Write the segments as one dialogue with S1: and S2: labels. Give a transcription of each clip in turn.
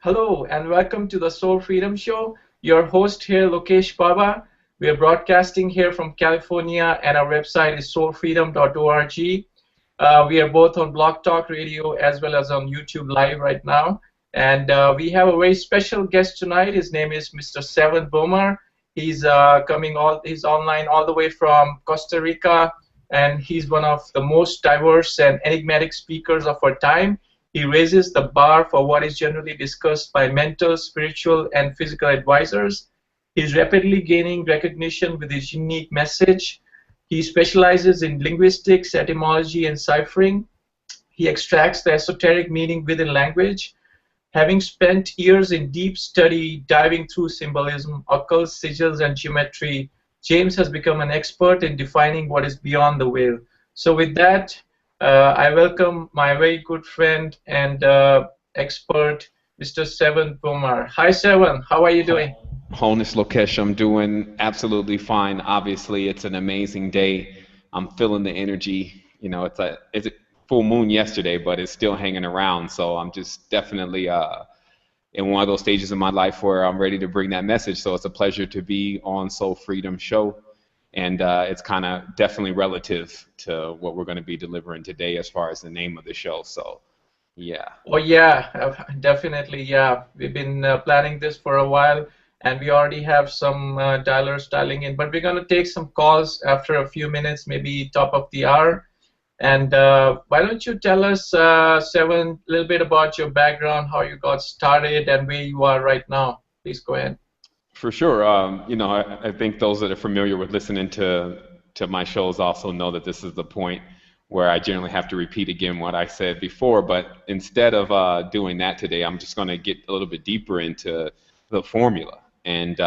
S1: Hello and welcome to the Soul Freedom Show. Your host here, Lokesh Baba. We are broadcasting here from California, and our website is soulfreedom.org. We are both on Blog Talk Radio as well as on YouTube Live right now. And we have a very special guest tonight. His name is Mr. Sevan Bomar. He's online all the way from Costa Rica, and he's one of the most diverse and enigmatic speakers of our time. He raises the bar for what is generally discussed by mental, spiritual, and physical advisors. He's rapidly gaining recognition with his unique message. He specializes in linguistics, etymology, and ciphering. He extracts the esoteric meaning within language. Having spent years in deep study, diving through symbolism, occult sigils, and geometry, James has become an expert in defining what is beyond the veil. So with that, I welcome my very good friend and expert, Mr. Sevan Bomar. Hi, Sevan. How are you doing?
S2: Wholeness Lokesh, I'm doing absolutely fine. Obviously, it's an amazing day. I'm feeling the energy. It's a full moon yesterday, but it's still hanging around. So I'm just definitely in one of those stages of my life where I'm ready to bring that message. So it's a pleasure to be on Soul Freedom Show. And it's kind of definitely relative to what we're going to be delivering today as far as the name of the show. So, yeah.
S1: Oh, yeah, definitely. Yeah, we've been planning this for a while, and we already have some dialers dialing in. But we're going to take some calls after a few minutes, maybe top of the hour. And why don't you tell us, Sevan, a little bit about your background, how you got started, and where you are right now. Please go ahead.
S2: For sure. I think those that are familiar with listening to my shows also know that this is the point where I generally have to repeat again what I said before. But instead of doing that today, I'm just going to get a little bit deeper into the formula, and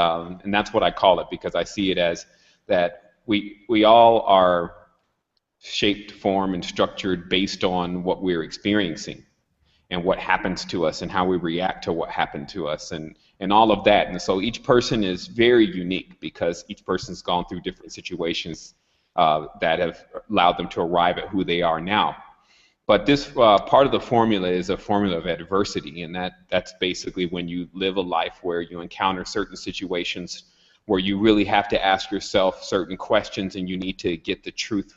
S2: that's what I call it, because I see it as that we all are shaped, formed, and structured based on what we're experiencing and what happens to us and how we react to what happened to us and all of that. And so each person is very unique because each person's gone through different situations that have allowed them to arrive at who they are now. But this part of the formula is a formula of adversity, and that's basically when you live a life where you encounter certain situations where you really have to ask yourself certain questions, and you need to get the truth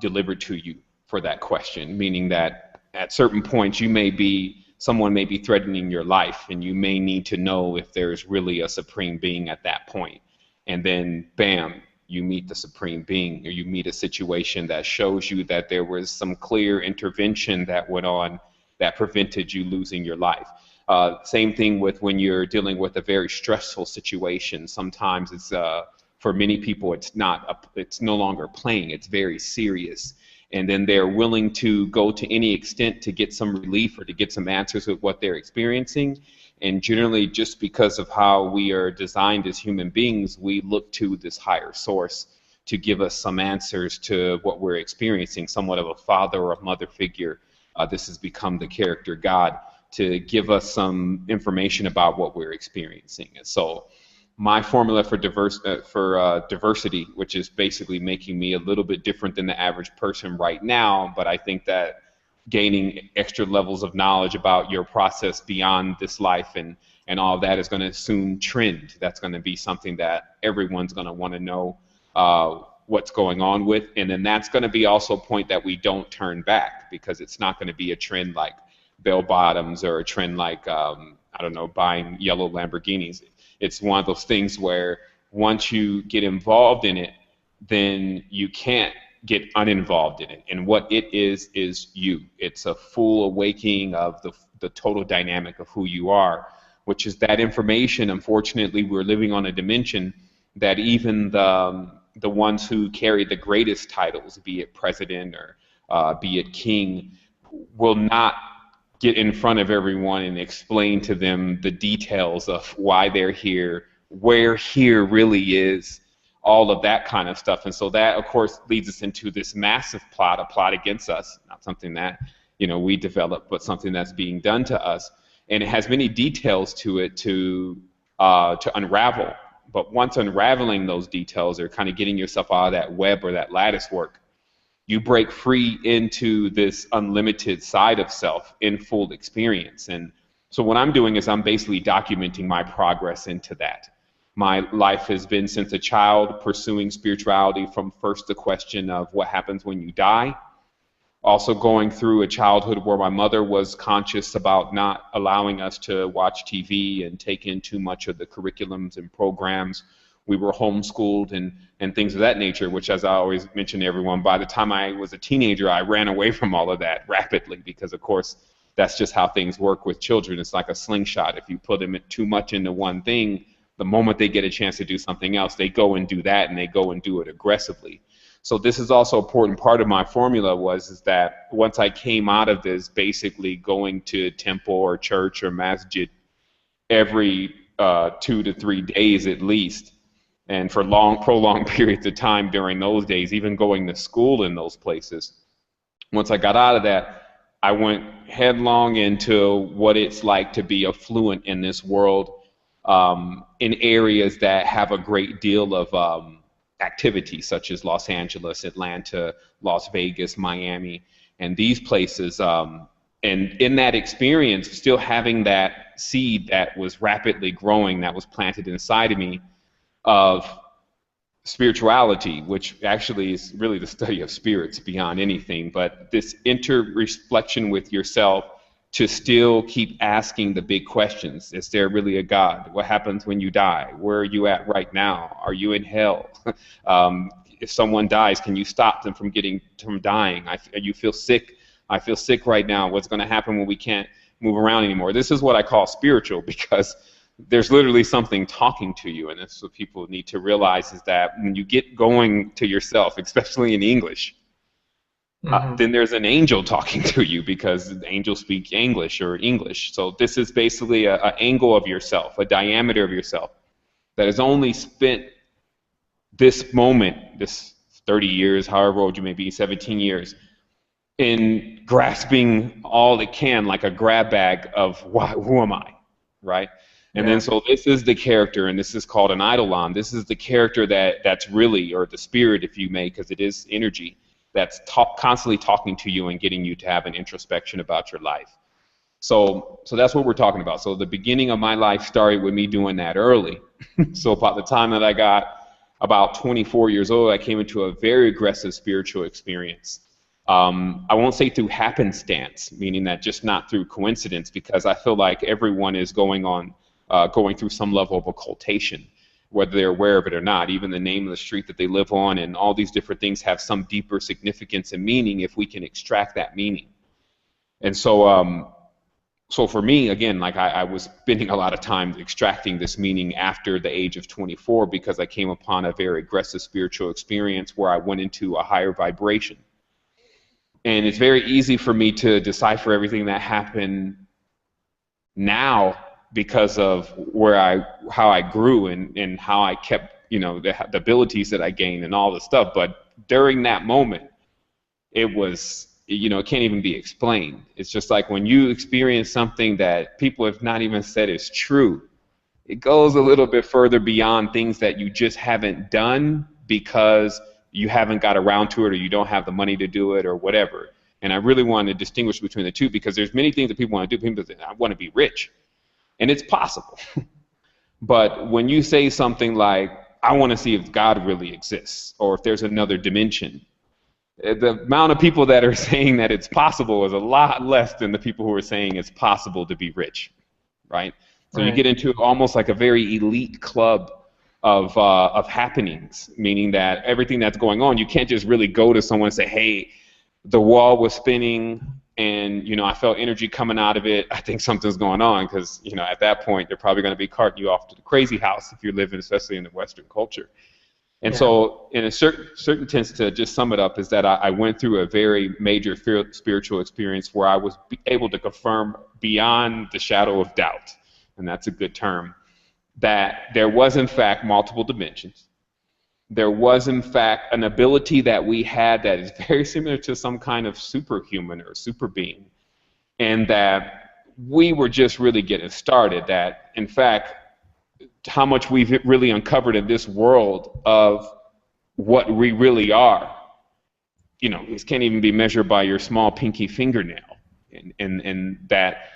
S2: delivered to you for that question, meaning that at certain points someone may be threatening your life, and you may need to know if there's really a supreme being at that point. And then bam, you meet the supreme being, or you meet a situation that shows you that there was some clear intervention that went on that prevented you losing your life. Same thing with when you're dealing with a very stressful situation. Sometimes it's for many people it's no longer playing, it's very serious. And then they're willing to go to any extent to get some relief or to get some answers with what they're experiencing. And generally, just because of how we are designed as human beings, we look to this higher source to give us some answers to what we're experiencing, somewhat of a father or a mother figure. This has become the character God to give us some information about what we're experiencing. And so my formula for diversity, which is basically making me a little bit different than the average person right now, but I think that gaining extra levels of knowledge about your process beyond this life and all of that is going to soon trend. That's going to be something that everyone's going to want to know what's going on with, and then that's going to be also a point that we don't turn back, because it's not going to be a trend like bell bottoms or a trend like buying yellow Lamborghinis. It's one of those things where once you get involved in it, then you can't get uninvolved in it. And what it is you. It's a full awakening of the total dynamic of who you are, which is that information. Unfortunately, we're living on a dimension that even the ones who carry the greatest titles, be it president or be it king, will not get in front of everyone and explain to them the details of why they're here, where here really is, all of that kind of stuff. And so that, of course, leads us into this massive a plot against us, not something that we developed, but something that's being done to us. And it has many details to it to unravel. But once unraveling those details, or kind of getting yourself out of that web or that lattice work, you break free into this unlimited side of self in full experience. And So what I'm doing is I'm basically documenting my progress into that. My life has been since a child pursuing spirituality, from first the question of what happens when you die, also going through a childhood where my mother was conscious about not allowing us to watch TV and take in too much of the curriculums and programs. We were homeschooled and things of that nature, which, as I always mention to everyone, by the time I was a teenager, I ran away from all of that rapidly because, of course, that's just how things work with children. It's like a slingshot. If you put them too much into one thing, the moment they get a chance to do something else, they go and do that, and they go and do it aggressively. So this is also an important part of my formula is that once I came out of this, basically going to temple or church or masjid every 2 to 3 days at least, and for prolonged periods of time during those days, even going to school in those places. Once I got out of that, I went headlong into what it's like to be affluent in this world, in areas that have a great deal of activity, such as Los Angeles, Atlanta, Las Vegas, Miami, and these places. And in that experience, still having that seed that was rapidly growing, that was planted inside of me, of spirituality, which actually is really the study of spirits beyond anything, but this inter-reflection with yourself to still keep asking the big questions. Is there really a God? What happens when you die? Where are you at right now? Are you in hell? If someone dies, can you stop them from dying? You feel sick. I feel sick right now. What's going to happen when we can't move around anymore? This is what I call spiritual, because there's literally something talking to you, and that's what people need to realize, is that when you get going to yourself, especially in English, then there's an angel talking to you, because angels speak English or English. So this is basically an angle of yourself, a diameter of yourself that has only spent this moment, this 30 years, however old you may be, 17 years, in grasping all it can, like a grab bag of who am I, right? And then so this is the character, and this is called an eidolon. This is the character that's really, or the spirit, if you may, because it is energy, that's constantly talking to you and getting you to have an introspection about your life. So that's what we're talking about. So the beginning of my life started with me doing that early. So about the time that I got about 24 years old, I came into a very aggressive spiritual experience. I won't say through happenstance, meaning that just not through coincidence, because I feel like everyone is going through some level of occultation, whether they're aware of it or not. Even the name of the street that they live on and all these different things have some deeper significance and meaning if we can extract that meaning. And so for me, again, like I was spending a lot of time extracting this meaning after the age of 24, because I came upon a very aggressive spiritual experience where I went into a higher vibration. And it's very easy for me to decipher everything that happened now, because of how I grew and how I kept, the abilities that I gained and all the stuff. But during that moment, it was, it can't even be explained. It's just like when you experience something that people have not even said is true, it goes a little bit further beyond things that you just haven't done because you haven't got around to it, or you don't have the money to do it, or whatever. And I really want to distinguish between the two, because there's many things that people want to do. People say, I want to be rich. And it's possible. But when you say something like, I want to see if God really exists, or if there's another dimension, the amount of people that are saying that it's possible is a lot less than the people who are saying it's possible to be rich, right? So you get into almost like a very elite club of happenings, meaning that everything that's going on, you can't just really go to someone and say, hey, the wall was spinning, and I felt energy coming out of it. I think something's going on, because at that point they're probably going to be carting you off to the crazy house if you're living, especially in the Western culture. And so, in a certain sense, to just sum it up, is that I went through a very major spiritual experience where I was able to confirm beyond the shadow of doubt, and that's a good term, that there was in fact multiple dimensions. There was, in fact, an ability that we had that is very similar to some kind of superhuman or super being, and that we were just really getting started. That, in fact, how much we've really uncovered in this world of what we really are, this can't even be measured by your small pinky fingernail, and that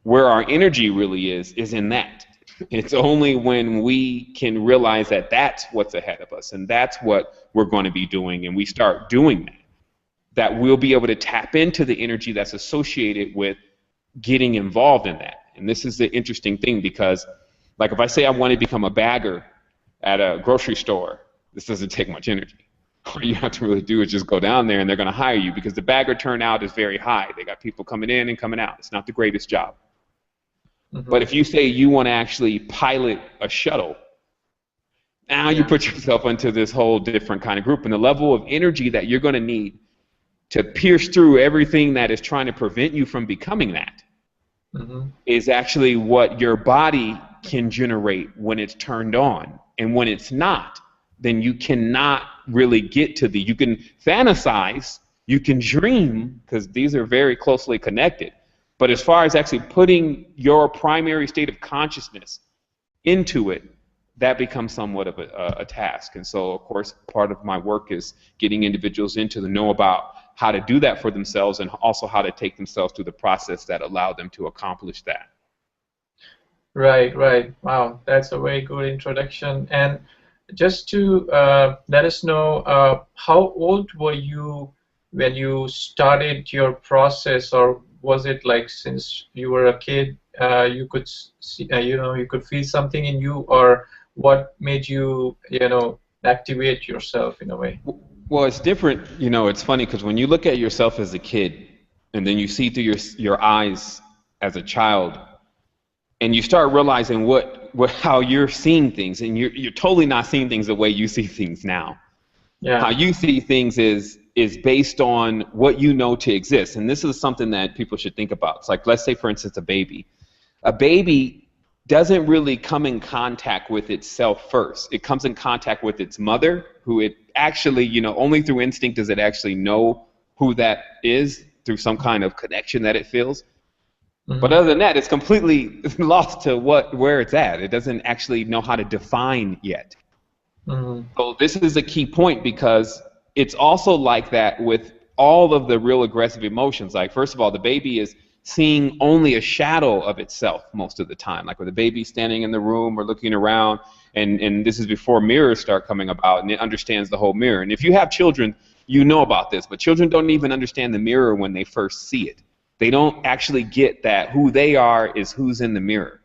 S2: where our energy really is in that. It's only when we can realize that that's what's ahead of us and that's what we're going to be doing, and we start doing that, that we'll be able to tap into the energy that's associated with getting involved in that. And this is the interesting thing, because like if I say I want to become a bagger at a grocery store, this doesn't take much energy. All you have to really do is just go down there and they're going to hire you, because the bagger turnout is very high. They got people coming in and coming out. It's not the greatest job. But if you say you want to actually pilot a shuttle, now you put yourself into this whole different kind of group. And the level of energy that you're going to need to pierce through everything that is trying to prevent you from becoming that is actually what your body can generate when it's turned on. And when it's not, then you cannot really get to you can fantasize, you can dream, because these are very closely connected. But as far as actually putting your primary state of consciousness into it, that becomes somewhat of a task. And so, of course, part of my work is getting individuals into the know about how to do that for themselves, and also how to take themselves through the process that allowed them to accomplish that.
S1: Right, right. Wow, that's a very good introduction. And just to let us know, how old were you when you started your process, or was it like since you were a kid, you could see, you could feel something in you, or what made you, activate yourself in a way?
S2: Well, it's different. It's funny because when you look at yourself as a kid, and then you see through your eyes as a child, and you start realizing how you're seeing things, and you're totally not seeing things the way you see things now. Yeah. How you see things is based on what you know to exist. And this is something that people should think about. It's like, let's say, for instance, a baby. A baby doesn't really come in contact with itself first. It comes in contact with its mother, who it actually, only through instinct does it actually know who that is, through some kind of connection that it feels. But other than that, it's completely lost to where it's at. It doesn't actually know how to define yet. So this is a key point, because it's also like that with all of the real aggressive emotions. Like, first of all, the baby is seeing only a shadow of itself most of the time. Like with a baby standing in the room or looking around, and this is before mirrors start coming about, and it understands the whole mirror. And if you have children, you know about this, but children don't even understand the mirror when they first see it. They don't actually get that who they are is who's in the mirror.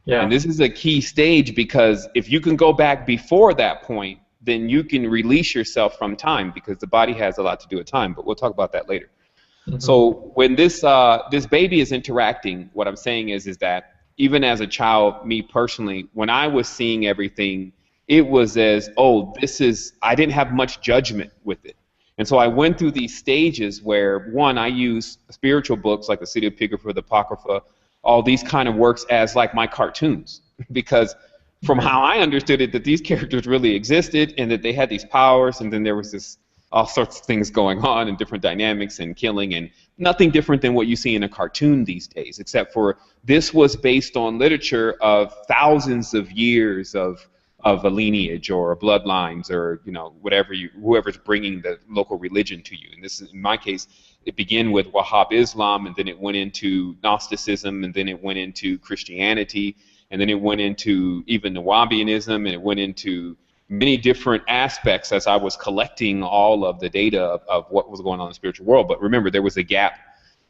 S2: Yeah. And this is a key stage, because if you can go back before that point, then you can release yourself from time, because the body has a lot to do with time, but we'll talk about that later. So when this baby is interacting, what I'm saying is that even as a child, me personally, when I was seeing everything, it was as, I didn't have much judgment with it. And so I went through these stages where, one, I use spiritual books like the City of Pigrapha, the Apocrypha, all these kind of works as like my cartoons, because from how I understood it, that these characters really existed and that they had these powers, and then there was all sorts of things going on and different dynamics and killing, and nothing different than what you see in a cartoon these days, except for this was based on literature of thousands of years of a lineage or bloodlines, or whoever's bringing the local religion to you. And this is, in my case, it began with Wahhab Islam, and then it went into Gnosticism, and then it went into Christianity, and then it went into even Nawabianism, and it went into many different aspects as I was collecting all of the data of what was going on in the spiritual world. But remember, there was a gap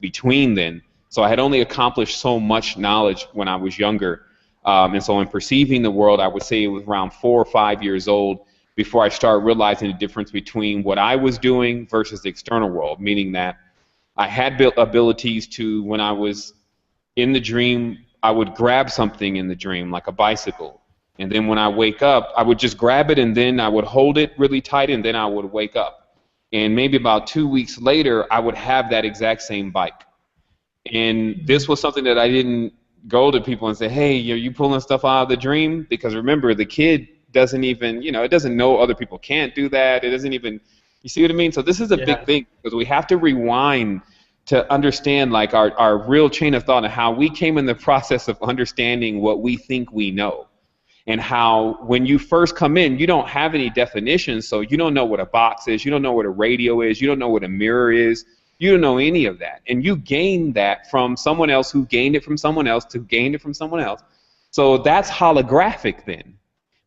S2: between then. So I had only accomplished so much knowledge when I was younger. And so in perceiving the world, I would say it was around 4 or 5 years old before I started realizing the difference between what I was doing versus the external world, meaning that I had built abilities to, when I was in the dream, I would grab something in the dream, like a bicycle. And then when I wake up, I would just grab it, and then I would hold it really tight, and then I would wake up. And maybe about 2 weeks later, I would have that exact same bike. And this was something that I didn't go to people and say, hey, are you pulling stuff out of the dream? Because remember, the kid doesn't even, it doesn't know other people can't do that. It doesn't even, you see what I mean? So this is a big thing, because we have to rewind to understand like our real chain of thought and how we came in the process of understanding what we think we know. And how when you first come in, you don't have any definitions, so you don't know what a box is, you don't know what a radio is, you don't know what a mirror is, You don't know any of that. And you gained that from someone else who gained it from someone else to gain it from someone else. So that's holographic then,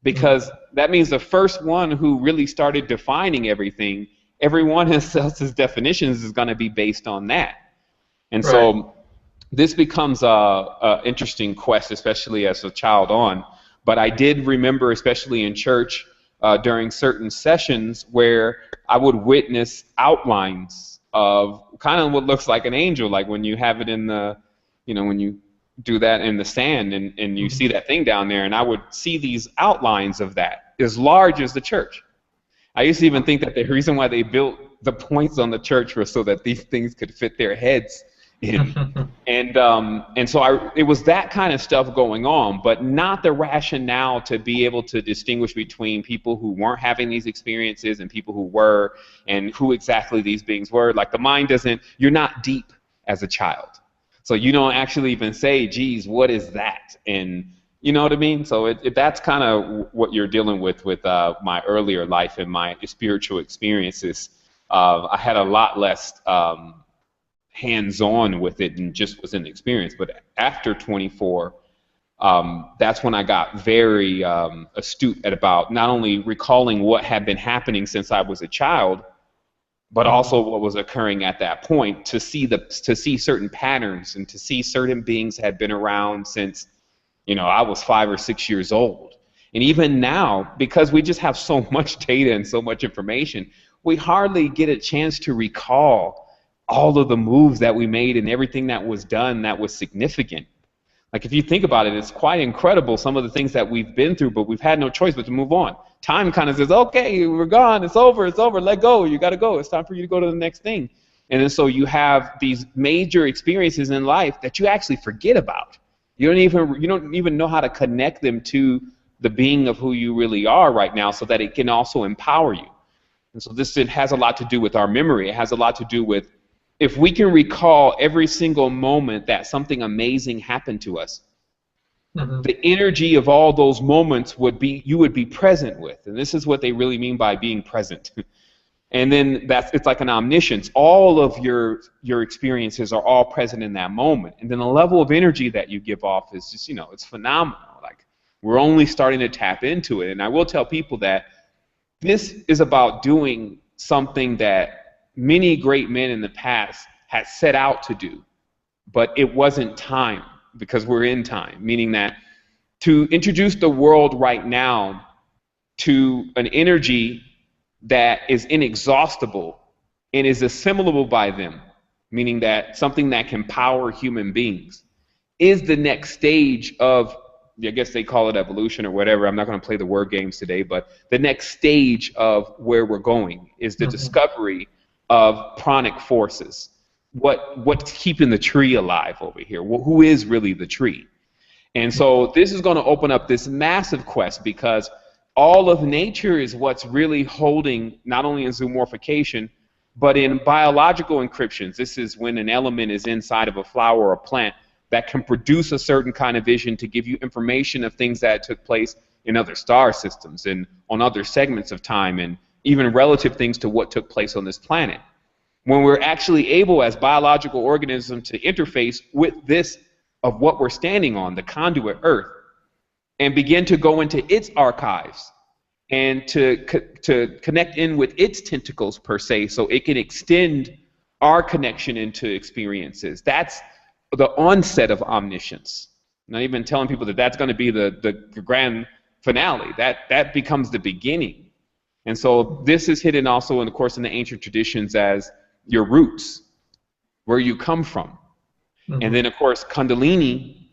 S2: because that means the first one who really started defining everything, everyone else's definitions is going to be based on that. And so this becomes a interesting quest, especially as a child on. But I did remember, especially in church, during certain sessions where I would witness outlines of kind of what looks like an angel, like when you have it in the, when you do that in the sand and you see that thing down there, and I would see these outlines of that as large as the church. I used to even think that the reason why they built the points on the church was so that these things could fit their heads in. And so it was that kind of stuff going on, but not the rationale to be able to distinguish between people who weren't having these experiences and people who were, and who exactly these beings were. Like the mind you're not deep as a child. So you don't actually even say, geez, what is that? And you know what I mean? So that's kind of what you're dealing with my earlier life and my spiritual experiences. I had a lot less hands-on with it and just was in the experience. But after 24, that's when I got very astute at about not only recalling what had been happening since I was a child, but also what was occurring at that point, to see certain patterns and to see certain beings had been around since, I was 5 or 6 years old. And even now, because we just have so much data and so much information, we hardly get a chance to recall all of the moves that we made and everything that was done that was significant. Like if you think about it, it's quite incredible some of the things that we've been through, but we've had no choice but to move on. Time kind of says, okay, we're gone, it's over, let go, you got to go, it's time for you to go to the next thing. And then so you have these major experiences in life that you actually forget about. You don't even know how to connect them to the being of who you really are right now, so that it can also empower you. And so it has a lot to do with our memory. It has a lot to do with, if we can recall every single moment that something amazing happened to us, the energy of all those moments you would be present with. And this is what they really mean by being present. And then it's like an omniscience. All of your experiences are all present in that moment. And then the level of energy that you give off is just, it's phenomenal. Like we're only starting to tap into it. And I will tell people that this is about doing something that many great men in the past had set out to do, but it wasn't time, because we're in time, meaning that to introduce the world right now to an energy that is inexhaustible and is assimilable by them, meaning that something that can power human beings, is the next stage of, I guess they call it evolution or whatever. I'm not going to play the word games today, but the next stage of where we're going is the discovery of pranic forces. What's keeping the tree alive over here? Who is really the tree? And so this is going to open up this massive quest, because all of nature is what's really holding, not only in zoomorphication, but in biological encryptions. This is when an element is inside of a flower or a plant that can produce a certain kind of vision to give you information of things that took place in other star systems and on other segments of time, and even relative things to what took place on this planet. When we're actually able as biological organisms to interface with this of what we're standing on, the conduit Earth, and begin to go into its archives and to connect in with its tentacles per se, so it can extend our connection into experiences. That's the onset of omniscience. I'm not even telling people that that's going to be the grand finale. That becomes the beginning. And so this is hidden also, in the ancient traditions as your roots, where you come from. And then, of course, Kundalini,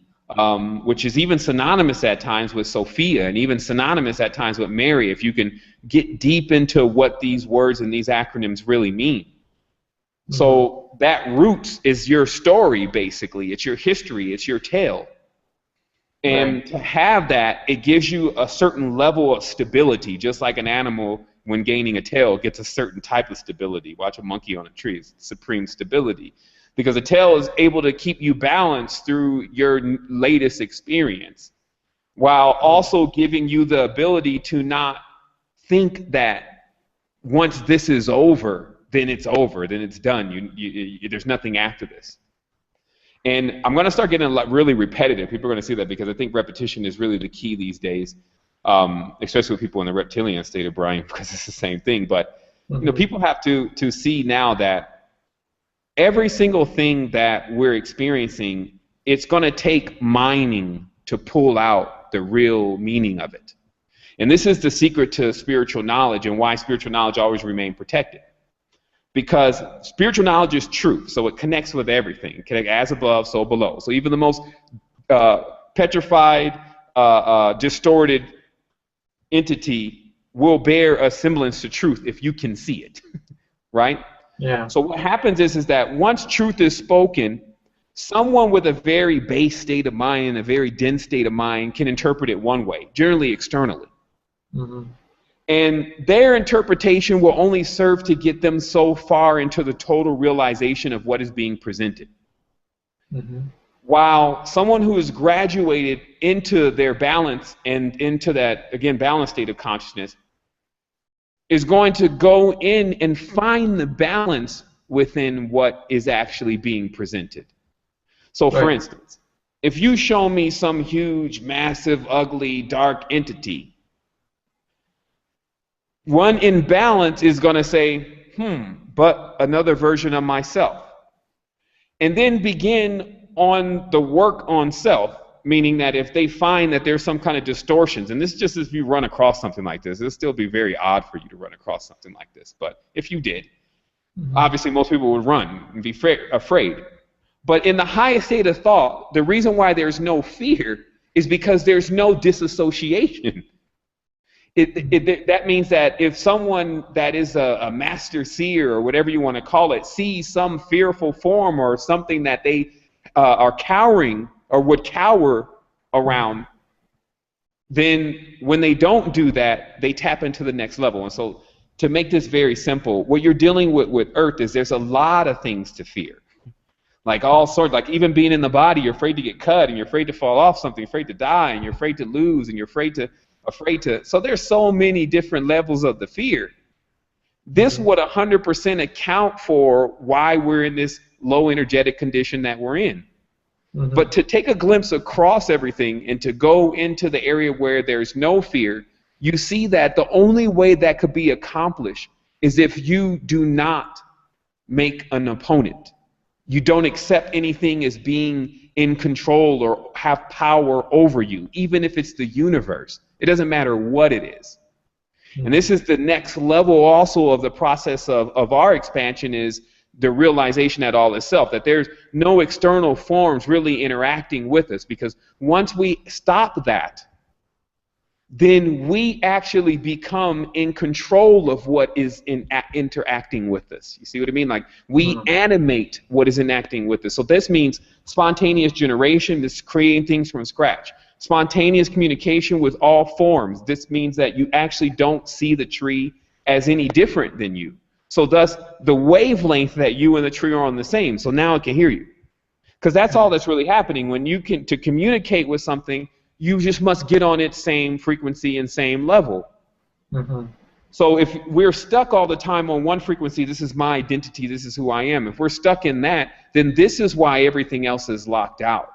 S2: which is even synonymous at times with Sophia, and even synonymous at times with Mary, if you can get deep into what these words and these acronyms really mean. So that roots is your story, basically. It's your history. It's your tale. And to have that, it gives you a certain level of stability, just like an animal, when gaining a tail, gets a certain type of stability. Watch a monkey on a tree. It's supreme stability. Because a tail is able to keep you balanced through your latest experience, while also giving you the ability to not think that once this is over, then it's over, then it's done. There's nothing after this. And I'm going to start getting really repetitive. People are going to see that because I think repetition is really the key these days, especially with people in the reptilian state of Brian, because it's the same thing. But people have to see now that every single thing that we're experiencing, it's going to take mining to pull out the real meaning of it. And this is the secret to spiritual knowledge and why spiritual knowledge always remain protected. Because spiritual knowledge is truth, so it connects with everything. As above, so below. So even the most petrified, distorted entity will bear a semblance to truth if you can see it, right?
S1: Yeah.
S2: So what happens is that once truth is spoken, someone with a very base state of mind and a very dense state of mind can interpret it one way, generally externally. And their interpretation will only serve to get them so far into the total realization of what is being presented. While someone who has graduated into their balance and into that, again, balanced state of consciousness is going to go in and find the balance within what is actually being presented. So, for instance, if you show me some huge, massive, ugly, dark entity, one in balance is going to say, but another version of myself. And then begin on the work on self, meaning that if they find that there's some kind of distortions, and this is just if you run across something like this, it'll still be very odd for you to run across something like this. But if you did, obviously most people would run and be afraid. But in the highest state of thought, the reason why there's no fear is because there's no disassociation. That means that if someone that is a master seer or whatever you want to call it sees some fearful form or something that they are cowering or would cower around, then when they don't do that, they tap into the next level. And so to make this very simple, what you're dealing with Earth is there's a lot of things to fear. Like all sorts, like even being in the body, you're afraid to get cut and you're afraid to fall off something, you're afraid to die and you're afraid to lose and you're afraid to, so there's so many different levels of the fear. This would 100% account for why we're in this low energetic condition that we're in. But to take a glimpse across everything and to go into the area where there's no fear, you see that the only way that could be accomplished is if you do not make an opponent. You don't accept anything as being in control or have power over you, even if it's the universe. It doesn't matter what it is. And this is the next level also of the process of our expansion, is the realization that all is self, that there's no external forms really interacting with us, because once we stop that, then we actually become in control of what is interacting with us. You see what I mean? Like we animate what is enacting with us. So this means spontaneous generation, this creating things from scratch. Spontaneous communication with all forms. This means that you actually don't see the tree as any different than you. So thus, the wavelength that you and the tree are on the same. So now it can hear you. Because that's all that's really happening. When you can, to communicate with something, you just must get on its same frequency and same level. So if we're stuck all the time on one frequency, this is my identity, this is who I am. If we're stuck in that, then this is why everything else is locked out.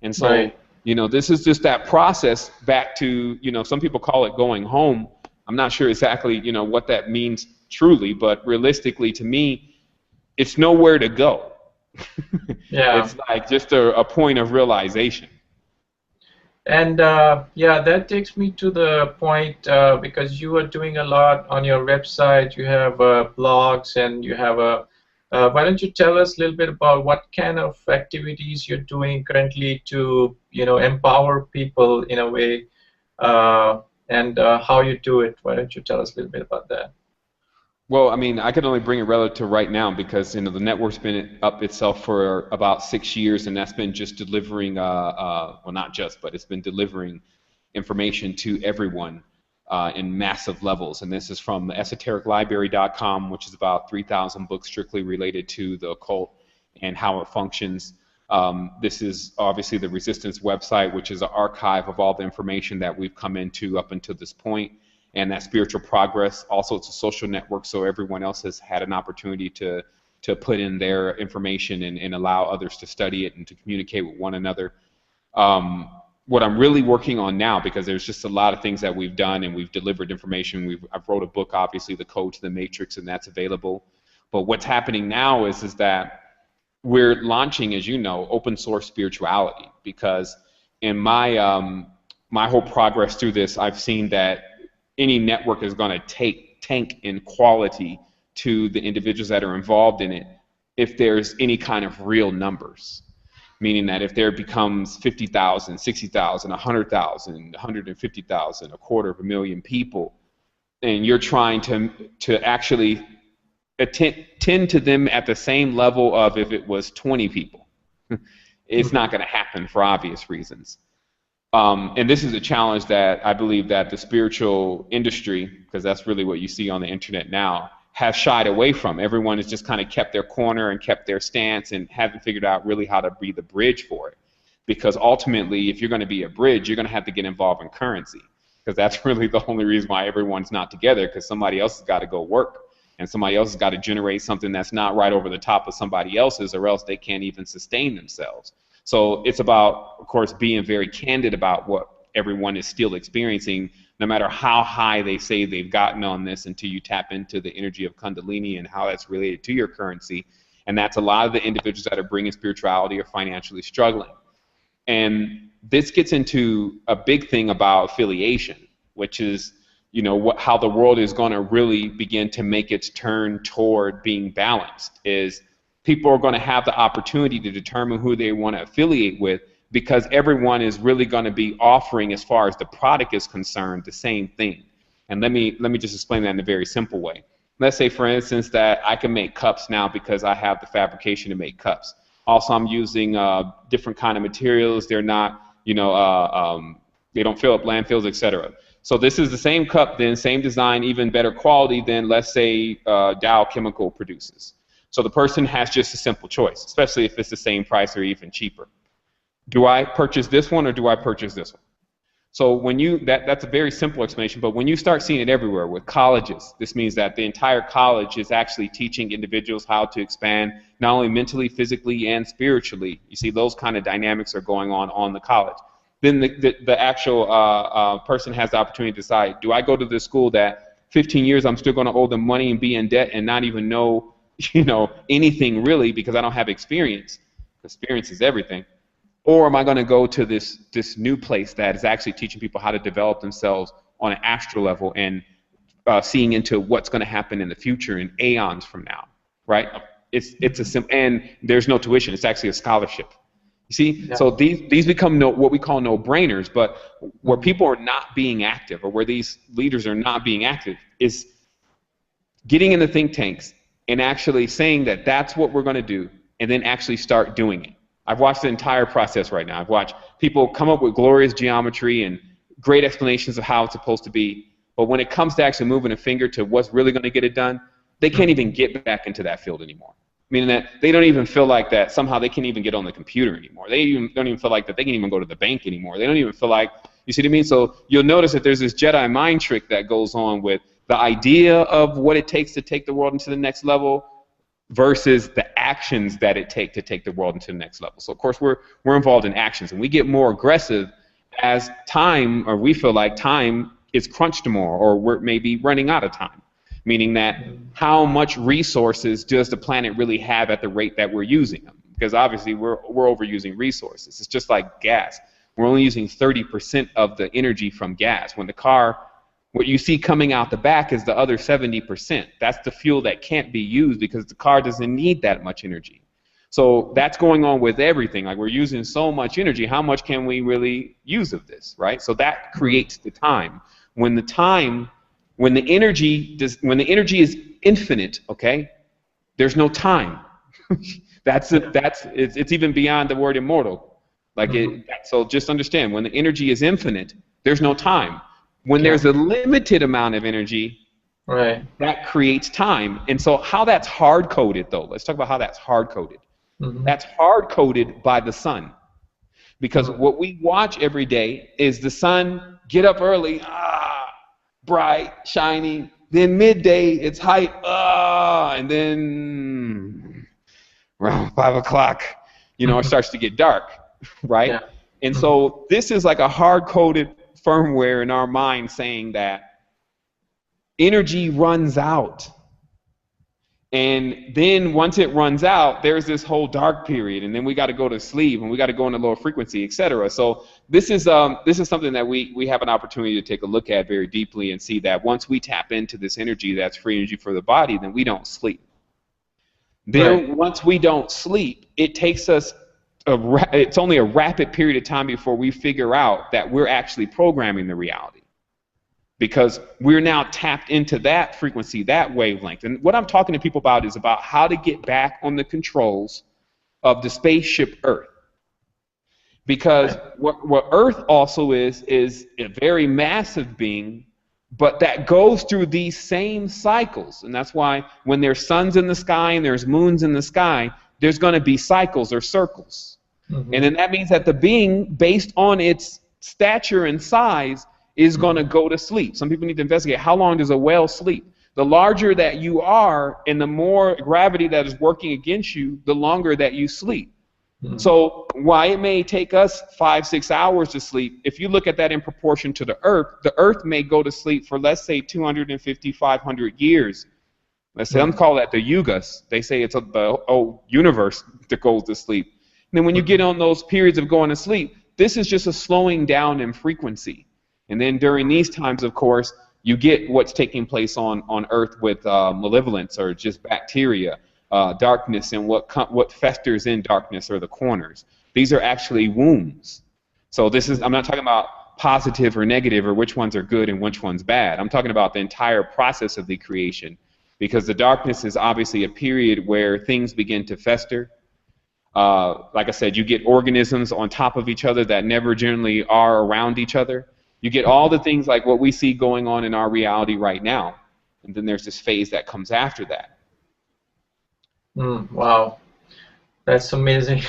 S2: And so, you know, this is just that process back to, you know, some people call it going home. I'm not sure exactly, you know, what that means truly, but realistically to me, it's nowhere to go. It's like just a point of realization.
S1: And yeah, that takes me to the point, because you are doing a lot on your website. You have blogs and you have a why don't you tell us a little bit about what kind of activities you're doing currently to, you know, empower people in a way, and how you do it. Why don't you tell us a little bit about that?
S2: Well, I mean, I could only bring it relative to right now because, you know, the network's been up itself for about 6 years, and that's been just delivering, well, not just, but it's been delivering information to everyone in massive levels. And this is from the esotericlibrary.com, which is about 3,000 books strictly related to the occult and how it functions. This is obviously the Resistance website, which is an archive of all the information that we've come into up until this point. and that spiritual progress. Also, it's a social network, so everyone else has had an opportunity to put in their information and allow others to study it and to communicate with one another. What I'm really working on now, because there's just a lot of things that we've done and we've delivered information. I've wrote a book, obviously, The Code to the Matrix, and that's available. But what's happening now is that we're launching, as you know, open source spirituality, because in my my whole progress through this, I've seen that any network is going to tank in quality to the individuals that are involved in it if there's any kind of real numbers. Meaning that if there becomes 50,000, 60,000, 100,000, 150,000, 250,000 people, and you're trying to actually tend to them at the same level of if it was 20 people, it's not going to happen for obvious reasons. And this is a challenge that I believe that the spiritual industry, because that's really what you see on the internet now, have shied away from. Everyone has just kind of kept their corner and kept their stance and haven't figured out really how to be the bridge for it. Because ultimately, if you're going to be a bridge, you're going to have to get involved in currency, because that's really the only reason why everyone's not together, because somebody else has got to go work and somebody else has got to generate something that's not right over the top of somebody else's, or else they can't even sustain themselves. So it's about, of course, being very candid about what everyone is still experiencing, no matter how high they say they've gotten on this, until you tap into the energy of Kundalini and how that's related to your currency. And that's a lot of the individuals that are bringing spirituality are financially struggling. And this gets into a big thing about affiliation, which is, you know, how the world is going to really begin to make its turn toward being balanced. Is people are going to have the opportunity to determine who they want to affiliate with, because everyone is really going to be offering, as far as the product is concerned, the same thing. And let me just explain that in a very simple way. Let's say, for instance, that I can make cups now because I have the fabrication to make cups. Also, I'm using different kind of materials. They're not, you know, they don't fill up landfills, etc. So this is the same cup, then same design, even better quality than, let's say, Dow Chemical produces. So the person has just a simple choice, especially if it's the same price or even cheaper. Do I purchase this one or do I purchase this one? So when that's a very simple explanation, but when you start seeing it everywhere with colleges, this means that the entire college is actually teaching individuals how to expand, not only mentally, physically, and spiritually. You see, those kind of dynamics are going on the college. Then the actual person has the opportunity to decide, do I go to this school that 15 years I'm still going to owe them money and be in debt and not even know, you know, anything really, because I don't have experience. Experience is everything. Or am I going to go to this new place that is actually teaching people how to develop themselves on an astral level and seeing into what's going to happen in the future in aeons from now, right? It's a simple, and there's no tuition. It's actually a scholarship. You see, yeah. So these become what we call no-brainers. But where people are not being active, or where these leaders are not being active, is getting in the think tanks and actually saying that that's what we're going to do, and then actually start doing it. I've watched the entire process right now. I've watched people come up with glorious geometry and great explanations of how it's supposed to be. But when it comes to actually moving a finger to what's really going to get it done, they can't even get back into that field anymore. Meaning that they don't even feel like that somehow they can't even get on the computer anymore. They don't even feel like that they can even go to the bank anymore. They don't even feel like, you see what I mean? So you'll notice that there's this Jedi mind trick that goes on with the idea of what it takes to take the world into the next level versus the actions that it takes to take the world into the next level. So of course we're involved in actions, and we get more aggressive as time, or we feel like time is crunched more, or we're maybe running out of time. Meaning that how much resources does the planet really have at the rate that we're using them? Because obviously we're overusing resources. It's just like gas. We're only using 30% of the energy from gas. When the car, what you see coming out the back is the other 70%. That's the fuel that can't be used because the car doesn't need that much energy. So that's going on with everything. Like, we're using so much energy. How much can we really use of this, right? So that creates the time. When the energy is infinite, okay, there's no time. It's even beyond the word immortal. Like so just understand, when the energy is infinite, there's no time. When there's a limited amount of energy, right, that creates time. And so how that's hard-coded, though, let's talk about how that's hard-coded. That's hard-coded by the sun. Because what we watch every day is the sun get up early, bright, shiny. Then midday, it's height, and then around 5 o'clock, it starts to get dark, right?
S1: Yeah.
S2: And so this is like a hard-coded firmware in our mind saying that energy runs out. And then once it runs out, there's this whole dark period, and then we got to go to sleep, and we got to go into lower frequency, etc. So this is something that we have an opportunity to take a look at very deeply and see that once we tap into this energy that's free energy for the body, then we don't sleep. Then once we don't sleep, it takes us it's only a rapid period of time before we figure out that we're actually programming the reality. Because we're now tapped into that frequency, that wavelength. And what I'm talking to people about is about how to get back on the controls of the spaceship Earth. Because what Earth also is a very massive being, but that goes through these same cycles. And that's why when there's suns in the sky and there's moons in the sky, there's going to be cycles or circles. And then that means that the being, based on its stature and size, is going to go to sleep. Some people need to investigate how long does a whale sleep. The larger that you are and the more gravity that is working against you, the longer that you sleep. So while it may take us 5-6 hours to sleep, if you look at that in proportion to the Earth may go to sleep for, let's say, 250, 500 years. Let's say, let's call that the yugas. They say it's the whole universe that goes to sleep. And then when you get on those periods of going to sleep, this is just a slowing down in frequency. And then during these times, of course, you get what's taking place on Earth with malevolence or just bacteria, darkness, and what festers in darkness are the corners. These are actually wounds. So I'm not talking about positive or negative or which ones are good and which one's bad. I'm talking about the entire process of the creation, because the darkness is obviously a period where things begin to fester. Like I said, you get organisms on top of each other that never generally are around each other. You get all the things like what we see going on in our reality right now. And then there's this phase that comes after that.
S1: Wow. That's amazing.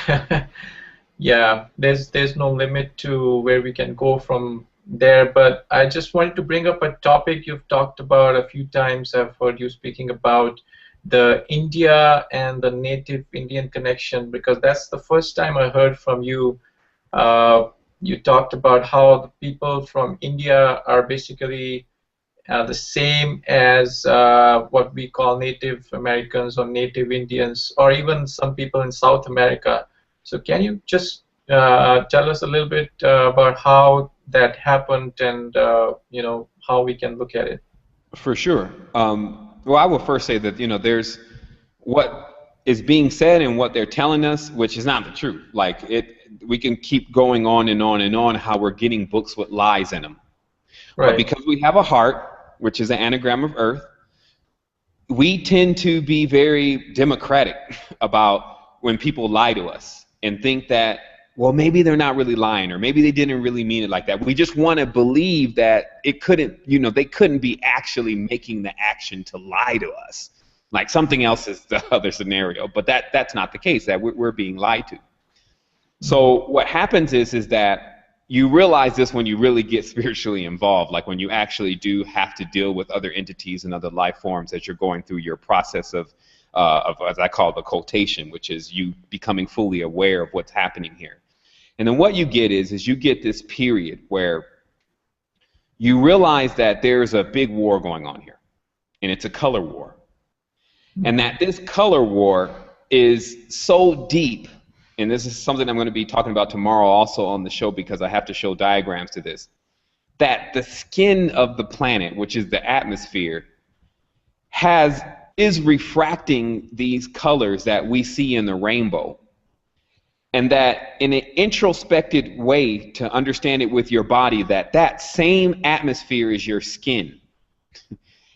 S1: Yeah, there's no limit to where we can go from there. But I just wanted to bring up a topic you've talked about a few times. I've heard you speaking about the India and the native Indian connection, because that's the first time I heard from you. You talked about how the people from India are basically the same as what we call Native Americans or Native Indians, or even some people in South America. So can you just tell us a little bit about how that happened and how we can look at it?
S2: For sure. Well, I will first say that there's what is being said and what they're telling us, which is not the truth. Like we can keep going on and on and on how we're getting books with lies in them. Right. But because we have a heart, which is an anagram of Earth, we tend to be very democratic about when people lie to us and think that, well, maybe they're not really lying, or maybe they didn't really mean it like that. We just want to believe that it couldn't, they couldn't be actually making the action to lie to us. Like something else is the other scenario, but that's not the case, that we're being lied to. So what happens is that you realize this when you really get spiritually involved, like when you actually do have to deal with other entities and other life forms as you're going through your process of as I call it, occultation, which is you becoming fully aware of what's happening here. And then what you get is you get this period where you realize that there's a big war going on here, and it's a color war. And that this color war is so deep, and this is something I'm going to be talking about tomorrow also on the show, because I have to show diagrams to this, that the skin of the planet, which is the atmosphere, is refracting these colors that we see in the rainbow. And that in an introspective way, to understand it with your body, that same atmosphere is your skin.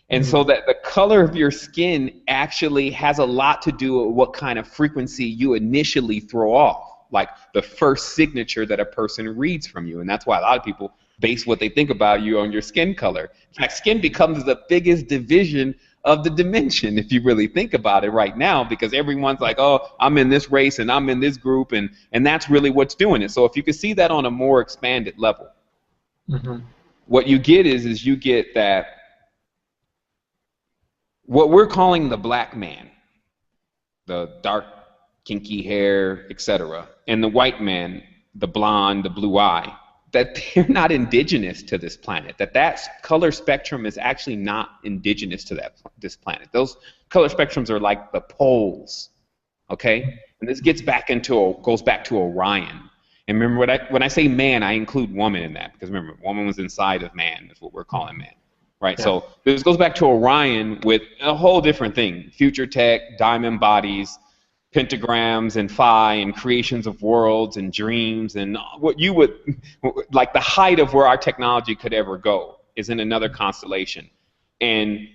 S2: And so that the color of your skin actually has a lot to do with what kind of frequency you initially throw off, like the first signature that a person reads from you. And that's why a lot of people base what they think about you on your skin color. In fact, skin becomes the biggest division of the dimension, if you really think about it right now, because everyone's like, oh, I'm in this race and I'm in this group, and that's really what's doing it. So if you can see that on a more expanded level. what you get is you get that what we're calling the black man, the dark, kinky hair, etc., and the white man, the blonde, the blue eye, that they're not indigenous to this planet, that color spectrum is actually not indigenous to this planet. Those color spectrums are like the poles, okay? And this goes back to Orion. And remember, when I say man, I include woman in that, because remember, woman was inside of man, is what we're calling man, right? Yeah. So this goes back to Orion with a whole different thing: future tech, diamond bodies, pentagrams and phi and creations of worlds and dreams, and what you would, like the height of where our technology could ever go is in another constellation. And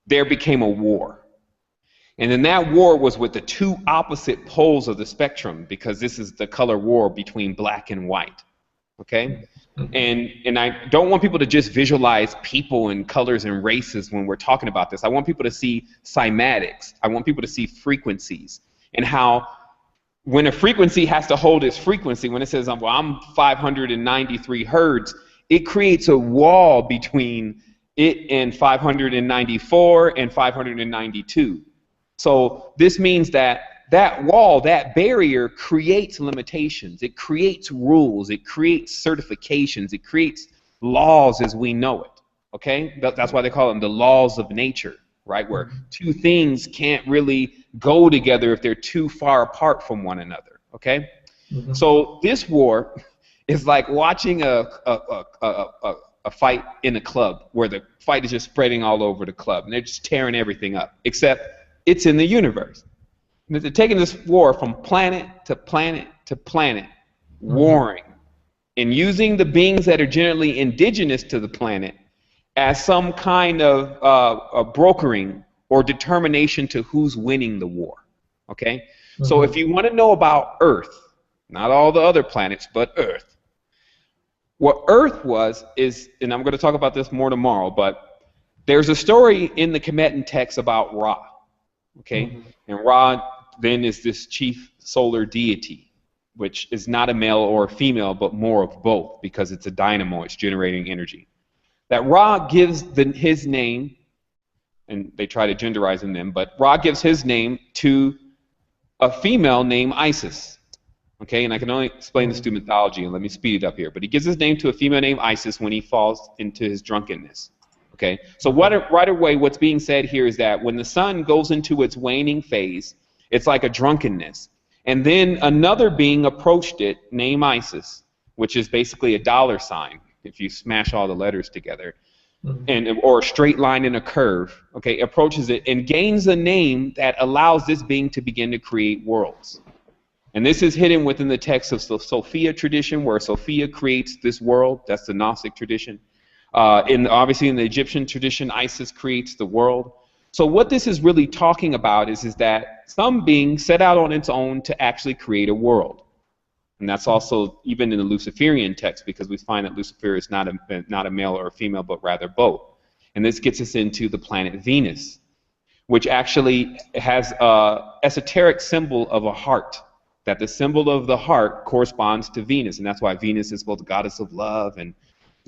S2: there became a war. And then that war was with the two opposite poles of the spectrum, because this is the color war between black and white, okay? And I don't want people to just visualize people and colors and races when we're talking about this. I want people to see cymatics. I want people to see frequencies, and how when a frequency has to hold its frequency, when it says, well, I'm 593 hertz, it creates a wall between it and 594 and 592. So this means that wall, that barrier, creates limitations. It creates rules. It creates certifications. It creates laws as we know it. Okay? That's why they call them the laws of nature, right? Where two things can't really go together if they're too far apart from one another. Okay? Mm-hmm. So this war is like watching a fight in a club, where the fight is just spreading all over the club, and they're just tearing everything up, except it's in the universe. And they're taking this war from planet to planet to planet, warring, and using the beings that are generally indigenous to the planet as some kind of a brokering or determination to who's winning the war. Okay? Mm-hmm. So if you want to know about Earth, not all the other planets, but Earth, what Earth is, and I'm going to talk about this more tomorrow, but there's a story in the Kemetan text about Ra. Okay? Mm-hmm. And Ra then is this chief solar deity, which is not a male or a female, but more of both, because it's a dynamo, it's generating energy. That Ra gives his name, and they try to genderize in them, but Ra gives his name to a female named Isis. Okay, and I can only explain this through mythology, and let me speed it up here. But he gives his name to a female named Isis when he falls into his drunkenness. Okay, so right away what's being said here is that when the sun goes into its waning phase, it's like a drunkenness. And then another being approached it, named Isis, which is basically a dollar sign, if you smash all the letters together, or a straight line in a curve, okay, approaches it and gains a name that allows this being to begin to create worlds. And this is hidden within the text of the Sophia tradition, where Sophia creates this world. That's the Gnostic tradition. Obviously in the Egyptian tradition, Isis creates the world. So what this is really talking about is that some being set out on its own to actually create a world. And that's also even in the Luciferian text, because we find that Lucifer is not a male or a female, but rather both. And this gets us into the planet Venus, which actually has an esoteric symbol of a heart, that the symbol of the heart corresponds to Venus. And that's why Venus is both the goddess of love, and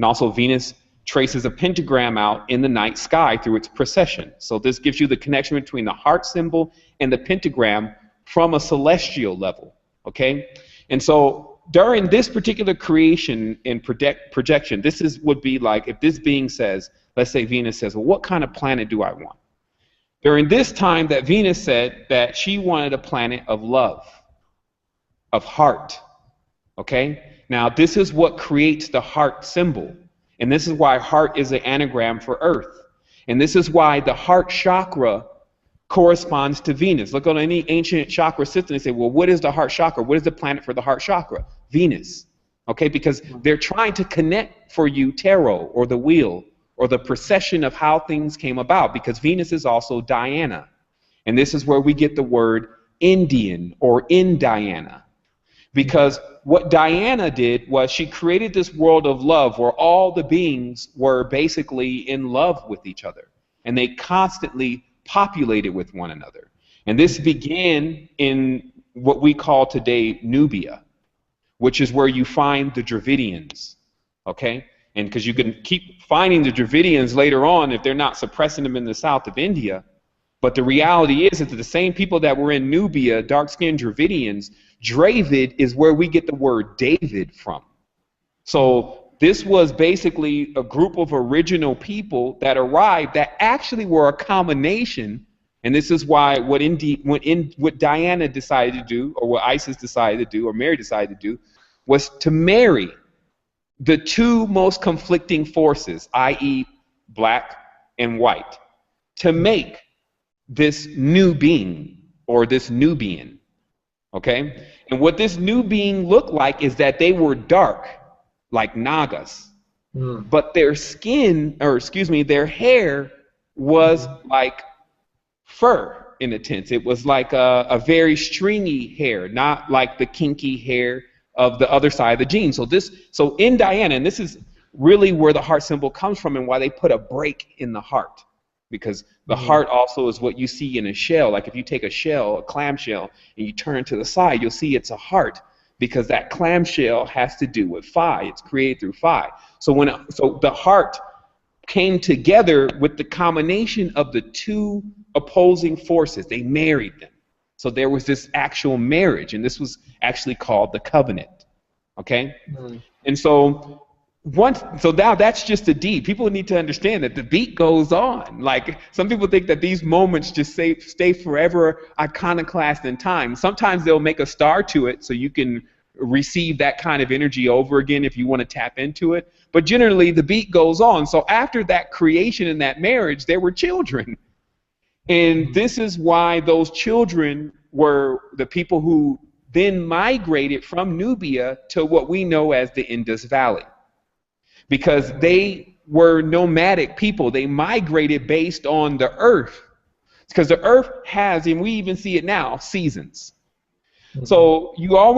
S2: also Venus traces a pentagram out in the night sky through its precession. So this gives you the connection between the heart symbol and the pentagram from a celestial level, okay? And so during this particular creation and projection, would be like if this being says, let's say Venus says, well, what kind of planet do I want? During this time that Venus said that she wanted a planet of love, of heart, okay? Now this is what creates the heart symbol. And this is why heart is an anagram for Earth. And this is why the heart chakra corresponds to Venus. Look on any ancient chakra system and say, well, what is the heart chakra? What is the planet for the heart chakra? Venus. Okay, because they're trying to connect for you tarot or the wheel or the precession of how things came about, because Venus is also Diana. And this is where we get the word Indian or Indiana. Because what Diana did was she created this world of love where all the beings were basically in love with each other. And they constantly populated with one another. And this began in what we call today Nubia, which is where you find the Dravidians. Okay? And because you can keep finding the Dravidians later on if they're not suppressing them in the south of India. But the reality is that the same people that were in Nubia, dark-skinned Dravidians, Dravid is where we get the word David from. So this was basically a group of original people that arrived that actually were a combination, and this is why what Diana decided to do, or what Isis decided to do, or Mary decided to do, was to marry the two most conflicting forces, i.e. black and white, to make this new being, or this Nubian, okay? And what this new being looked like is that they were dark, like Nagas, but their skin, or excuse me, their hair was like fur in a sense. It was like a very stringy hair, not like the kinky hair of the other side of the gene. So in Diana, and this is really where the heart symbol comes from and why they put a break in the heart. Because the heart also is what you see in a shell. Like if you take a shell, a clamshell, and you turn it to the side, you'll see it's a heart, because that clamshell has to do with Phi. It's created through Phi. So the heart came together with the combination of the two opposing forces. They married them. So there was this actual marriage, and this was actually called the covenant. Okay? And so now that's just a deed. People need to understand that the beat goes on. Like some people think that these moments just stay forever iconoclast in time. Sometimes they'll make a star to it so you can receive that kind of energy over again if you want to tap into it. But generally the beat goes on. So after that creation and that marriage, there were children. And this is why those children were the people who then migrated from Nubia to what we know as the Indus Valley. Because they were nomadic people. They migrated based on the earth. Because the earth has, and we even see it now, seasons. So you don't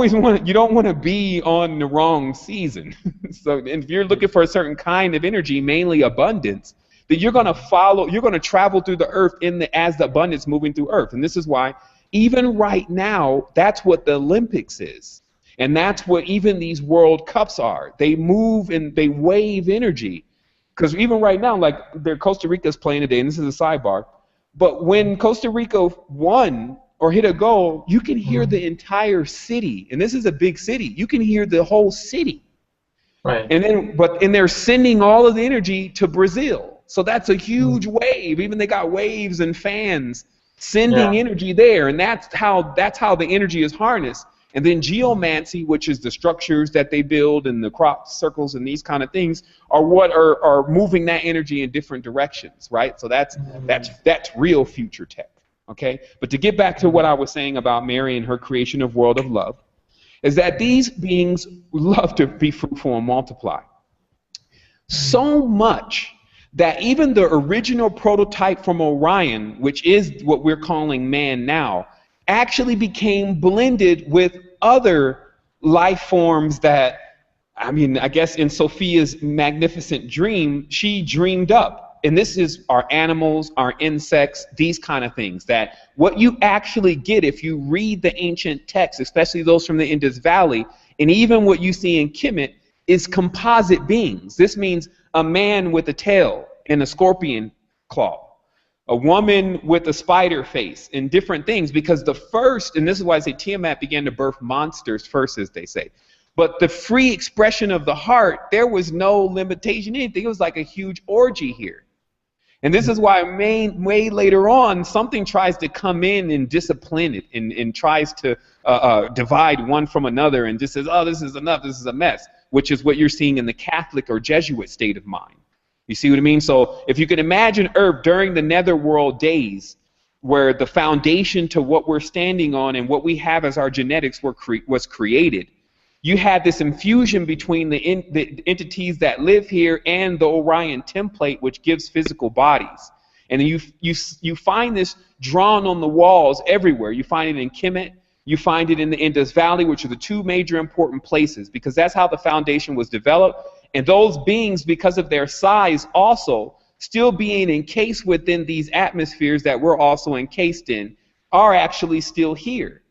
S2: want to be on the wrong season. So if you're looking for a certain kind of energy, mainly abundance, then you're going to travel through the earth as the abundance moving through earth. And this is why even right now, that's what the Olympics is. And that's what even these World Cups are. They move and they wave energy. Because even right now, like Costa Rica's playing today, and this is a sidebar, but when Costa Rica won or hit a goal, you can hear the entire city. And this is a big city. You can hear the whole city. Right. And they're sending all of the energy to Brazil. So that's a huge wave. Even they got waves and fans sending energy there. And that's how the energy is harnessed. And then geomancy, which is the structures that they build and the crop circles and these kind of things, are what are moving that energy in different directions, right? So that's real future tech, okay? But to get back to what I was saying about Mary and her creation of World of Love, is that these beings love to be fruitful and multiply. So much that even the original prototype from Orion, which is what we're calling man now, actually became blended with other life forms that, I guess in Sophia's magnificent dream, she dreamed up. And this is our animals, our insects, these kind of things. That what you actually get if you read the ancient texts, especially those from the Indus Valley, and even what you see in Kemet, is composite beings. This means a man with a tail and a scorpion claw. A woman with a spider face and different things, because the first, and this is why I say Tiamat began to birth monsters first, as they say. But the free expression of the heart, there was no limitation, anything. It was like a huge orgy here. And this is why way later on, something tries to come in and discipline it and tries to divide one from another and just says, oh, this is enough, this is a mess, which is what you're seeing in the Catholic or Jesuit state of mind. You see what I mean? So if you can imagine Earth during the netherworld days, where the foundation to what we're standing on and what we have as our genetics was created, you had this infusion between the entities that live here and the Orion template, which gives physical bodies. And you find this drawn on the walls everywhere. You find it in Kemet. You find it in the Indus Valley, which are the two major important places, because that's how the foundation was developed. And those beings, because of their size also, still being encased within these atmospheres that we're also encased in, are actually still here.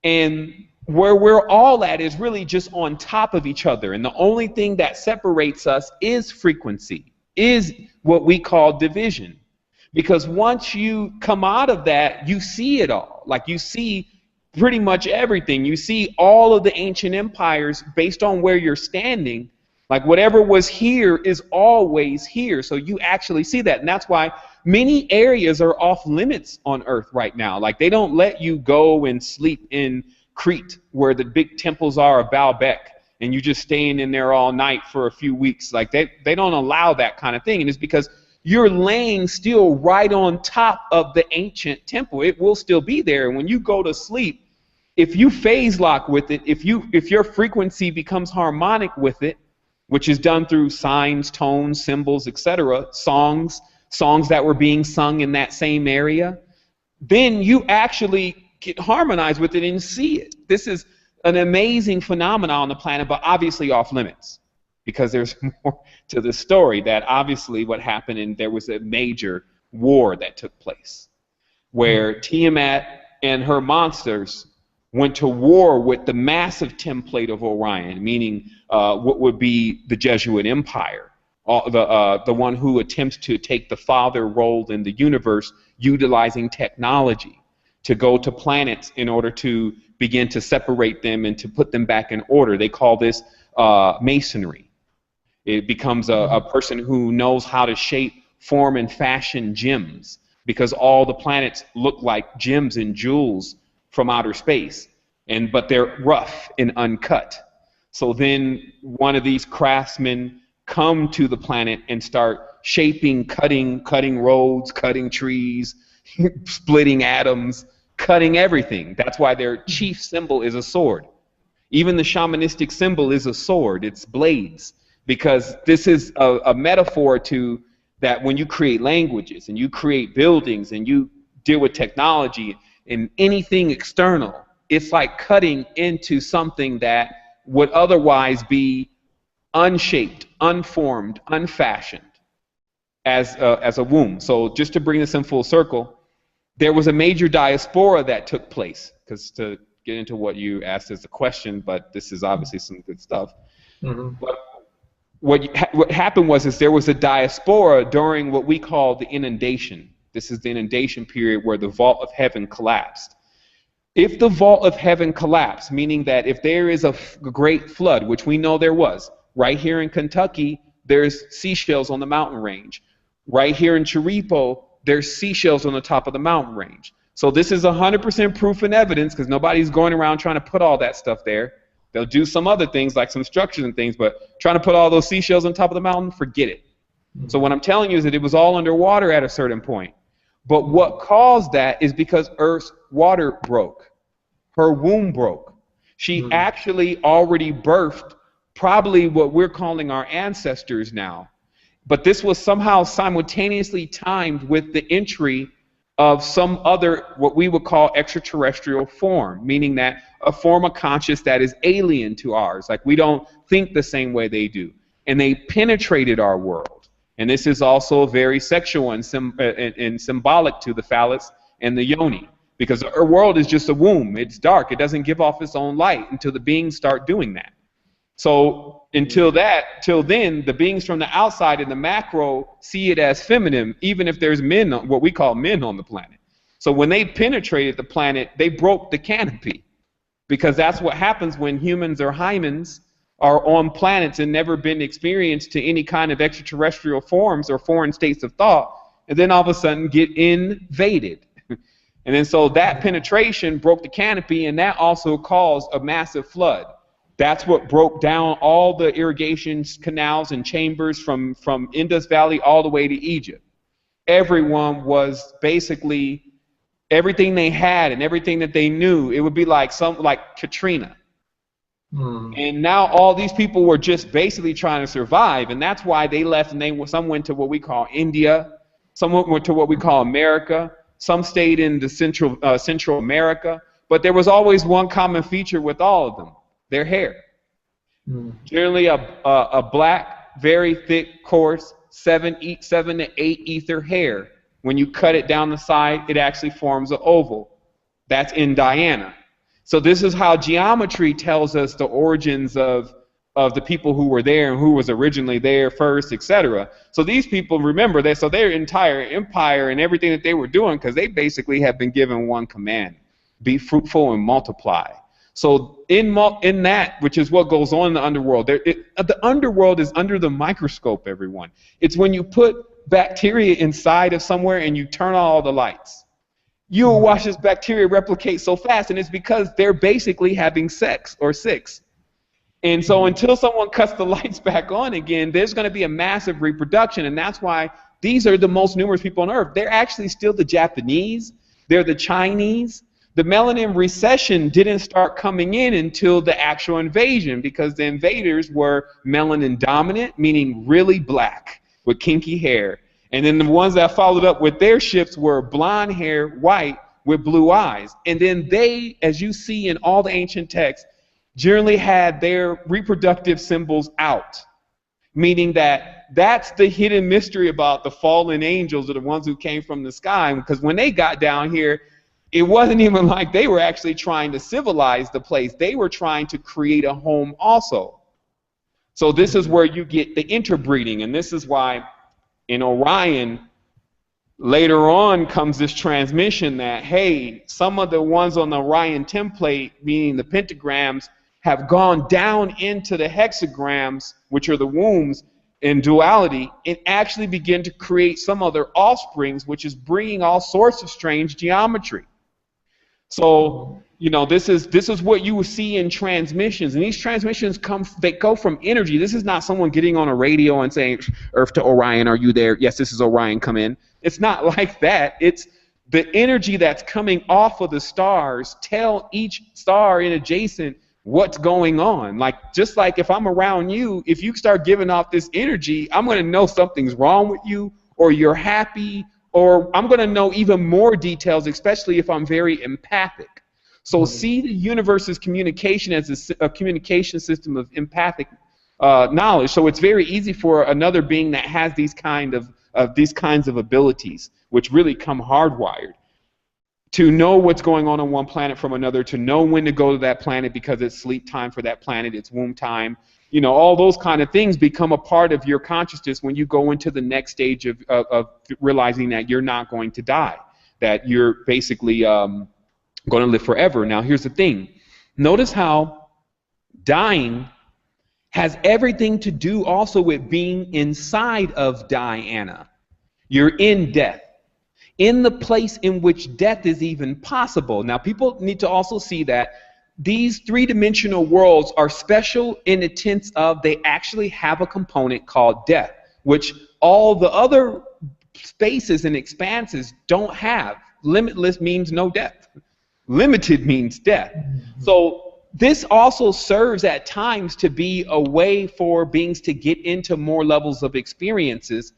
S2: And where we're all at is really just on top of each other. And the only thing that separates us is frequency, is what we call division. Because once you come out of that, you see it all. Like you see pretty much everything. You see all of the ancient empires based on where you're standing. Like whatever was here is always here. So you actually see that. And that's why many areas are off limits on Earth right now. Like they don't let you go and sleep in Crete, where the big temples are of Baalbek, and you just staying in there all night for a few weeks. Like they don't allow that kind of thing. And it's because you're laying still right on top of the ancient temple. It will still be there. And when you go to sleep, if you phase lock with it, if your frequency becomes harmonic with it, which is done through signs, tones, symbols, etc., songs that were being sung in that same area, then you actually get harmonized with it and see it. This is an amazing phenomenon on the planet, but obviously off limits, because there's more to the story. That obviously what happened, and there was a major war that took place where Tiamat and her monsters went to war with the massive template of Orion, meaning what would be the Jesuit Empire, the one who attempts to take the father role in the universe, utilizing technology to go to planets in order to begin to separate them and to put them back in order. They call this masonry. It becomes a person who knows how to shape, form, and fashion gems, because all the planets look like gems and jewels from outer space, but they're rough and uncut. So then one of these craftsmen come to the planet and start shaping, cutting roads, cutting trees, splitting atoms, cutting everything. That's why their chief symbol is a sword. Even the shamanistic symbol is a sword. It's blades, because this is a metaphor to that when you create languages and you create buildings and you deal with technology and anything external, it's like cutting into something that would otherwise be unshaped, unformed, unfashioned as a womb. So just to bring this in full circle, there was a major diaspora that took place, because to get into what you asked as a question, but this is obviously some good stuff. But what happened was there was a diaspora during what we call the inundation. This is the inundation period where the vault of heaven collapsed. If the vault of heaven collapsed, meaning that if there is a great flood, which we know there was, right here in Kentucky, there's seashells on the mountain range. Right here in Chiripo, there's seashells on the top of the mountain range. So this is 100% proof and evidence, because nobody's going around trying to put all that stuff there. They'll do some other things like some structures and things, but trying to put all those seashells on top of the mountain, forget it. So what I'm telling you is that it was all underwater at a certain point. But what caused that is because Earth's water broke. Her womb broke. She actually already birthed probably what we're calling our ancestors now. But this was somehow simultaneously timed with the entry of some other, what we would call extraterrestrial form, meaning that a form of conscious that is alien to ours. Like we don't think the same way they do. And they penetrated our world. And this is also very sexual and symbolic to the phallus and the yoni, because our world is just a womb. It's dark. It doesn't give off its own light until the beings start doing that. So till then, the beings from the outside in the macro see it as feminine, even if there's men, what we call men on the planet. So when they penetrated the planet, they broke the canopy, because that's what happens when humans or hymens are on planets and never been experienced to any kind of extraterrestrial forms or foreign states of thought, and then all of a sudden get invaded. And then so that penetration broke the canopy, and that also caused a massive flood. That's what broke down all the irrigation canals and chambers from Indus Valley all the way to Egypt. Everyone was basically, everything they had and everything that they knew, it would be like Katrina. And now all these people were just basically trying to survive, and that's why they left, and some went to what we call India, some went to what we call America, some stayed in the Central America, but there was always one common feature with all of them: their hair. Generally a black, very thick, coarse, 7 to 8 ether hair. When you cut it down the side, it actually forms an oval. That's in Diana. So this is how geometry tells us the origins of the people who were there and who was originally there first, etc. So these people, remember that, so their entire empire and everything that they were doing, because they basically have been given one command: be fruitful and multiply. So in that, which is what goes on in the underworld, the underworld is under the microscope, everyone. It's when you put bacteria inside of somewhere and you turn on all the lights. You'll watch this bacteria replicate so fast, and it's because they're basically having sex or six. And so until someone cuts the lights back on again, there's going to be a massive reproduction, and that's why these are the most numerous people on Earth. They're actually still the Japanese. They're the Chinese. The melanin recession didn't start coming in until the actual invasion, because the invaders were melanin dominant, meaning really black with kinky hair. And then the ones that followed up with their ships were blonde hair, white, with blue eyes. And then they, as you see in all the ancient texts, generally had their reproductive symbols out, meaning that that's the hidden mystery about the fallen angels, or the ones who came from the sky, because when they got down here, it wasn't even like they were actually trying to civilize the place. They were trying to create a home also. So this is where you get the interbreeding, and this is why in Orion, later on comes this transmission that, hey, some of the ones on the Orion template, meaning the pentagrams, have gone down into the hexagrams, which are the wombs, in duality, and actually begin to create some other offsprings, which is bringing all sorts of strange geometry. So, you know, this is what you will see in transmissions, and these transmissions they go from energy. This is not someone getting on a radio and saying, Earth to Orion, are you there? Yes, this is Orion, come in. It's not like that. It's the energy that's coming off of the stars tell each star in adjacent what's going on. Like, just like if I'm around you, if you start giving off this energy, I'm going to know something's wrong with you, or you're happy, or I'm going to know even more details, especially if I'm very empathic. So see the universe's communication as a communication system of empathic knowledge. So it's very easy for another being that has these kinds of abilities, which really come hardwired, to know what's going on one planet from another, to know when to go to that planet because it's sleep time for that planet, it's womb time. You know, all those kind of things become a part of your consciousness when you go into the next stage of realizing that you're not going to die, that you're basically going to live forever. Now, here's the thing. Notice how dying has everything to do also with being inside of Diana. You're in death, in the place in which death is even possible. Now, people need to also see that these three-dimensional worlds are special in the sense of they actually have a component called death, which all the other spaces and expanses don't have. Limitless means no death. Limited means death. So this also serves at times to be a way for beings to get into more levels of experiences,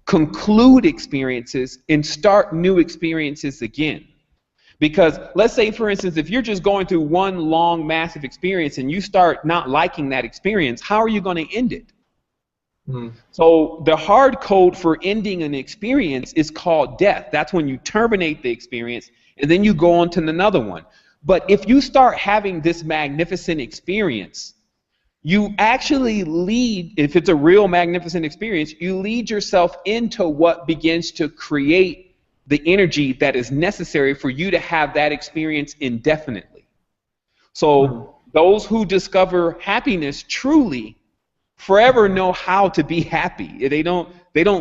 S2: conclude experiences, and start new experiences again. Because let's say, for instance, if you're just going through one long, massive experience and you start not liking that experience, how are you going to end it? So the hard code for ending an experience is called death. That's when you terminate the experience and then you go on to another one. But if you start having this magnificent experience, you actually lead, if it's a real magnificent experience, you lead yourself into what begins to create the energy that is necessary for you to have that experience indefinitely. So those who discover happiness truly forever know how to be happy. They don't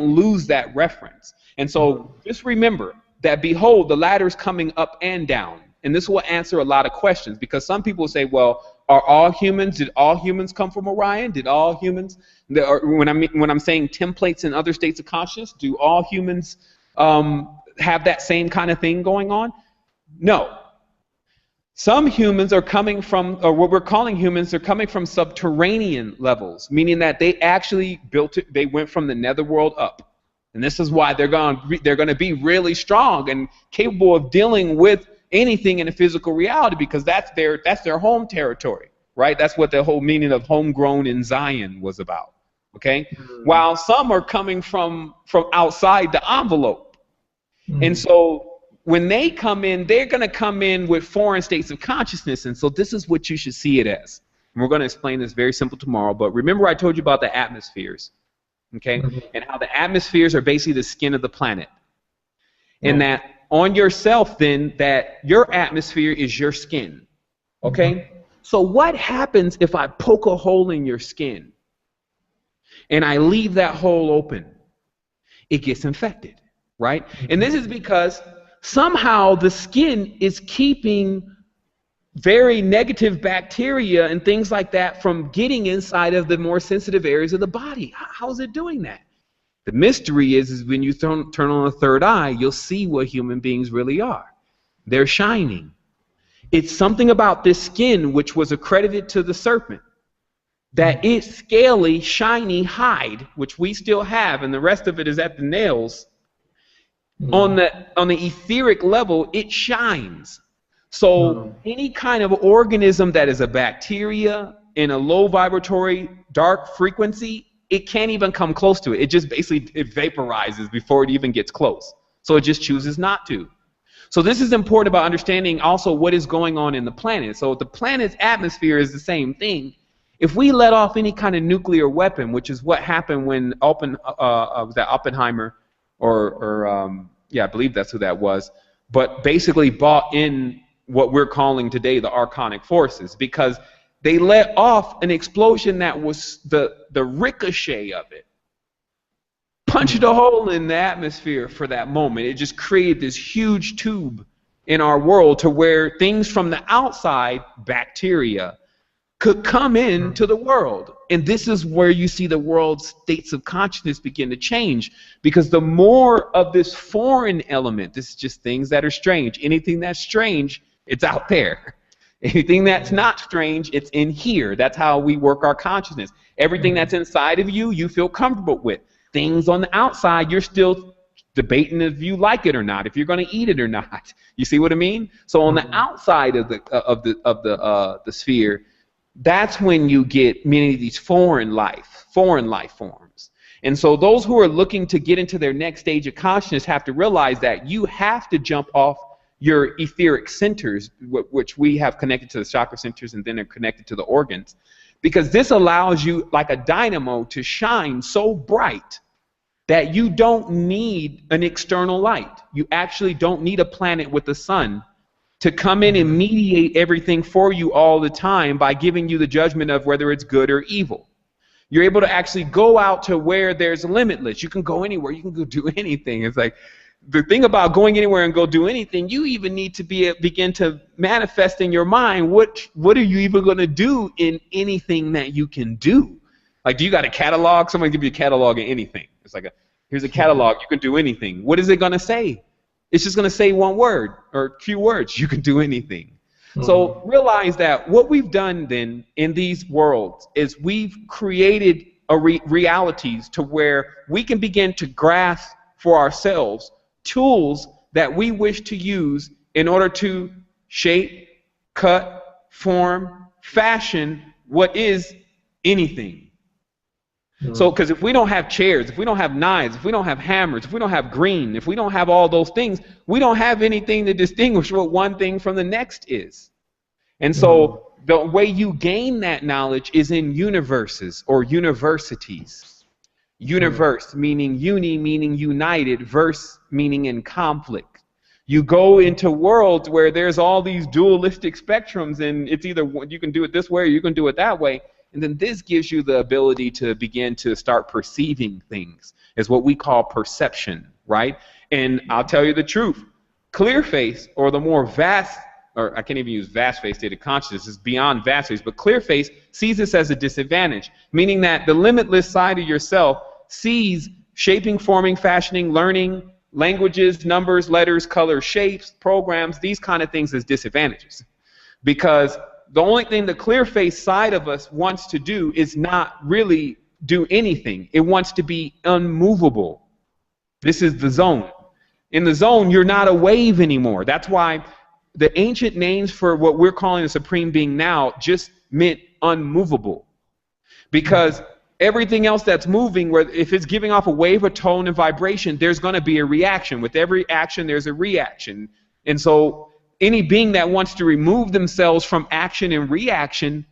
S2: lose that reference. And so just remember that, behold, the ladder is coming up and down. And this will answer a lot of questions, because some people say, well, did all humans come from Orion? Did all humans, when I'm saying templates and other states of consciousness, do all humans have that same kind of thing going on? No. Some humans are coming from, or what we're calling humans, are coming from subterranean levels, meaning that they actually they went from the netherworld up. And this is why they're going to be really strong and capable of dealing with anything in a physical reality, because that's their home territory, right? That's what the whole meaning of homegrown in Zion was about. Okay? While some are coming from outside the envelope. And so when they come in, they're going to come in with foreign states of consciousness. And so this is what you should see it as. And we're going to explain this very simple tomorrow. But remember I told you about the atmospheres, okay? And how the atmospheres are basically the skin of the planet. And that on yourself, then, that your atmosphere is your skin, okay? So what happens if I poke a hole in your skin and I leave that hole open? It gets infected, right? And this is because somehow the skin is keeping very negative bacteria and things like that from getting inside of the more sensitive areas of the body. How is it doing that? The mystery is when you turn on a third eye, you'll see what human beings really are. They're shining. It's something about this skin which was accredited to the serpent, that its scaly, shiny hide, which we still have, and the rest of it is at the nails, on the etheric level, it shines. So any kind of organism that is a bacteria in a low vibratory, dark frequency, it can't even come close to it. It just basically it vaporizes before it even gets close. So it just chooses not to. So this is important about understanding also what is going on in the planet. So the planet's atmosphere is the same thing. If we let off any kind of nuclear weapon, which is what happened when Oppenheimer, yeah, I believe that's who that was, but basically brought in what we're calling today the archonic forces, because they let off an explosion that was the ricochet of it. Punched a hole in the atmosphere for that moment. It just created this huge tube in our world to where things from the outside, bacteria, could come into the world. And this is where you see the world's states of consciousness begin to change, because the more of this foreign element, this is just things that are strange. Anything that's strange, it's out there. Anything that's not strange, it's in here. That's how we work our consciousness. Everything that's inside of you, you feel comfortable with. Things on the outside, you're still debating if you like it or not, if you're going to eat it or not. You see what I mean? So on the outside of the sphere, that's when you get many of these foreign life forms. And so those who are looking to get into their next stage of consciousness have to realize that you have to jump off your etheric centers, which we have connected to the chakra centers and then are connected to the organs, because this allows you, like a dynamo, to shine so bright that you don't need an external light. You actually don't need a planet with the sun to come in and mediate everything for you all the time by giving you the judgment of whether it's good or evil. You're able to actually go out to where there's limitless. You can go anywhere. You can go do anything. It's like the thing about going anywhere and go do anything, you even need to begin to manifest in your mind what are you even going to do in anything that you can do. Like, do you got a catalog? Someone give you a catalog of anything. It's like, here's a catalog. You can do anything. What is it going to say? It's just going to say one word or a few words. You can do anything. So realize that what we've done then in these worlds is we've created realities to where we can begin to grasp for ourselves tools that we wish to use in order to shape, cut, form, fashion what is anything. So, because if we don't have chairs, if we don't have knives, if we don't have hammers, if we don't have green, if we don't have all those things, we don't have anything to distinguish what one thing from the next is. And so the way you gain that knowledge is in universes or universities. Universe meaning uni, meaning united, verse meaning in conflict. You go into worlds where there's all these dualistic spectrums, and it's either you can do it this way or you can do it that way. And then this gives you the ability to begin to start perceiving things, is what we call perception, right? And I'll tell you the truth. Clear face, or the more vast, or I can't even use vast face state of consciousness, is beyond vast face, but clear face sees this as a disadvantage, meaning that the limitless side of yourself sees shaping, forming, fashioning, learning, languages, numbers, letters, colors, shapes, programs, these kind of things as disadvantages. Because the only thing the clear face side of us wants to do is not really do anything. It wants to be unmovable. This is the zone. In the zone, you're not a wave anymore. That's why the ancient names for what we're calling the Supreme Being now just meant unmovable. Because Everything else that's moving, where if it's giving off a wave, a tone, and vibration, there's going to be a reaction. With every action, there's a reaction. And so any being that wants to remove themselves from action and reaction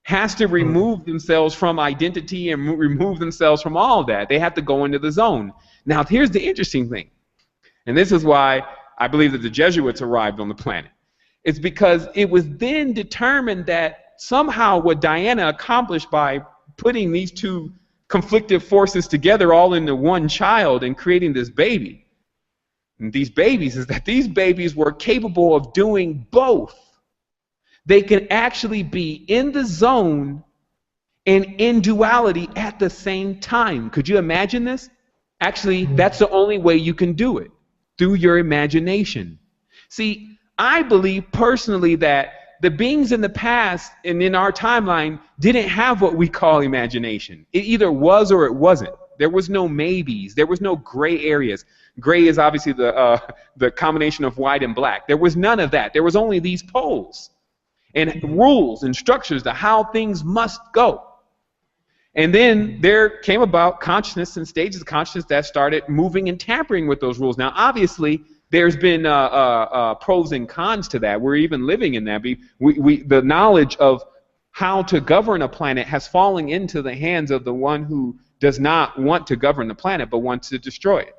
S2: has to remove themselves from identity and remove themselves from all of that. They have to go into the zone. Now, here's the interesting thing. And this is why I believe that the Jesuits arrived on the planet. It's because it was then determined that somehow what Diana accomplished by putting these two conflictive forces together all into one child and creating this baby, and these babies, is that these babies were capable of doing both. They can actually be in the zone and in duality at the same time. Could you imagine this? Actually, that's the only way you can do it, through your imagination. See, I believe personally that the beings in the past and in our timeline didn't have what we call imagination. It either was or it wasn't. There was no maybes. There was no gray areas. Gray is obviously the combination of white and black. There was none of that. There was only these poles and rules and structures to how things must go. And then there came about consciousness and stages of consciousness that started moving and tampering with those rules. Now, obviously, there's been pros and cons to that. We're even living in that. The knowledge of how to govern a planet has fallen into the hands of the one who does not want to govern the planet but wants to destroy it.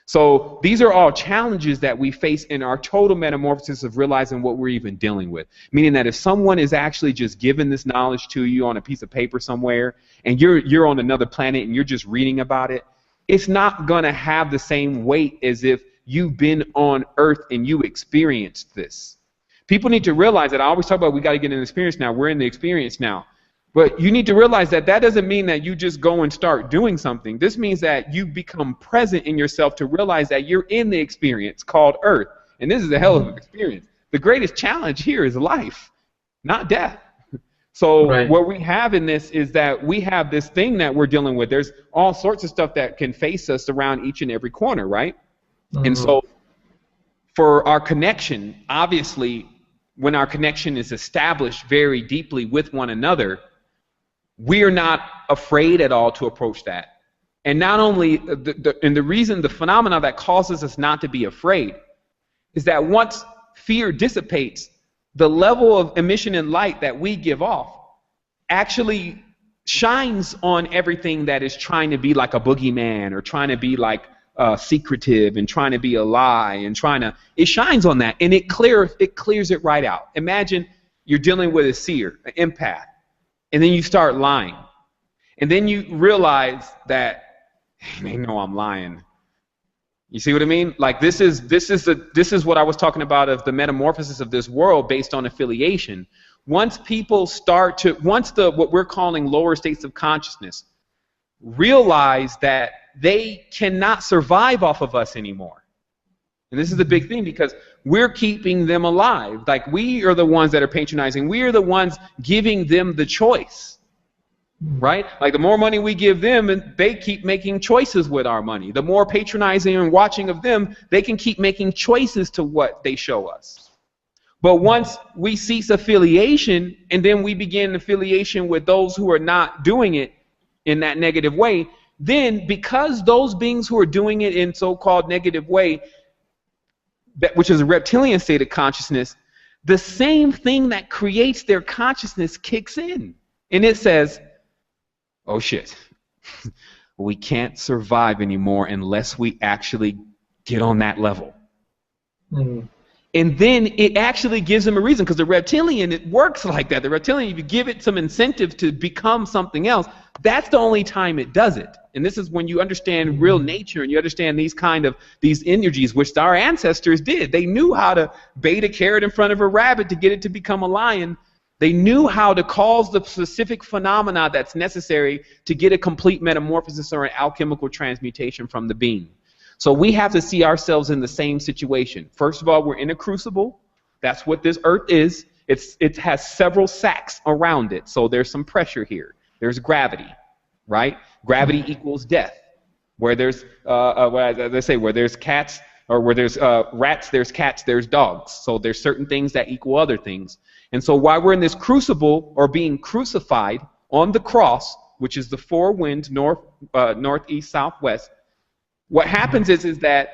S2: So these are all challenges that we face in our total metamorphosis of realizing what we're even dealing with. Meaning that if someone is actually just giving this knowledge to you on a piece of paper somewhere, and you're on another planet and you're just reading about it, it's not going to have the same weight as if you've been on Earth and you experienced this. People need to realize that I always talk about we got to get in the experience now. We're in the experience now. But you need to realize that that doesn't mean that you just go and start doing something. This means that you become present in yourself to realize that you're in the experience called Earth. And this is a hell of an experience. The greatest challenge here is life, not death. So what we have in this is that we have this thing that we're dealing with. There's all sorts of stuff that can face us around each and every corner, right? And so for our connection, obviously, when our connection is established very deeply with one another, we are not afraid at all to approach that. And not only, the reason, the phenomena that causes us not to be afraid is that once fear dissipates, the level of emission and light that we give off actually shines on everything that is trying to be like a boogeyman or trying to be like secretive and trying to be a lie and it shines on that and it clears it right out. Imagine you're dealing with a seer, an empath, and then you start lying. And then you realize that they know I'm lying. You see what I mean? Like this is what I was talking about of the metamorphosis of this world based on affiliation. Once people start to, what we're calling lower states of consciousness, realize that they cannot survive off of us anymore. And this is the big thing because we're keeping them alive. Like we are the ones that are patronizing. We are the ones giving them the choice. Right? Like the more money we give them, and they keep making choices with our money. The more patronizing and watching of them, they can keep making choices to what they show us. But once we cease affiliation, and then we begin affiliation with those who are not doing it in that negative way, then because those beings who are doing it in so-called negative way, which is a reptilian state of consciousness, the same thing that creates their consciousness kicks in. And it says, oh shit, we can't survive anymore unless we actually get on that level. And then it actually gives them a reason, because the reptilian, it works like that. The reptilian, if you give it some incentive to become something else, that's the only time it does it. And this is when you understand real nature and you understand these energies, which our ancestors did. They knew how to bait a carrot in front of a rabbit to get it to become a lion. They knew how to cause the specific phenomena that's necessary to get a complete metamorphosis or an alchemical transmutation from the being. So we have to see ourselves in the same situation. First of all, we're in a crucible. That's what this earth is. It has several sacks around it. So there's some pressure here. There's gravity, right? Gravity equals death. Where there's, as I say, where there's cats, or where there's rats, there's cats, there's dogs. So there's certain things that equal other things. And so while we're in this crucible or being crucified on the cross, which is the four winds, north, northeast, southwest, what happens is that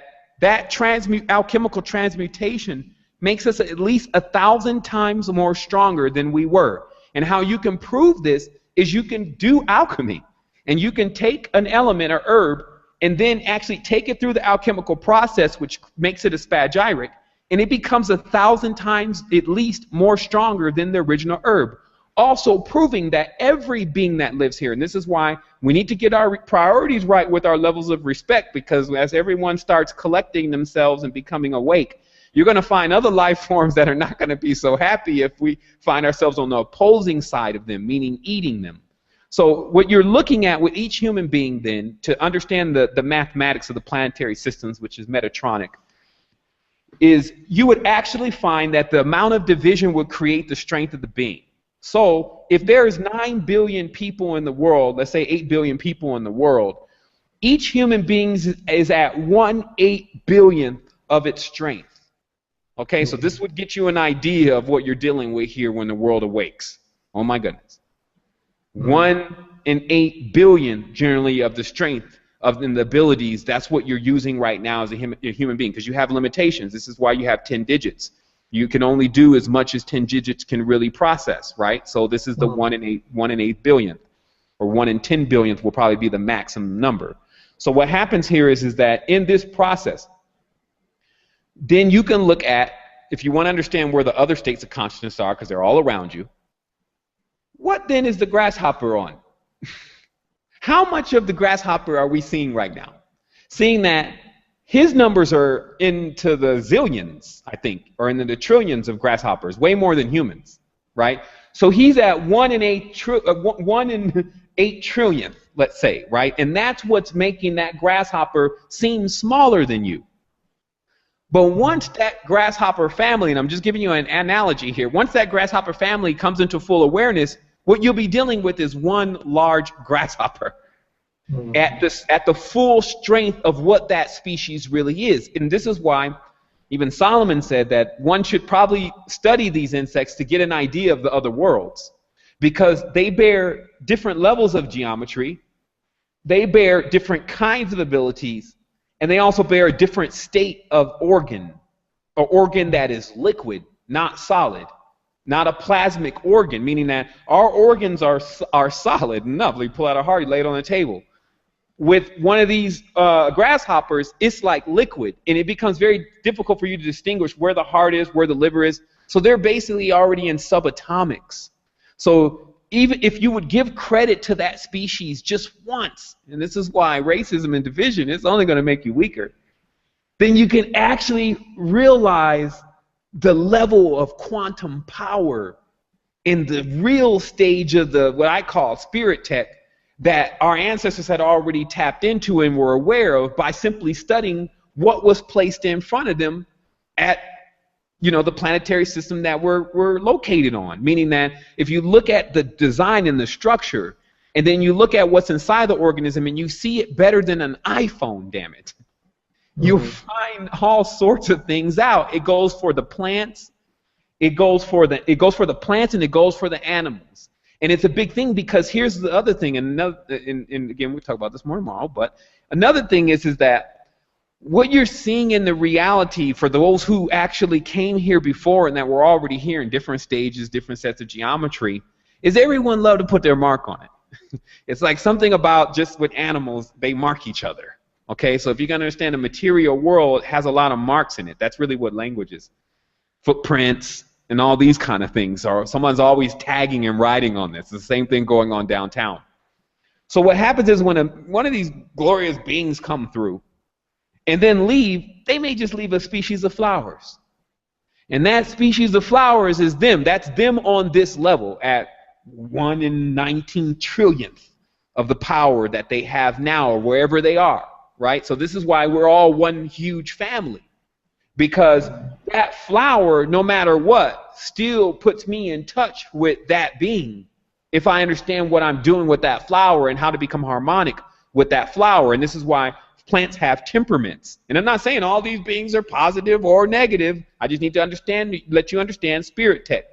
S2: alchemical transmutation makes us at least 1,000 times more stronger than we were. And how you can prove this is you can do alchemy. And you can take an element or herb and then actually take it through the alchemical process, which makes it a spagyric, and it becomes 1,000 times at least more stronger than the original herb. Also proving that every being that lives here, and this is why we need to get our priorities right with our levels of respect, because as everyone starts collecting themselves and becoming awake, you're going to find other life forms that are not going to be so happy if we find ourselves on the opposing side of them, meaning eating them. So what you're looking at with each human being then, to understand the mathematics of the planetary systems, which is Metatronic, is you would actually find that the amount of division would create the strength of the being. So if there's 9 billion people in the world, let's say 8 billion people in the world, each human being is at 1/8 billionth of its strength. Okay, so this would get you an idea of what you're dealing with here when the world awakes. Oh my goodness. 1 in 8 billion generally of the strength and the abilities, that's what you're using right now as a human being, because you have limitations. This is why you have 10 digits. You can only do as much as 10 digits can really process, right? So this is the 1 in 8 billionth, or 1 in 10 billionth will probably be the maximum number. So what happens here is that in this process, then you can look at, if you want to understand where the other states of consciousness are, because they're all around you, what then is the grasshopper on? How much of the grasshopper are we seeing right now? Seeing that his numbers are into the zillions, I think, or into the trillions of grasshoppers, way more than humans, right? So he's at 1 in 8 trillionth, let's say, right? And that's what's making that grasshopper seem smaller than you. But once that grasshopper family, and I'm just giving you an analogy here, once that grasshopper family comes into full awareness, what you'll be dealing with is one large grasshopper at the full strength of what that species really is. And this is why even Solomon said that one should probably study these insects to get an idea of the other worlds, because they bear different levels of geometry, they bear different kinds of abilities, and they also bear a different state of organ, an organ that is liquid, not solid. Not a plasmic organ, meaning that our organs are solid enough. You pull out a heart, you lay it on the table. With one of these grasshoppers, it's like liquid, and it becomes very difficult for you to distinguish where the heart is, where the liver is. So they're basically already in subatomics. So even if you would give credit to that species just once, and this is why racism and division is only going to make you weaker, then you can actually realize the level of quantum power in the real stage of the what I call spirit tech that our ancestors had already tapped into and were aware of by simply studying what was placed in front of them at the planetary system that we're located on. Meaning that if you look at the design and the structure, and then you look at what's inside the organism and you see it better than an iPhone, damn it. You find all sorts of things out. It goes for the plants, it goes for the plants, and it goes for the animals. And it's a big thing, because here's the other thing, and again we'll talk about this more tomorrow, but another thing is that what you're seeing in the reality for those who actually came here before and that were already here in different stages, different sets of geometry, is everyone love to put their mark on it. It's like something about just with animals, they mark each other. Okay, so if you can understand the material world, it has a lot of marks in it. That's really what language is. Footprints and all these kind of things. Or someone's always tagging and writing on this. It's the same thing going on downtown. So what happens is when one of these glorious beings come through and then leave, they may just leave a species of flowers. And that species of flowers is them. That's them on this level at 1 in 19 trillionth of the power that they have now, or wherever they are. Right? So this is why we're all one huge family, because that flower, no matter what, still puts me in touch with that being if I understand what I'm doing with that flower and how to become harmonic with that flower. And this is why plants have temperaments. And I'm not saying all these beings are positive or negative. I just need to let you understand spirit tech.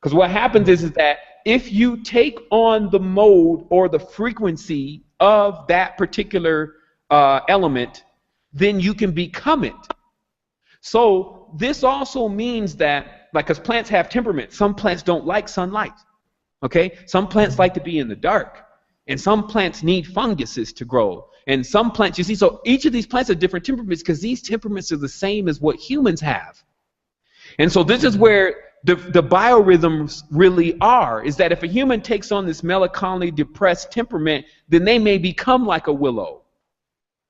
S2: Because what happens is that if you take on the mode or the frequency of that particular element, then you can become it. So this also means that, like, because plants have temperament, some plants don't like sunlight. Okay? Some plants like to be in the dark. And some plants need funguses to grow. And some plants, you see, so each of these plants have different temperaments because these temperaments are the same as what humans have. And so this is where the biorhythms really are, is that if a human takes on this melancholy, depressed temperament, then they may become like a willow,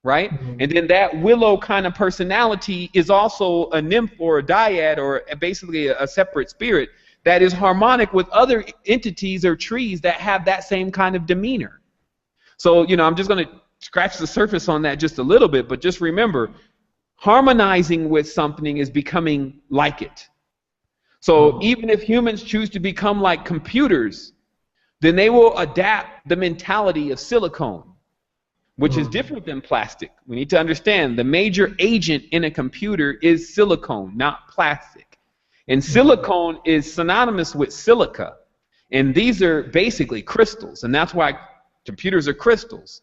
S2: right? And then that willow kind of personality is also a nymph or a dyad or basically a separate spirit that is harmonic with other entities or trees that have that same kind of demeanor. So, you know, I'm just going to scratch the surface on that just a little bit, but just remember, harmonizing with something is becoming like it. So even if humans choose to become like computers, then they will adapt the mentality of silicone, which is different than plastic. We need to understand the major agent in a computer is silicone, not plastic. And silicone is synonymous with silica. And these are basically crystals. And that's why computers are crystals.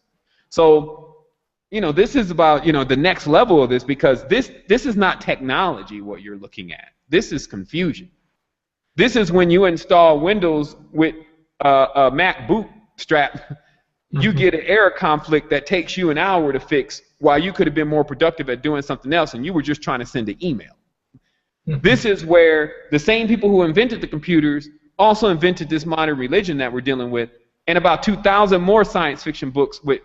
S2: So, you know, this is about, you know, the next level of this, because this is not technology, what you're looking at. This is confusion. This is when you install Windows with a Mac bootstrap, you get an error conflict that takes you an hour to fix while you could have been more productive at doing something else and you were just trying to send an email. This is where the same people who invented the computers also invented this modern religion that we're dealing with, and about 2,000 more science fiction books with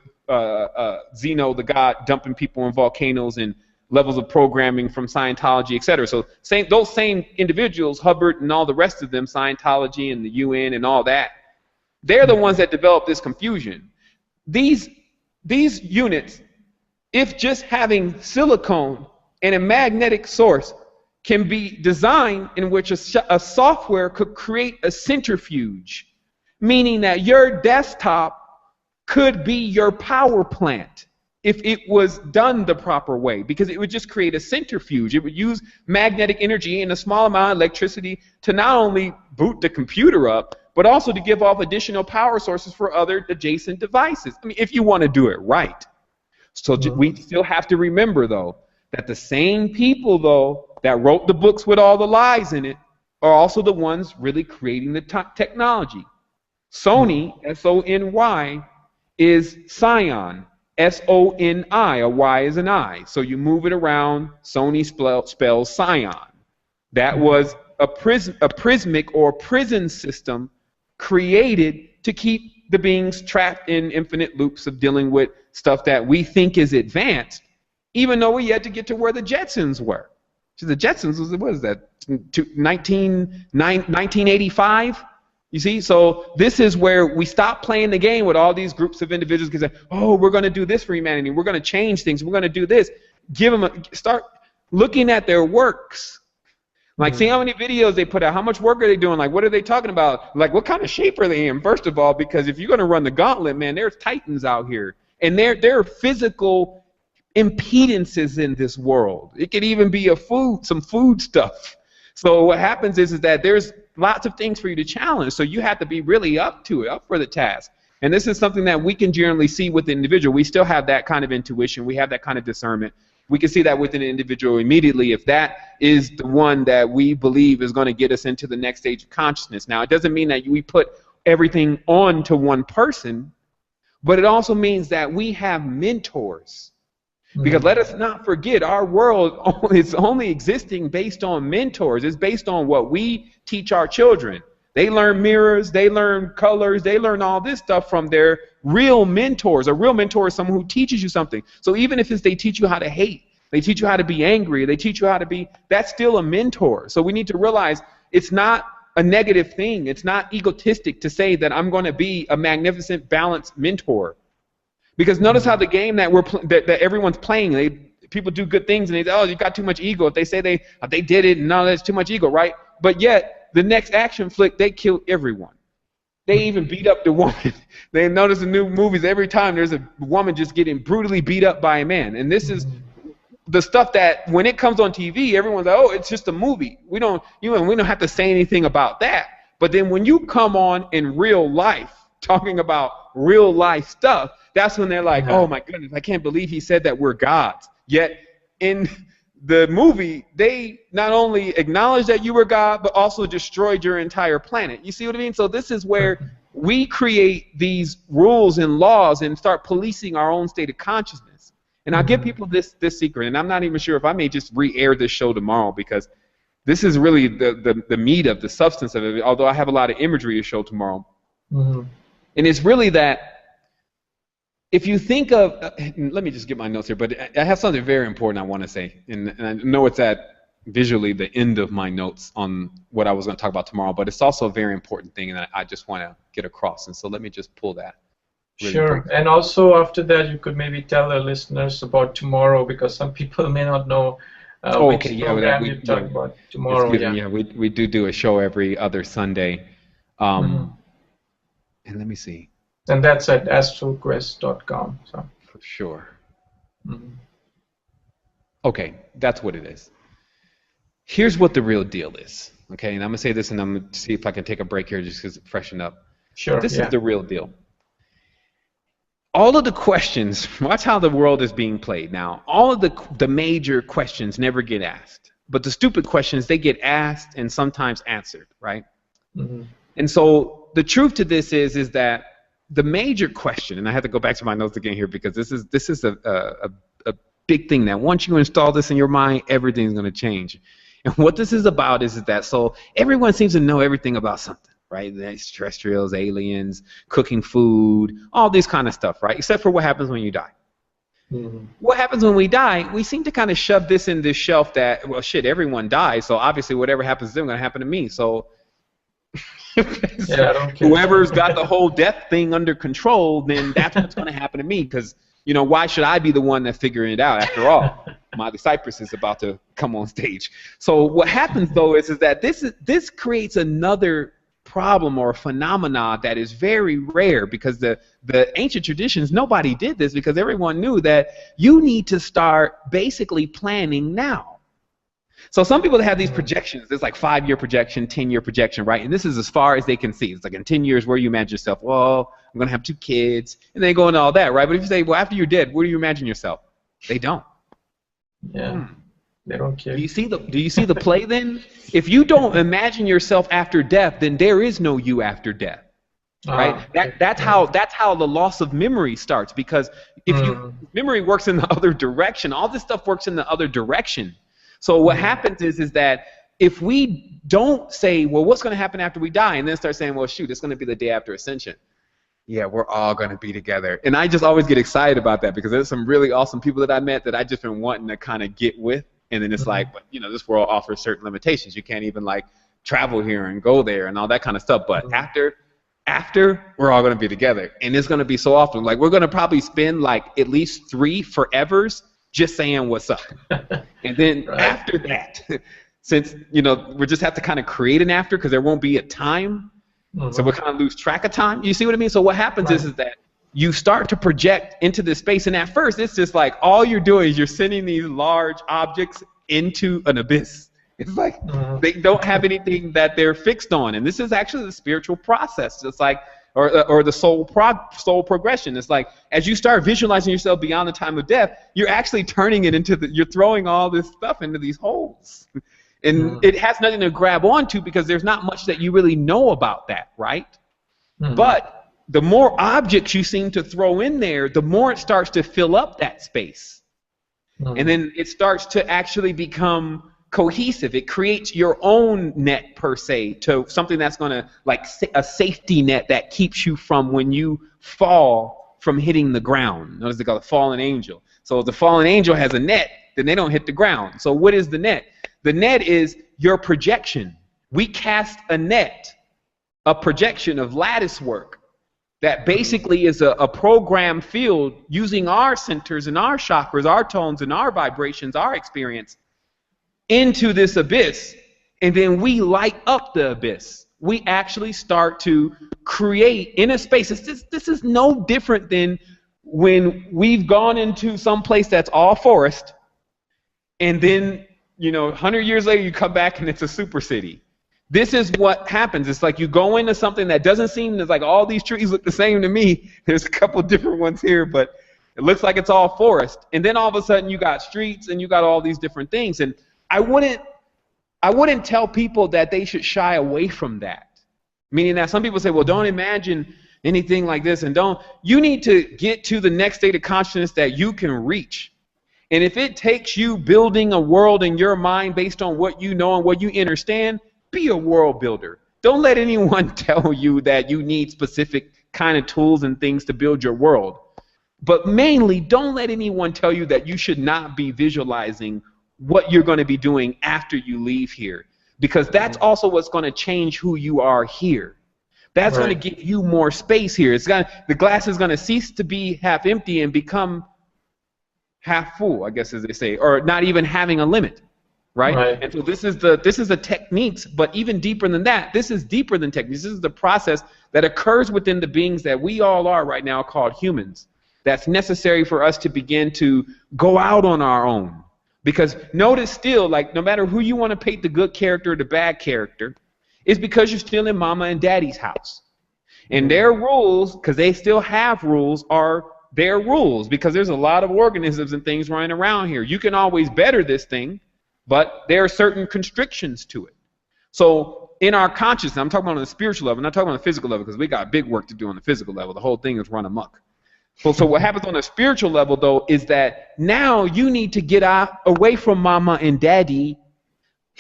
S2: Zeno the god dumping people in volcanoes and levels of programming from Scientology, etc. So those same individuals, Hubbard and all the rest of them, Scientology and the UN and all that, they're the ones that developed this confusion. These units, if just having silicone and a magnetic source, can be designed in which a software could create a centrifuge, meaning that your desktop could be your power plant if it was done the proper way, because it would just create a centrifuge. It would use magnetic energy and a small amount of electricity to not only boot the computer up, but also to give off additional power sources for other adjacent devices. I mean, if you want to do it right. So we still have to remember, though, that the same people, though, that wrote the books with all the lies in it are also the ones really creating the technology. Sony, S-O-N-Y, is Scion, S-O-N-I, a Y is an I. So you move it around, Sony spells Scion. That was a prismic or prison system created to keep the beings trapped in infinite loops of dealing with stuff that we think is advanced, even though we yet to get to where the Jetsons were. So the Jetsons was, what is that, 1985? You see, so this is where we stop playing the game with all these groups of individuals because, oh, we're going to do this for humanity. We're going to change things. We're going to do this. Start looking at their works. Like, see how many videos they put out. How much work are they doing? Like, what are they talking about? Like, what kind of shape are they in, first of all? Because if you're going to run the gauntlet, man, there's titans out here. And there are physical impedances in this world. It could even be some food stuff. So what happens is that there's lots of things for you to challenge. So you have to be really up to it, up for the task. And this is something that we can generally see with the individual. We still have that kind of intuition. We have that kind of discernment. We can see that within an individual immediately if that is the one that we believe is going to get us into the next stage of consciousness. Now, it doesn't mean that we put everything on to one person, but it also means that we have mentors. Because let us not forget, our world is only existing based on mentors. It's based on what we teach our children. They learn mirrors, they learn colors, they learn all this stuff from their real mentors. A real mentor is someone who teaches you something. So even if they teach you how to hate, they teach you how to be angry, they teach you how to be, that's still a mentor. So we need to realize it's not a negative thing. It's not egotistic to say that I'm going to be a magnificent, balanced mentor. Because notice how the game that that everyone's playing, people do good things and they say, oh, you got too much ego. If they say they did it, and no, that's too much ego, right? But yet, the next action flick, they kill everyone. They even beat up the woman. They notice in new movies, every time there's a woman just getting brutally beat up by a man. And this is the stuff that when it comes on TV, everyone's like, oh, it's just a movie. We don't have to say anything about that. But then when you come on in real life, talking about real life stuff, that's when they're like, oh my goodness, I can't believe he said that we're gods. Yet in the movie, they not only acknowledged that you were God, but also destroyed your entire planet. You see what I mean? So this is where we create these rules and laws and start policing our own state of consciousness. And I'll give people this secret, and I'm not even sure if I may just re-air this show tomorrow, because this is really the meat of the substance of it, although I have a lot of imagery to show tomorrow. And it's really that if you think of, let me just get my notes here, but I have something very important I want to say, and I know it's at visually the end of my notes on what I was going to talk about tomorrow, but it's also a very important thing, and I just want to get across, and so let me just pull that. Really
S1: sure, quick. And also after that, you could maybe tell the listeners about tomorrow, because some people may not know which program you're talking about tomorrow.
S2: We do a show every other Sunday, and let me see.
S1: And that's at astroquest.com. So.
S2: For sure. Okay, that's what it is. Here's what the real deal is. Okay, and I'm going to say this, and I'm going to see if I can take a break here just because it freshened up.
S1: Sure.
S2: This is the real deal. All of the questions, watch how the world is being played now. All of the major questions never get asked. But the stupid questions, they get asked and sometimes answered, right? And so the truth to this is that the major question, and I have to go back to my notes again here because this is a big thing that once you install this in your mind, everything's going to change. And what this is about is that so everyone seems to know everything about something, right? Extraterrestrials, aliens, cooking food, all this kind of stuff, right? Except for what happens when you die. What happens when we die, we seem to kind of shove this in this shelf that, well, shit, everyone dies, so obviously whatever happens to them is going to happen to me. So whoever's got the whole death thing under control, then that's what's going to happen to me, because, you know, why should I be the one that's figuring it out? After all, Miley Cyrus is about to come on stage. So what happens, though, is that this creates another problem or phenomena that is very rare, because the ancient traditions, nobody did this because everyone knew that you need to start basically planning now. So some people have these projections. There's like 5-year projection, 10-year projection, right? And this is as far as they can see. It's like in 10 years, where you imagine yourself? Well, I'm going to have 2 kids, and they go into all that, right? But if you say, well, after you're dead, where do you imagine yourself? They don't.
S1: Yeah, they don't care.
S2: Do you see the play then? If you don't imagine yourself after death, then there is no you after death, right? That's how the loss of memory starts, because if memory works in the other direction, all this stuff works in the other direction. So what happens is that if we don't say, well, what's going to happen after we die, and then start saying, well, shoot, it's going to be the day after Ascension. Yeah, we're all going to be together. And I just always get excited about that, because there's some really awesome people that I met that I just been wanting to kind of get with. And then it's like, but, you know, this world offers certain limitations. You can't even, like, travel here and go there and all that kind of stuff. But after, we're all going to be together. And it's going to be so often. Like, we're going to probably spend, like, at least 3 forevers just saying what's up. And then after that, since, you know, we just have to kind of create an after, because there won't be a time. So we'll kind of lose track of time. You see what I mean? So what happens is that you start to project into this space, and at first it's just like all you're doing is you're sending these large objects into an abyss. It's like they don't have anything that they're fixed on, and this is actually the spiritual process. It's like, or the soul progression. It's like as you start visualizing yourself beyond the time of death, you're actually turning it into you're throwing all this stuff into these holes. And it has nothing to grab onto, because there's not much that you really know about that, right? But the more objects you seem to throw in there, the more it starts to fill up that space. And then it starts to actually become cohesive. It creates your own net, per se, to something that's going to, like, a safety net that keeps you from, when you fall, from hitting the ground. Notice they call it fallen angel. So if the fallen angel has a net, then they don't hit the ground. So what is the net? The net is your projection. We cast a net, a projection of lattice work that basically is a program field using our centers and our chakras, our tones and our vibrations, our experience into this abyss. And then we light up the abyss. We actually start to create in a space. This is no different than when we've gone into some place that's all forest, and then, you know, 100 years later you come back and it's a super city. this is what happens. It's like you go into something that doesn't seem, it's like all these trees look the same to me. There's a couple different ones here, but it looks like it's all forest. And then all of a sudden you got streets and you got all these different things. And I wouldn't tell people that they should shy away from that. Meaning that some people say, well, don't imagine anything like this, and you need to get to the next state of consciousness that you can reach. And if it takes you building a world in your mind based on what you know and what you understand, be a world builder. Don't let anyone tell you that you need specific kind of tools and things to build your world. But mainly, don't let anyone tell you that you should not be visualizing what you're going to be doing after you leave here. Because that's also what's going to change who you are here. That's going to give you more space here. The glass is going to cease to be half empty and become half full, I guess, as they say, or not even having a limit, right? And so this is the techniques, but even deeper than that, this is deeper than techniques. This is the process that occurs within the beings that we all are right now called humans. That's necessary for us to begin to go out on our own. Because notice still, like, no matter who you want to paint the good character or the bad character, it's because you're still in mama and daddy's house. And their rules, because they still have rules, are their rules, because there's a lot of organisms and things running around here. You can always better this thing, but there are certain constrictions to it. So in our consciousness, I'm talking about on the spiritual level, I'm not talking about on the physical level, because we got big work to do on the physical level. The whole thing is run amok. So what happens on a spiritual level, though, is that now you need to get away from mama and daddy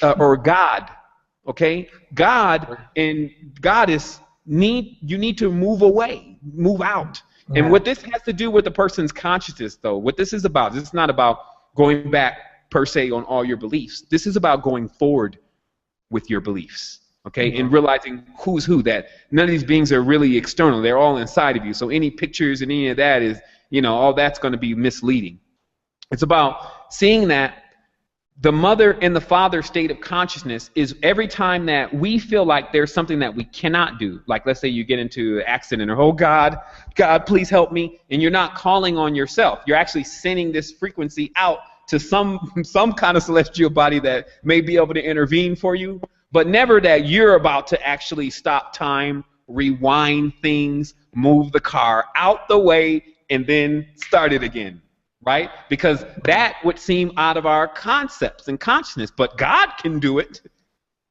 S2: or God, okay? God and goddess you need to move away, move out. Yeah. And what this has to do with the person's consciousness, though, what this is about, this is not about going back, per se, on all your beliefs. This is about going forward with your beliefs. Okay, and realizing who's who, that none of these beings are really external. They're all inside of you. So any pictures and any of that is, all that's going to be misleading. It's about seeing that the mother and the father state of consciousness is every time that we feel like there's something that we cannot do. Like, let's say you get into an accident or, oh, God, please help me. And you're not calling on yourself. You're actually sending this frequency out to some kind of celestial body that may be able to intervene for you. But never that you're about to actually stop time, rewind things, move the car out the way, and then start it again, right? Because that would seem out of our concepts and consciousness. But God can do it,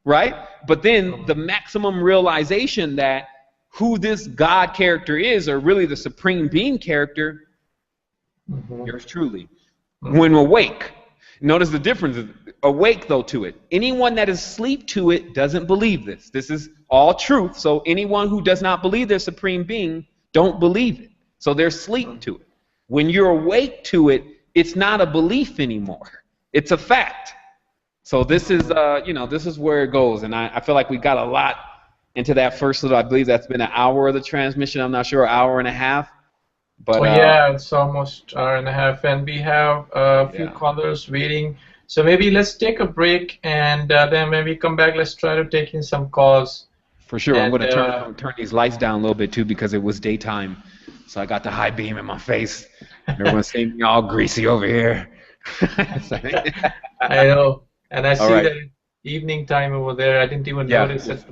S2: right? But then the maximum realization that who this God character is, or really the Supreme Being character, yours truly, when awake. Notice the difference is awake, though, to it. Anyone that is asleep to it doesn't believe this. This is all truth. So anyone who does not believe their Supreme Being don't believe it. So they're asleep to it. When you're awake to it, it's not a belief anymore. It's a fact. So this is, this is where it goes. And I feel like we got a lot into that first little, I believe that's been an hour of the transmission. I'm not sure, an hour and a half. But,
S1: yeah, it's almost an hour and a half, and we have a few callers waiting. So maybe let's take a break, and then when we come back, let's try to take in some calls.
S2: For sure. I'm going to turn these lights down a little bit, too, because it was daytime. So I got the high beam in my face. Everyone's seeing me all greasy over here.
S1: I know. And I see the evening time over there. I didn't even notice it.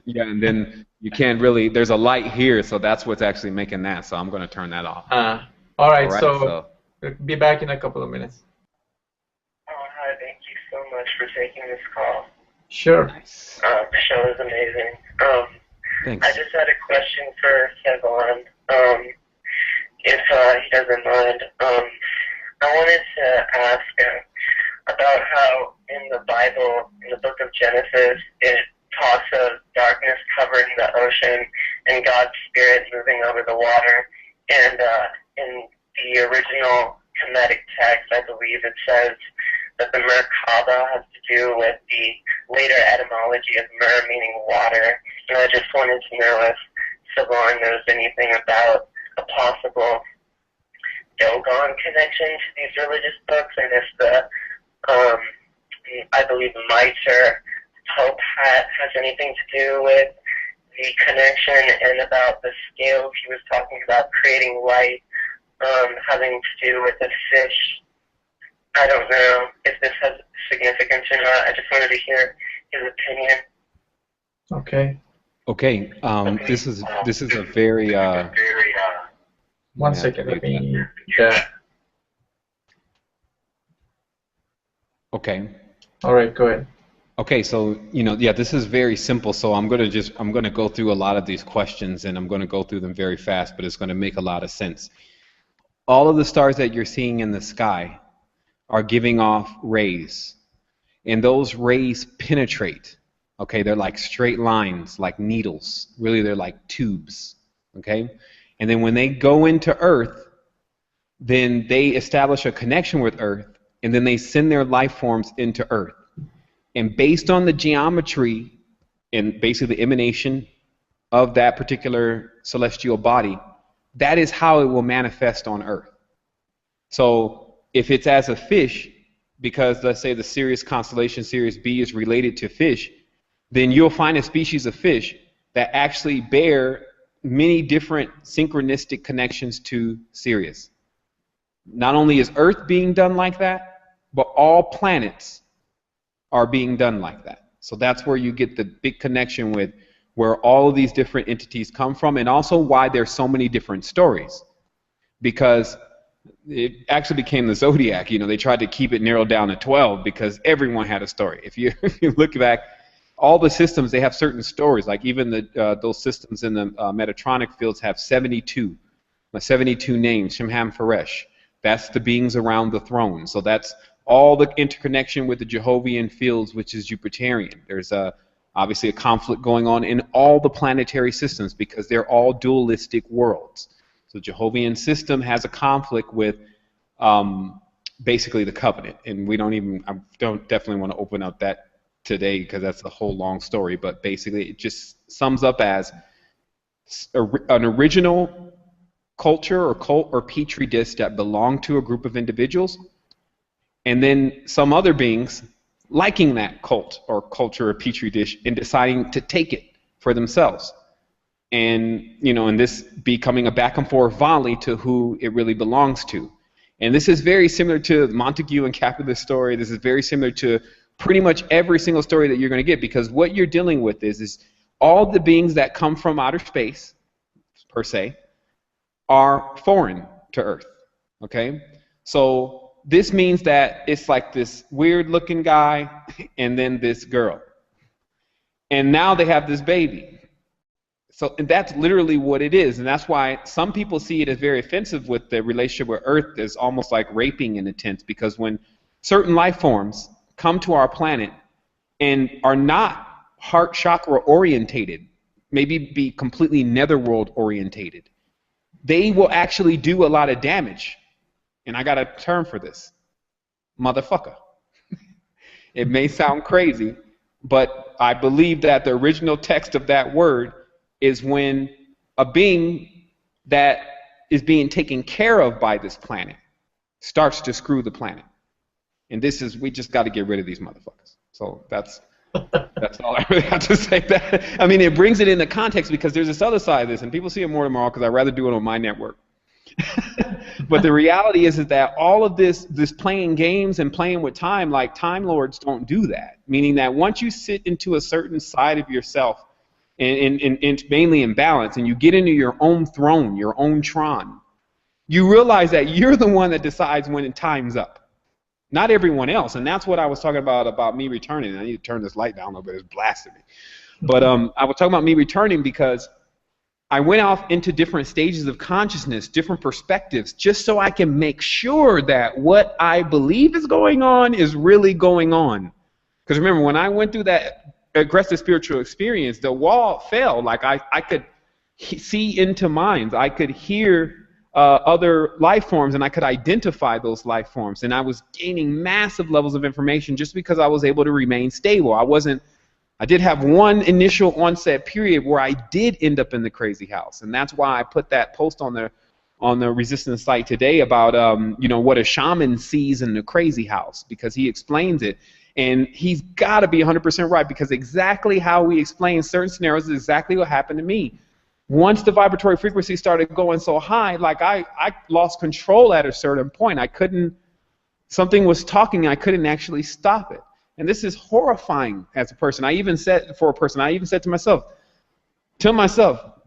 S2: Yeah, and then you can't really, there's a light here, so that's what's actually making that. So I'm going to turn that off.
S1: All right, so we'll be back in a couple of minutes.
S3: Hi, thank you so much for taking this call.
S1: Sure.
S3: Nice. The show is amazing.
S2: Thanks.
S3: I just had a question for Sevan, if he doesn't mind. I wanted to ask about how in the Bible, in the book of Genesis, it talks of darkness covering the ocean and God's Spirit moving over the water. And in the original Kemetic text, I believe it says that the Merkaba has to do with the later etymology of mer, meaning water. And I just wanted to know if Sevan knows anything about a possible Dogon connection to these religious books, and if the, I believe, Mitre Pope hat has anything to do with the connection, and about the scales he was talking about creating light, having to do with the fish. I don't know if this has significance or not. I just wanted to hear his opinion.
S1: Okay.
S2: Okay. This is a very let
S1: One
S2: me have to
S1: second. Let
S2: mute that.
S1: me. Yeah.
S2: Okay.
S1: All right. Go ahead.
S2: Okay, so yeah, this is very simple. So I'm gonna go through a lot of these questions, and I'm gonna go through them very fast, but it's gonna make a lot of sense. All of the stars that you're seeing in the sky are giving off rays, and those rays penetrate. Okay, they're like straight lines, like needles. Really, they're like tubes. Okay, and then when they go into Earth, then they establish a connection with Earth, and then they send their life forms into Earth. And based on the geometry and basically the emanation of that particular celestial body, that is how it will manifest on Earth. So if it's as a fish, because let's say the Sirius constellation Sirius B is related to fish, then you'll find a species of fish that actually bear many different synchronistic connections to Sirius. Not only is Earth being done like that, but all planets are being done like that. So that's where you get the big connection with where all of these different entities come from, and also why there's so many different stories. Because it actually became the zodiac. They tried to keep it narrowed down to 12 because everyone had a story. If you look back, all the systems, they have certain stories. Like even those systems in the Metatronic fields have 72 names. Shemham Faresh. That's the beings around the throne. So that's all the interconnection with the Jehovian fields, which is Jupiterian. There's obviously a conflict going on in all the planetary systems because they're all dualistic worlds. So the Jehovian system has a conflict with basically the covenant, and I don't definitely want to open up that today because that's a whole long story. But basically, it just sums up as an original culture or cult or petri dish that belonged to a group of individuals, and then some other beings liking that cult or culture or petri dish and deciding to take it for themselves. And and this becoming a back and forth volley to who it really belongs to. And this is very similar to Montague and Capitalist story. This is very similar to pretty much every single story that you're going to get, because what you're dealing with is all the beings that come from outer space, per se, are foreign to Earth. Okay? So this means that it's like this weird looking guy and then this girl. And now they have this baby. So and that's literally what it is. And that's why some people see it as very offensive with the relationship with Earth is almost like raping in a sense, because when certain life forms come to our planet and are not heart chakra orientated, maybe be completely netherworld orientated, they will actually do a lot of damage. And I got a term for this: motherfucker. It may sound crazy, but I believe that the original text of that word is when a being that is being taken care of by this planet starts to screw the planet. And we just got to get rid of these motherfuckers. So that's all I really have to say. That I mean, it brings it into context because there's this other side of this, and people see it more tomorrow because I'd rather do it on my network. But the reality is that all of this playing games and playing with time, like Time Lords don't do that. Meaning that once you sit into a certain side of yourself, and mainly in balance, and you get into your own throne, your own Tron, you realize that you're the one that decides when time's up, not everyone else. And that's what I was talking about me returning. I need to turn this light down a little bit, it's blasting me. But I was talking about me returning because I went off into different stages of consciousness, different perspectives, just so I can make sure that what I believe is going on is really going on. Because remember, when I went through that aggressive spiritual experience, the wall fell. Like I could see into minds. I could hear other life forms, and I could identify those life forms. And I was gaining massive levels of information just because I was able to remain stable. I did have one initial onset period where I did end up in the crazy house. And that's why I put that post on the resistance site today about what a shaman sees in the crazy house, because he explains it. And he's got to be 100% right, because exactly how we explain certain scenarios is exactly what happened to me. Once the vibratory frequency started going so high, like I lost control at a certain point. Something was talking, I couldn't actually stop it. And this is horrifying as a person. I even said to myself,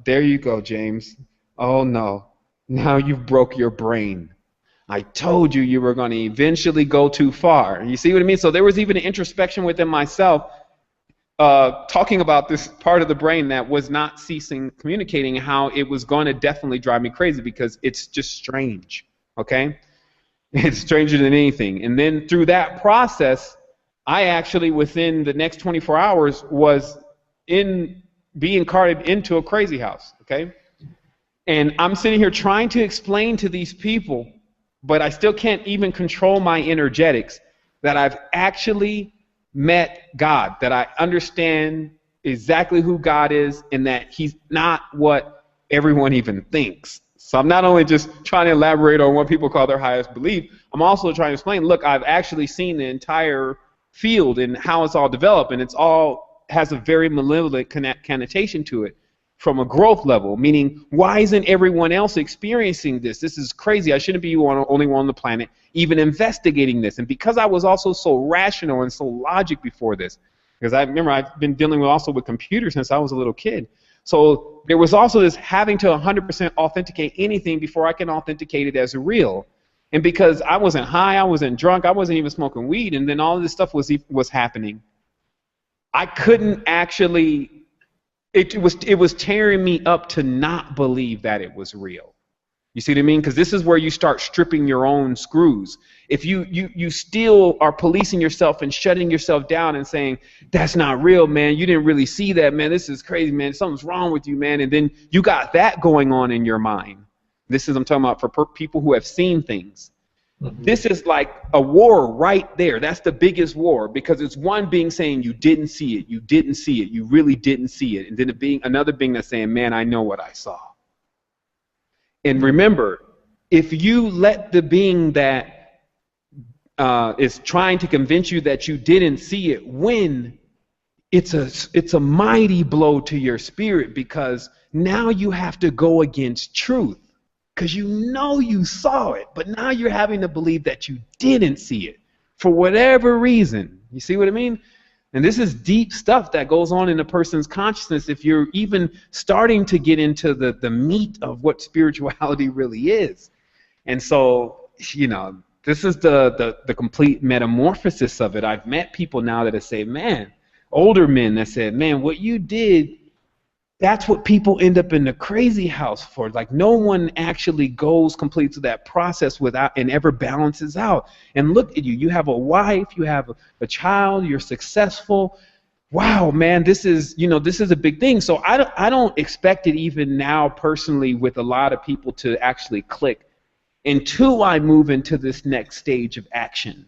S2: there you go, James. Oh no, now you've broke your brain. I told you you were going to eventually go too far. You see what I mean? So there was even an introspection within myself talking about this part of the brain that was not ceasing communicating, how it was going to definitely drive me crazy because it's just strange, okay? It's stranger than anything. And then through that process, I actually, within the next 24 hours, was being carted into a crazy house, okay? And I'm sitting here trying to explain to these people, but I still can't even control my energetics, that I've actually met God, that I understand exactly who God is, and that he's not what everyone even thinks. So I'm not only just trying to elaborate on what people call their highest belief, I'm also trying to explain, look, I've actually seen the entire field and how it's all developed, and it's all has a very malevolent connotation to it from a growth level, meaning why isn't everyone else experiencing this? This is crazy. I shouldn't be the only one on the planet even investigating this. And because I was also so rational and so logic before this, because I remember I've been dealing with computers since I was a little kid. So there was also this having to 100% authenticate anything before I can authenticate it as real. And because I wasn't high, I wasn't drunk, I wasn't even smoking weed, and then all of this stuff was happening, I couldn't actually. It was tearing me up to not believe that it was real. You see what I mean? Because this is where you start stripping your own screws. If you still are policing yourself and shutting yourself down and saying, that's not real, man. You didn't really see that, man. This is crazy, man. Something's wrong with you, man. And then you got that going on in your mind. I'm talking about for people who have seen things. Mm-hmm. This is like a war right there. That's the biggest war, because it's one being saying you didn't see it, you really didn't see it, and then another being that's saying, man, I know what I saw. And remember, if you let the being that is trying to convince you that you didn't see it win, it's a mighty blow to your spirit, because now you have to go against truth. Because you know you saw it, but now you're having to believe that you didn't see it for whatever reason. You see what I mean? And this is deep stuff that goes on in a person's consciousness if you're even starting to get into the meat of what spirituality really is. And so, this is the complete metamorphosis of it. I've met people now that have said, man, older men that said, man, what you did, that's what people end up in the crazy house for. Like, no one actually goes complete to that process without and ever balances out. And look at you. You have a wife. You have a child. You're successful. Wow, man, this is a big thing. So I don't expect it even now personally with a lot of people to actually click until I move into this next stage of action.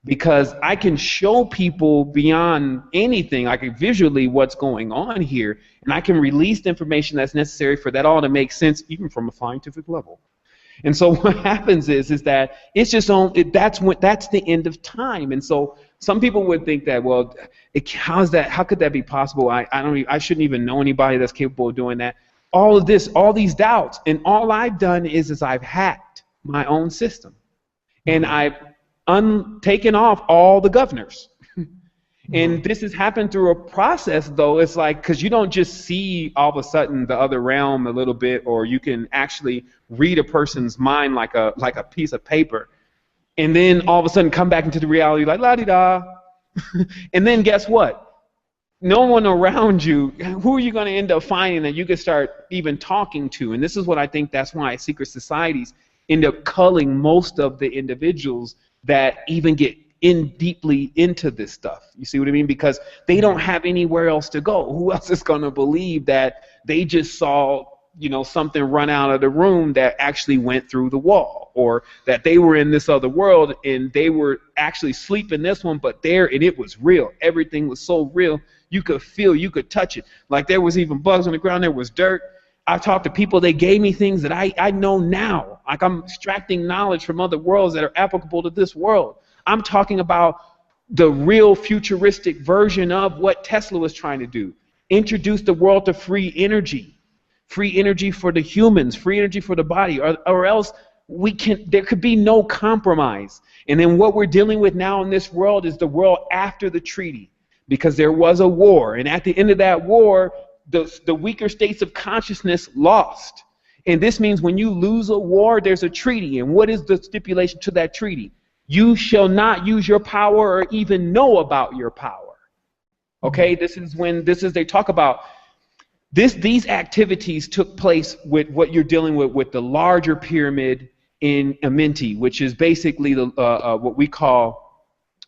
S2: Because I can show people beyond anything, like visually, what's going on here, and I can release the information that's necessary for that all to make sense, even from a scientific level. And so what happens is that it's just that's the end of time. And so some people would think that, well, how could that be possible? I shouldn't even know anybody that's capable of doing that. All these doubts, and all I've done is I've hacked my own system, and I've taken off all the governors. And this has happened through a process, though. It's like, because you don't just see all of a sudden the other realm a little bit, or you can actually read a person's mind like a piece of paper, and then all of a sudden come back into the reality like la-di-da. And then guess what? No one around you, who are you going to end up finding that you can start even talking to? And this is what I think, that's why secret societies end up culling most of the individuals that even get in deeply into this stuff. You see what I mean? Because they don't have anywhere else to go. Who else is going to believe that they just saw, something run out of the room that actually went through the wall, or that they were in this other world and they were actually asleep in this one, but there, and it was real. Everything was so real. You could feel, you could touch it. Like there was even bugs on the ground, there was dirt. I've talked to people, they gave me things that I know now. Like I'm extracting knowledge from other worlds that are applicable to this world. I'm talking about the real futuristic version of what Tesla was trying to do. Introduce the world to free energy for the humans, free energy for the body, or else there could be no compromise. And then what we're dealing with now in this world is the world after the treaty, because there was a war, and at the end of that war, the weaker states of consciousness lost. And this means when you lose a war, there's a treaty. And what is the stipulation to that treaty? You shall not use your power or even know about your power. Okay, they talk about these activities took place with what you're dealing with the larger pyramid in Amenti, which is basically the what we call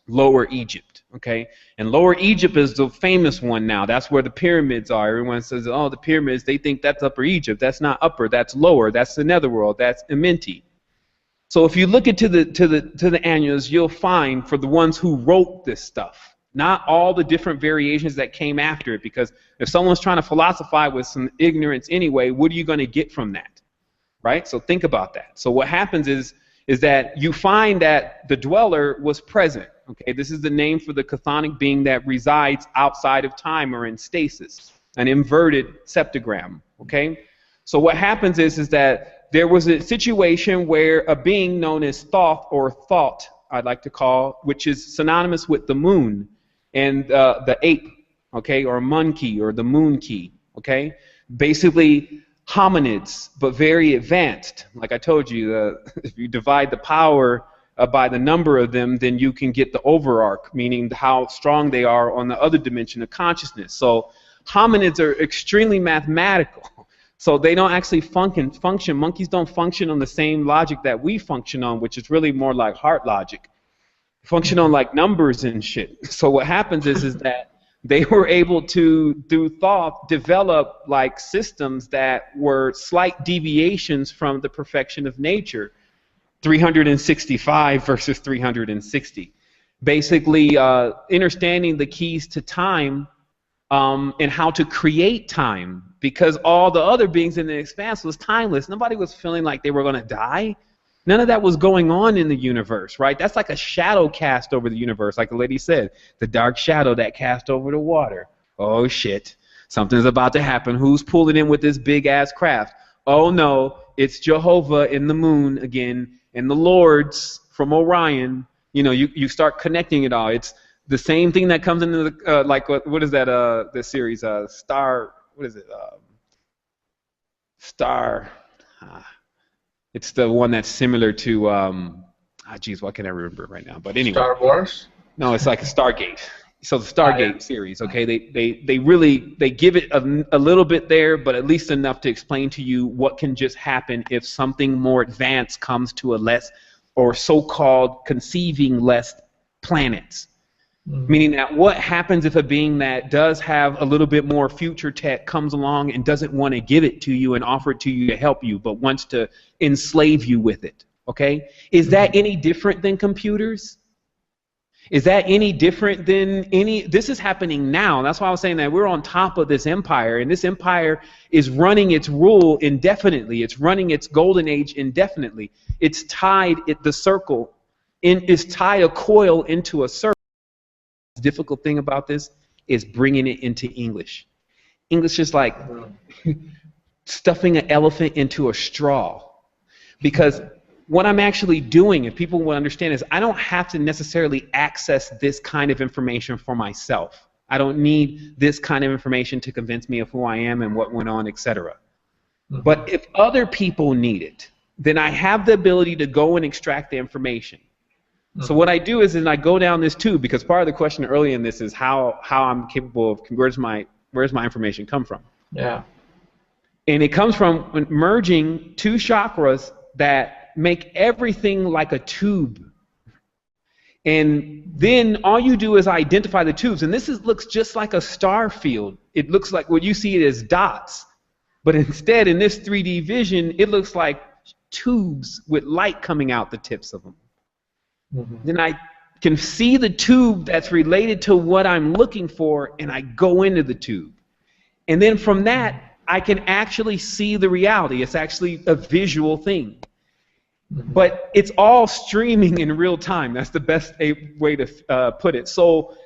S2: Lower Egypt. Okay, and Lower Egypt is the famous one now. That's where the pyramids are. Everyone says, oh, the pyramids, they think that's Upper Egypt. That's not upper, that's lower, that's the netherworld, that's Amenti. So if you look into the annuals, you'll find, for the ones who wrote this stuff, not all the different variations that came after it, because if someone's trying to philosophize with some ignorance anyway, what are you going to get from that? Right? So think about that. So what happens is that you find that the dweller was present. Okay, this is the name for the chthonic being that resides outside of time or in stasis, an inverted septagram. Okay, so what happens is that there was a situation where a being known as Thoth, or Thought, I'd like to call, which is synonymous with the moon and the ape, okay, or monkey, or the moon key, okay, basically hominids, but very advanced. Like I told you, if you divide the power by the number of them, then you can get the overarch, meaning how strong they are on the other dimension of consciousness. So hominids are extremely mathematical. So they don't actually function. Monkeys don't function on the same logic that we function on, which is really more like heart logic. Function on like numbers and shit. So what happens is that they were able to, through thought, develop like systems that were slight deviations from the perfection of nature. 365 versus 360. Basically, understanding the keys to time and how to create time, because all the other beings in the expanse was timeless. Nobody was feeling like they were going to die. None of that was going on in the universe, right? That's like a shadow cast over the universe, like the lady said, the dark shadow that cast over the water. Oh, shit. Something's about to happen. Who's pulling in with this big-ass craft? Oh, no, it's Jehovah in the moon again, and the lords from Orion. You know, you start connecting it all. It's the same thing that comes into the, like, what is that, the series, Star, what is it, Star, it's the one that's similar to, geez, why can't I remember it right now? But anyway.
S1: Star Wars? No,
S2: it's like a Stargate. So the Stargate series, okay, they really give it a little bit there, but at least enough to explain to you what can just happen if something more advanced comes to a less, or so-called conceiving less planets. Meaning that what happens if a being that does have a little bit more future tech comes along and doesn't want to give it to you and offer it to you to help you, but wants to enslave you with it, okay? Is that any different than computers? Is that any different than any? This is happening now. That's why I was saying that we're on top of this empire, and this empire is running its rule indefinitely. It's running its golden age indefinitely. It's tied the circle, is tied a coil into a circle. The difficult thing about this is bringing it into English. English is like stuffing an elephant into a straw, because what I'm actually doing, if people will understand, is I don't have to necessarily access this kind of information for myself. I don't need this kind of information to convince me of who I am and what went on, etc. But if other people need it, then I have the ability to go and extract the information. So what I do is I go down this tube, because part of the question early in this is how I'm capable of, where's my information come from? Yeah. And it comes from merging two chakras that make everything like a tube. And then all you do is identify the tubes. And this looks just like a star field. It looks like what you see it as dots. But instead, in this 3D vision, it looks like tubes with light coming out the tips of them. Then I can see the tube that's related to what I'm looking for, and I go into the tube. And then from that, I can actually see the reality. It's actually a visual thing. But it's all streaming in real time. That's the best way to put it. So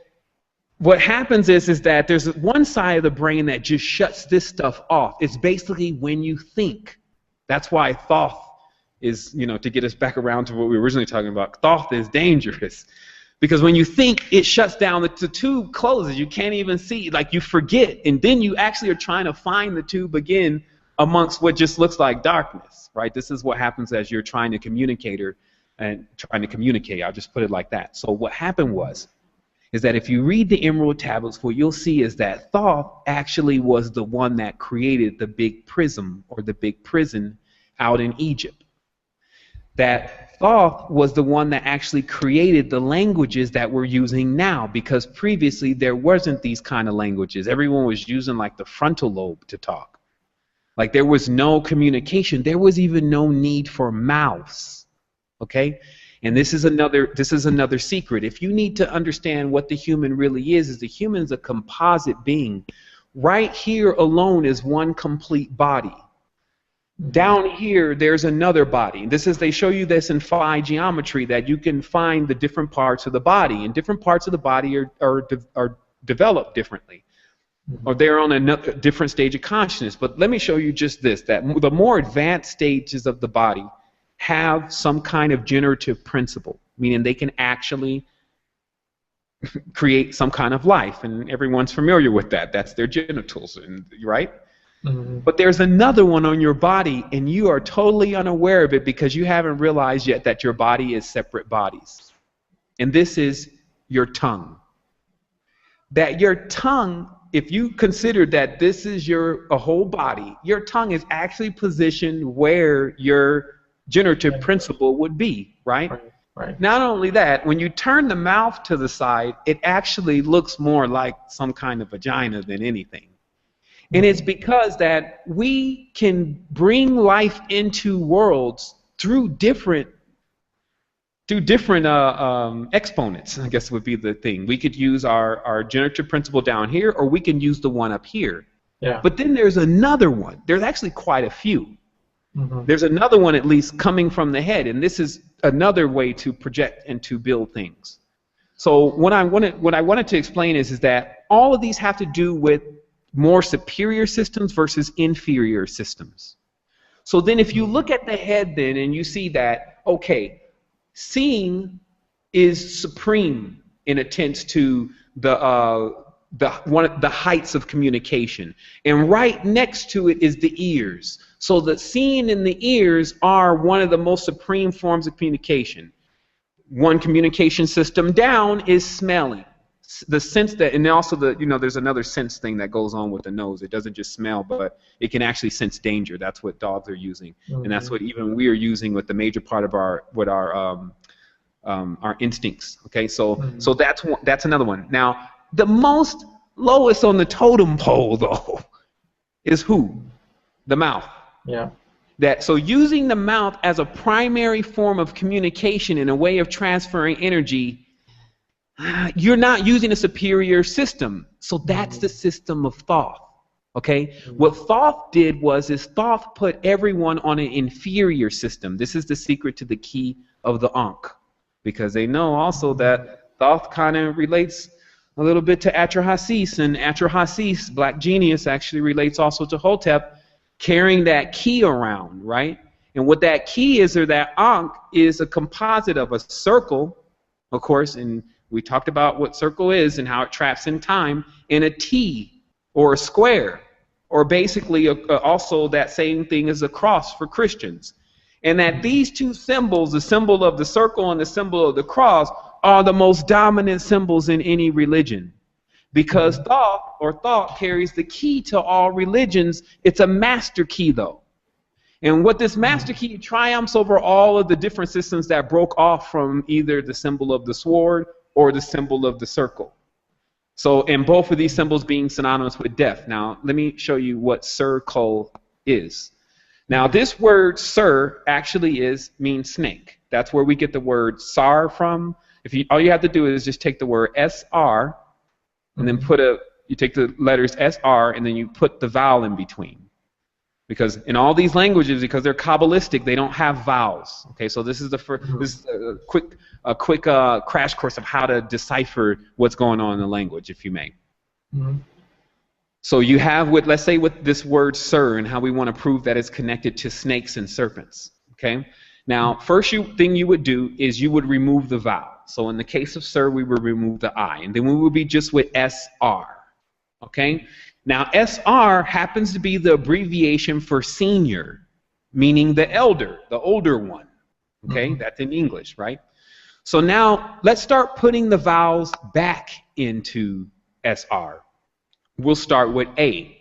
S2: what happens is that there's one side of the brain that just shuts this stuff off. It's basically when you think. That's why Thoth is, to get us back around to what we were originally talking about, thought is dangerous. Because when you think, it shuts down, the tube closes, you can't even see, like you forget, and then you actually are trying to find the tube again amongst what just looks like darkness, right? This is what happens as you're trying to communicate I'll just put it like that. So what happened is that if you read the Emerald Tablets, what you'll see is that Thoth actually was the one that created the big prism or the big prison out in Egypt. That Thoth was the one that actually created the languages that we're using now, because previously there wasn't these kind of languages. Everyone was using like the frontal lobe to talk. Like there was no communication. There was even no need for mouths. Okay? And this is another secret. If you need to understand what the human really is the human's a composite being. Right here alone is one complete body. Down here, there's another body. They show you this in phi geometry, that you can find the different parts of the body, and different parts of the body are developed differently, or they're on a different stage of consciousness. But let me show you just this, that the more advanced stages of the body have some kind of generative principle, meaning they can actually create some kind of life, and everyone's familiar with that. That's their genitals, right? But there's another one on your body, and you are totally unaware of it because you haven't realized yet that your body is separate bodies. And this is your tongue. That your tongue, if you consider that this is a whole body, your tongue is actually positioned where your generative principle would be, right?
S1: Right.
S2: Not only that, when you turn the mouth to the side, it actually looks more like some kind of vagina than anything. And it's because that we can bring life into worlds through different exponents, I guess would be the thing. We could use our generative principle down here, or we can use the one up here.
S1: Yeah.
S2: But then there's another one. There's actually quite a few. There's another one, at least, coming from the head, and this is another way to project and to build things. So what I wanted to explain is that all of these have to do with more superior systems versus inferior systems. So then if you look at the head then and you see that, okay, seeing is supreme in attends to the heights of communication. And right next to it is the ears. So the seeing and the ears are one of the most supreme forms of communication. One communication system down is smelling. The sense that, and also there's another sense thing that goes on with the nose. It doesn't just smell, but it can actually sense danger. That's what dogs are using, and that's what even we are using with the major part of our instincts. Okay, so that's another one. Now, the most lowest on the totem pole, though, is who? The mouth.
S1: Yeah.
S2: So using the mouth as a primary form of communication and a way of transferring energy, you're not using a superior system. So that's the system of Thoth. Okay? What Thoth did was Thoth put everyone on an inferior system. This is the secret to the key of the Ankh. Because they know also that Thoth kind of relates a little bit to Atrahasis, and Atrahasis, Black Genius, actually relates also to Hotep, carrying that key around, right? And what that key is, or that Ankh, is a composite of a circle, of course, and we talked about what circle is and how it traps in time, and a T, or a square, or basically also that same thing as a cross for Christians. And that these two symbols, the symbol of the circle and the symbol of the cross, are the most dominant symbols in any religion. Because thought carries the key to all religions. It's a master key, though. And what this master key triumphs over all of the different systems that broke off from either the symbol of the sword or the symbol of the circle. So, and both of these symbols being synonymous with death. Now, let me show you what circle is. Now, this word "sir" actually means snake. That's where we get the word "sar" from. All you have to do is just take the word "sr" and then you take the letters "sr" and then you put the vowel in between. Because in all these languages, because they're Kabbalistic, they don't have vowels. Okay, so this is the first. This is a quick crash course of how to decipher what's going on in the language, if you may. So you have let's say with this word "sir" and how we want to prove that it's connected to snakes and serpents. Okay, Now, first thing you would do is you would remove the vowel. So in the case of sir, we would remove the I, and then we would be just with SR. Okay? Now, SR happens to be the abbreviation for senior, meaning the elder, the older one. Okay? That's in English, right? So now let's start putting the vowels back into SR. We'll start with A.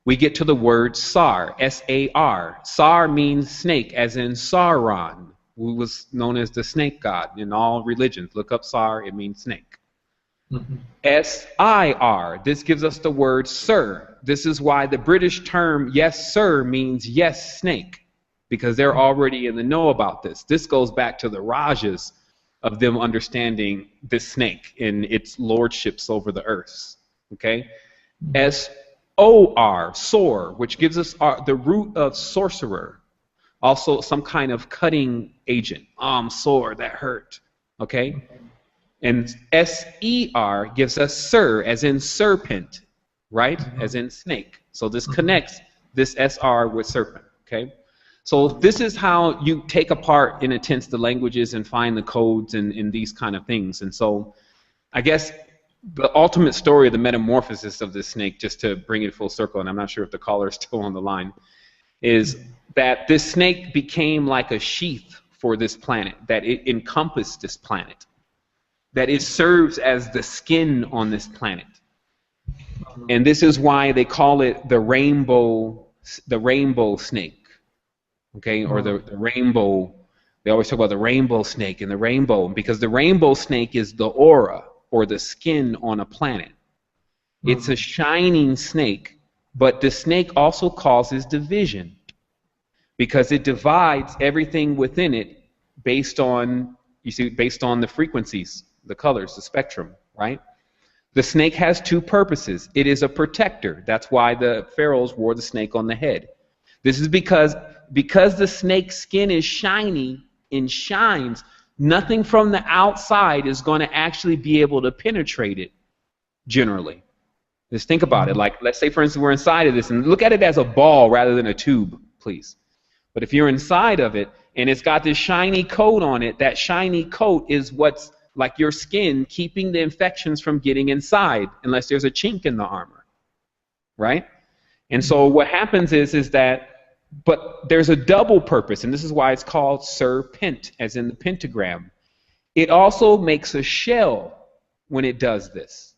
S2: We get to the word Sar, S-A-R. Sar means snake, as in Sauron, who was known as the snake god in all religions. Look up Sar, it means snake. S-I-R, this gives us the word sir. This is why the British term yes sir means yes snake, because they're already in the know about this. This goes back to the Rajas of them understanding this snake and its lordships over the earths. Okay? S-O-R, sore, which gives us the root of sorcerer. Also some kind of cutting agent. I'm sore, that hurt. Okay? And S-E-R gives us sir, as in serpent, right? As in snake. So this connects this S-R with serpent. Okay? So this is how you take apart, in a sense, the languages and find the codes and these kind of things. And so I guess the ultimate story of the metamorphosis of this snake, just to bring it full circle, and I'm not sure if the caller is still on the line, is that this snake became like a sheath for this planet, that it encompassed this planet, that it serves as the skin on this planet. And this is why they call it the rainbow snake. Okay, or the rainbow. They always talk about the rainbow snake and the rainbow, because the rainbow snake is the aura or the skin on a planet. It's a shining snake, but the snake also causes division because it divides everything within it based on, based on the frequencies, the colors, the spectrum, right? The snake has two purposes. It is a protector. That's why the pharaohs wore the snake on the head. This is because the snake's skin is shiny and shines, nothing from the outside is going to actually be able to penetrate it, generally. Just think about it. Like, let's say, for instance, we're inside of this, and look at it as a ball rather than a tube, please. But if you're inside of it, and it's got this shiny coat on it, that shiny coat is what's like your skin keeping the infections from getting inside, unless there's a chink in the armor, right? And so what happens is that, but there's a double purpose, and this is why it's called serpent, as in the pentagram. It also makes a shell when it does this.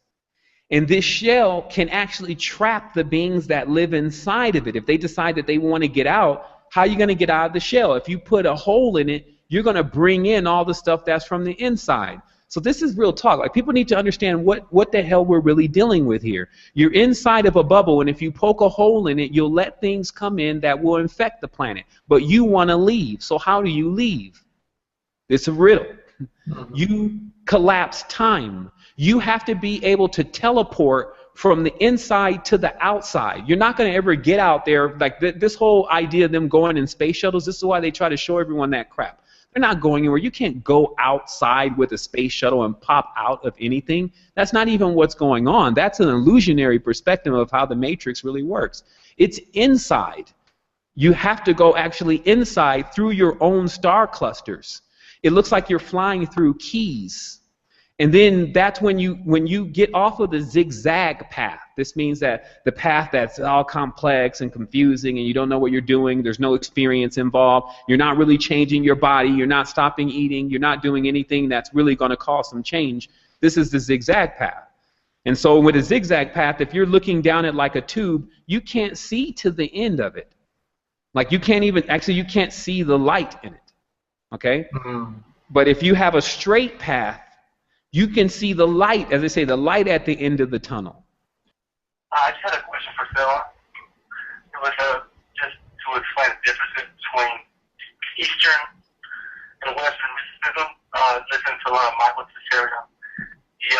S2: And this shell can actually trap the beings that live inside of it. If they decide that they want to get out, how are you going to get out of the shell? If you put a hole in it, you're going to bring in all the stuff that's from the inside. So this is real talk. Like, people need to understand what the hell we're really dealing with here. You're inside of a bubble, and if you poke a hole in it, you'll let things come in that will infect the planet. But you want to leave. So how do you leave? It's a riddle. You collapse time. You have to be able to teleport from the inside to the outside. You're not going to ever get out there. Like this whole idea of them going in space shuttles, this is why they try to show everyone that crap. They're not going anywhere. You can't go outside with a space shuttle and pop out of anything. That's not even what's going on. That's an illusionary perspective of how the Matrix really works. It's inside. You have to go actually inside through your own star clusters. It looks like you're flying through keys. And then that's when you get off of the zigzag path. This means that the path that's all complex and confusing and you don't know what you're doing, there's no experience involved, you're not really changing your body, you're not stopping eating, you're not doing anything that's really going to cause some change. This is the zigzag path. And so with a zigzag path, if you're looking down it like a tube, you can't see to the end of it. Like you can't see the light in it. Okay? But if you have a straight path, you can see the light, as they say, the light at the end of the tunnel.
S3: I just had a question for Phil. It was just to explain the differences between Eastern and Western mysticism. Listening to a lot of Michael Cicero. He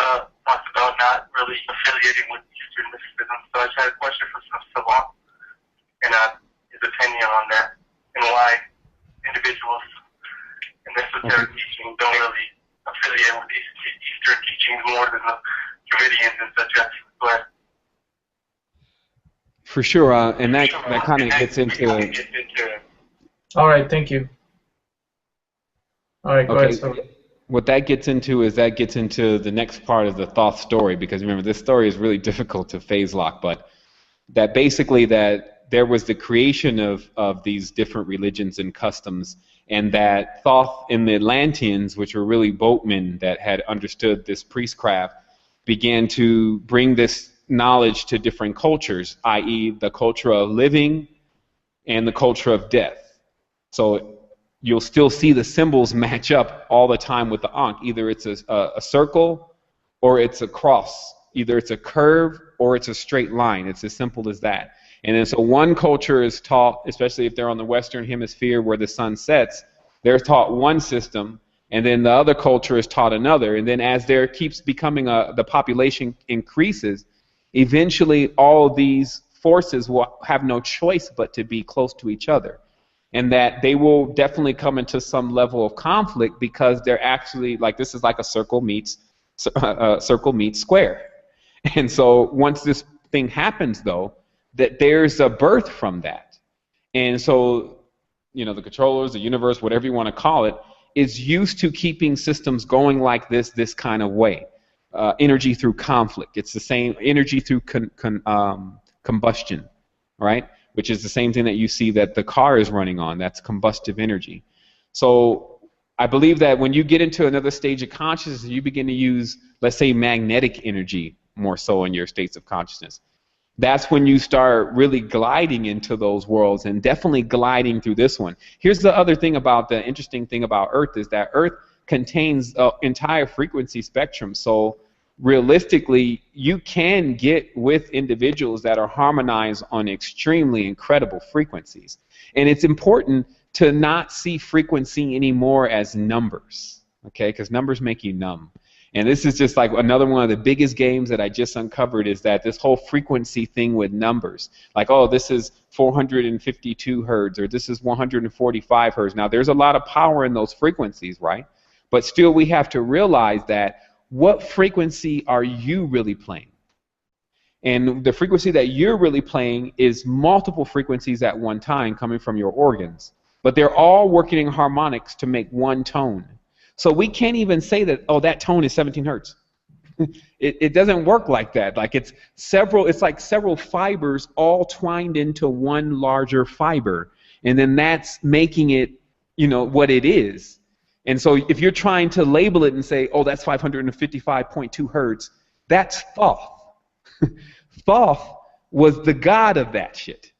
S3: talks about not really affiliating with Eastern mysticism. So I just had a question for Sevan and his opinion on that and why individuals in esoteric teaching don't really affiliate with Eastern teachings more than the Dravidians and such. But
S2: for sure, and that kind of gets into.
S1: All right, thank you. All right, go ahead,
S2: Okay,
S1: Sevan.
S2: what that gets into is that gets into the next part of the Thoth story, because remember, this story is really difficult to phase lock, but that basically that there was the creation of these different religions and customs, and that Thoth and the Atlanteans, which were really boatmen that had understood this priestcraft, began to bring this knowledge to different cultures, i.e. the culture of living and the culture of death. So you'll still see the symbols match up all the time with the Ankh. Either it's a circle or it's a cross. Either it's a curve or it's a straight line. It's as simple as that. And then so one culture is taught, especially if they're on the Western Hemisphere where the sun sets, they're taught one system, and then the other culture is taught another. And then as there keeps becoming the population increases, eventually all these forces will have no choice but to be close to each other. And that they will definitely come into some level of conflict because they're actually, like, this is like a circle meets square. And so once this thing happens, though, that there's a birth from that. And so, you know, the controllers, the universe, whatever you want to call it, is used to keeping systems going like this kind of way. Energy through conflict. It's the same energy through combustion, right? Which is the same thing that you see that the car is running on. That's combustive energy. So I believe that when you get into another stage of consciousness, you begin to use, let's say, magnetic energy more so in your states of consciousness. That's when you start really gliding into those worlds, and definitely gliding through this one. Here's the other thing about the interesting thing about Earth is that Earth contains an entire frequency spectrum. So realistically, you can get with individuals that are harmonized on extremely incredible frequencies. And it's important to not see frequency anymore as numbers, okay? Because numbers make you numb. And this is just like another one of the biggest games that I just uncovered, is that this whole frequency thing with numbers. Like, oh, this is 452 hertz, or this is 145 hertz. Now, there's a lot of power in those frequencies, right? But still, we have to realize that what frequency are you really playing? And the frequency that you're really playing is multiple frequencies at one time coming from your organs. But they're all working in harmonics to make one tone. So we can't even say that, oh, that tone is 17 hertz. It doesn't work like that. Like it's like several fibers all twined into one larger fiber. And then that's making it, you know, what it is. And so if you're trying to label it and say, oh, that's 555.2 hertz, that's Thoth. Thoth was the god of that shit.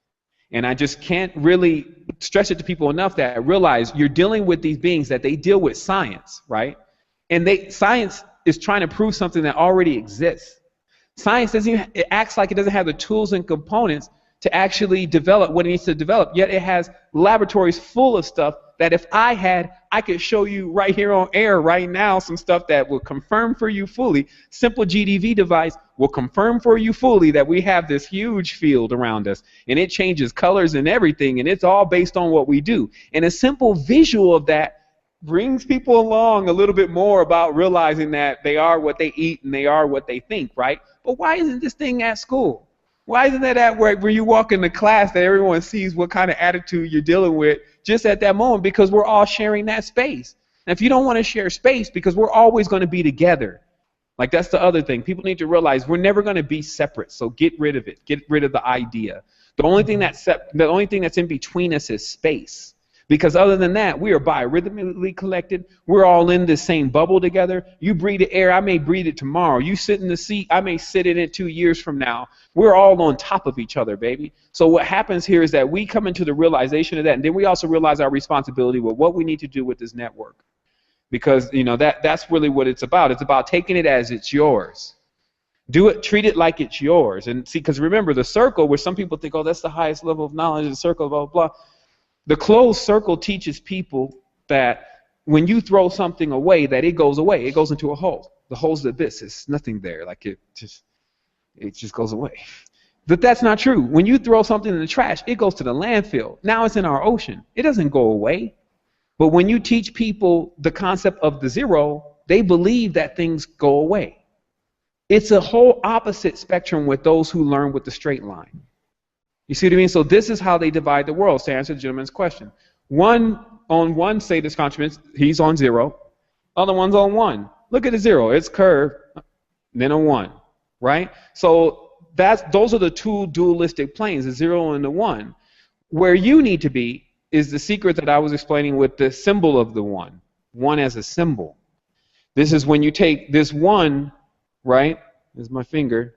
S2: And I just can't really stress it to people enough that I realize you're dealing with these beings that they deal with science, right? And science is trying to prove something that already exists. Science it acts like it doesn't have the tools and components to actually develop what it needs to develop, yet it has laboratories full of stuff that if I could show you right here on air right now some stuff that will confirm for you fully. Simple GDV device will confirm for you fully that we have this huge field around us, and it changes colors and everything, and it's all based on what we do. And a simple visual of that brings people along a little bit more about realizing that they are what they eat and they are what they think, right? But why isn't this thing at school? Why isn't that at work where you walk into class that everyone sees what kind of attitude you're dealing with just at that moment? Because we're all sharing that space. And if you don't want to share space, because we're always going to be together. Like that's the other thing. People need to realize we're never going to be separate. So get rid of it. Get rid of the idea. The only thing that's in between us is space. Because other than that, we are biorhythmically collected. We're all in this same bubble together. You breathe the air, I may breathe it tomorrow. You sit in the seat, I may sit in it 2 years from now. We're all on top of each other, baby. So what happens here is that we come into the realization of that, and then we also realize our responsibility with what we need to do with this network. Because, you know, that's really what it's about. It's about taking it as it's yours. Do it, treat it like it's yours. And see, because remember, the circle, where some people think, oh, that's the highest level of knowledge, the circle, blah, blah, blah. The closed circle teaches people that when you throw something away, that it goes away. It goes into a hole. The hole's the abyss. There's nothing there. Like it just goes away. But that's not true. When you throw something in the trash, it goes to the landfill. Now it's in our ocean. It doesn't go away. But when you teach people the concept of the zero, they believe that things go away. It's a whole opposite spectrum with those who learn with the straight line. You see what I mean? So this is how they divide the world, to answer the gentleman's question. One one status consciousness, he's on 0. Other one's on 1. Look at the 0. It's curved, then a 1, right? So those are the two dualistic planes, the 0 and the 1. Where you need to be is the secret that I was explaining with the symbol of the 1. 1 as a symbol. This is when you take this 1, right? This is my finger.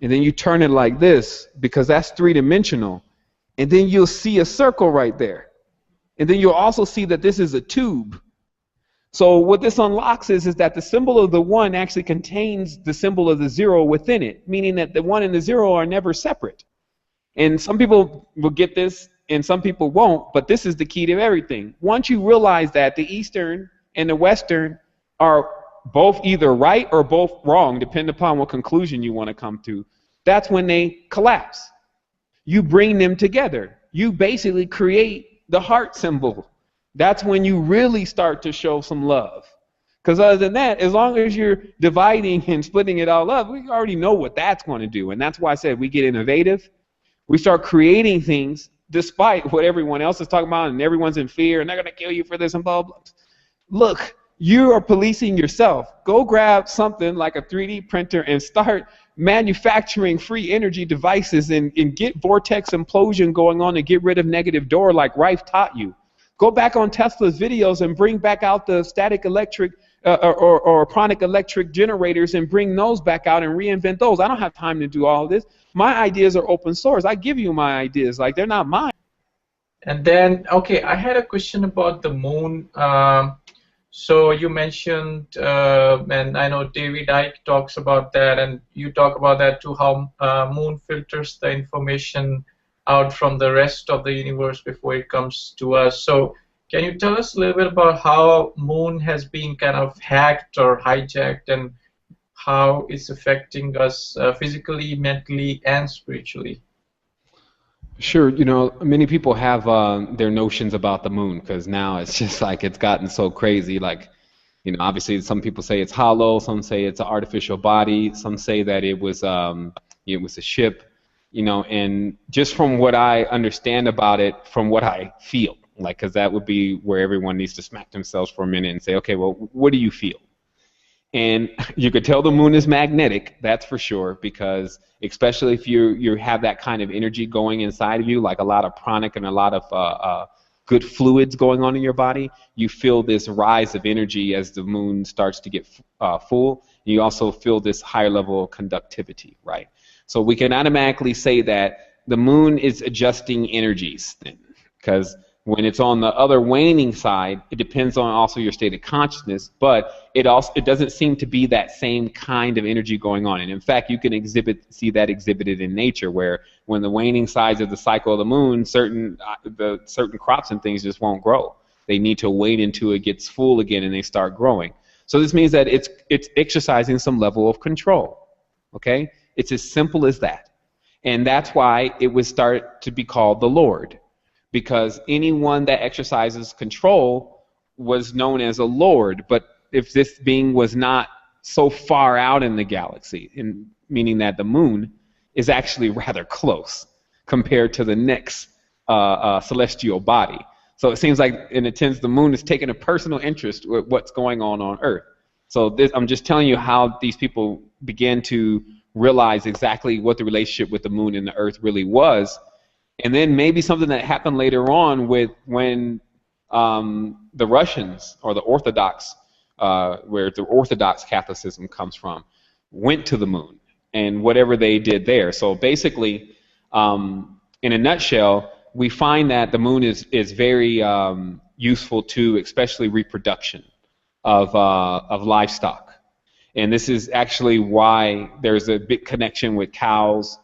S2: And then you turn it like this, because that's 3-dimensional. And then you'll see a circle right there. And then you'll also see that this is a tube. So what this unlocks is that the symbol of the 1 actually contains the symbol of the 0 within it, meaning that the 1 and the 0 are never separate. And some people will get this and some people won't, but this is the key to everything. Once you realize that the Eastern and the Western are both either right or both wrong, depending upon what conclusion you want to come to, that's when they collapse. You bring them together. You basically create the heart symbol. That's when you really start to show some love. Because other than that, as long as you're dividing and splitting it all up, we already know what that's going to do. And that's why I said we get innovative. We start creating things despite what everyone else is talking about, and everyone's in fear, and they're going to kill you for this and blah, blah. Look, you are policing yourself. Go grab something like a 3D printer and start manufacturing free energy devices and get vortex implosion going on to get rid of negative door like Rife taught you. Go back on Tesla's videos and bring back out the static electric or pranic electric generators and bring those back out and reinvent those. I don't have time to do all of this. My ideas are open source. I give you my ideas. Like, they're not mine.
S1: And then, okay, I had a question about the moon. So you mentioned, and I know David Icke talks about that, and you talk about that too, how moon filters the information out from the rest of the universe before it comes to us. So can you tell us a little bit about how moon has been kind of hacked or hijacked, and how it's affecting us physically, mentally, and spiritually?
S2: Sure. You know, many people have their notions about the moon, because now it's just like it's gotten so crazy. Like, you know, obviously some people say it's hollow, some say it's an artificial body, some say that it was a ship. You know, and just from what I understand about it, from what I feel, like, because that would be where everyone needs to smack themselves for a minute and say, okay, well, what do you feel? And you could tell the moon is magnetic, that's for sure, because especially if you have that kind of energy going inside of you, like a lot of pranic and a lot of good fluids going on in your body, you feel this rise of energy as the moon starts to get full. You also feel this higher level of conductivity, right? So we can automatically say that the moon is adjusting energies, because when it's on the other waning side, it depends on also your state of consciousness, but it doesn't seem to be that same kind of energy going on. And in fact, you can see that exhibited in nature, where when the waning sides of the cycle of the moon, certain crops and things just won't grow. They need to wait until it gets full again and they start growing. So this means that it's exercising some level of control. Okay? It's as simple as that. And that's why it would start to be called the Lord, because anyone that exercises control was known as a Lord. But if this being was not so far out in the galaxy, meaning that the moon is actually rather close compared to the next celestial body. So it seems like, in a sense, the moon is taking a personal interest with what's going on Earth. So I'm just telling you how these people began to realize exactly what the relationship with the moon and the Earth really was. And then maybe something that happened later on when the Russians, or the Orthodox, where the Orthodox Catholicism comes from, went to the moon and whatever they did there. So basically, in a nutshell, we find that the moon is very useful to especially reproduction of livestock. And this is actually why there's a big connection with cows,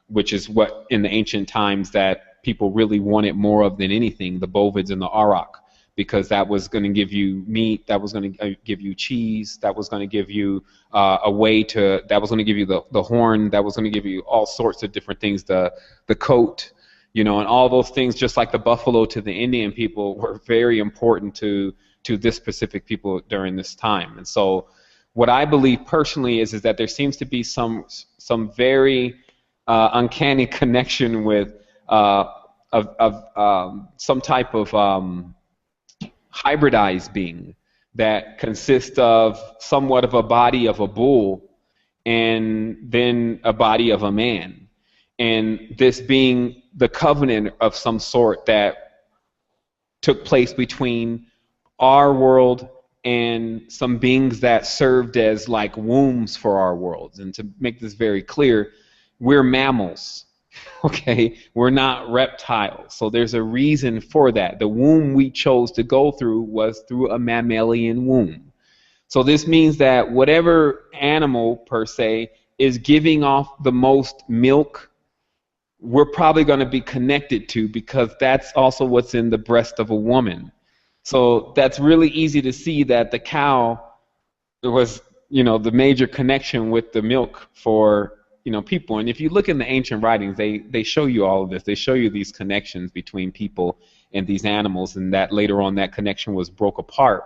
S2: which is what in the ancient times that people really wanted more of than anything, the bovids and the auroch, because that was going to give you meat, that was going to give you cheese, that was going to give you that was going to give you the horn, that was going to give you all sorts of different things, the coat, you know, and all those things, just like the buffalo to the Indian people, were very important to this specific people during this time. And so what I believe personally is that there seems to be some very uncanny connection with some type of hybridized being that consists of somewhat of a body of a bull and then a body of a man. And this being the covenant of some sort that took place between our world and some beings that served as like wombs for our worlds. And to make this very clear, we're mammals. Okay, we're not reptiles. So there's a reason for that. The womb we chose to go through was through a mammalian womb. So this means that whatever animal, per se, is giving off the most milk, we're probably going to be connected to, because that's also what's in the breast of a woman. So that's really easy to see that the cow was, the major connection with the milk for people. And if you look in the ancient writings, they show you all of this. They show you these connections between people and these animals, and that later on that connection was broke apart.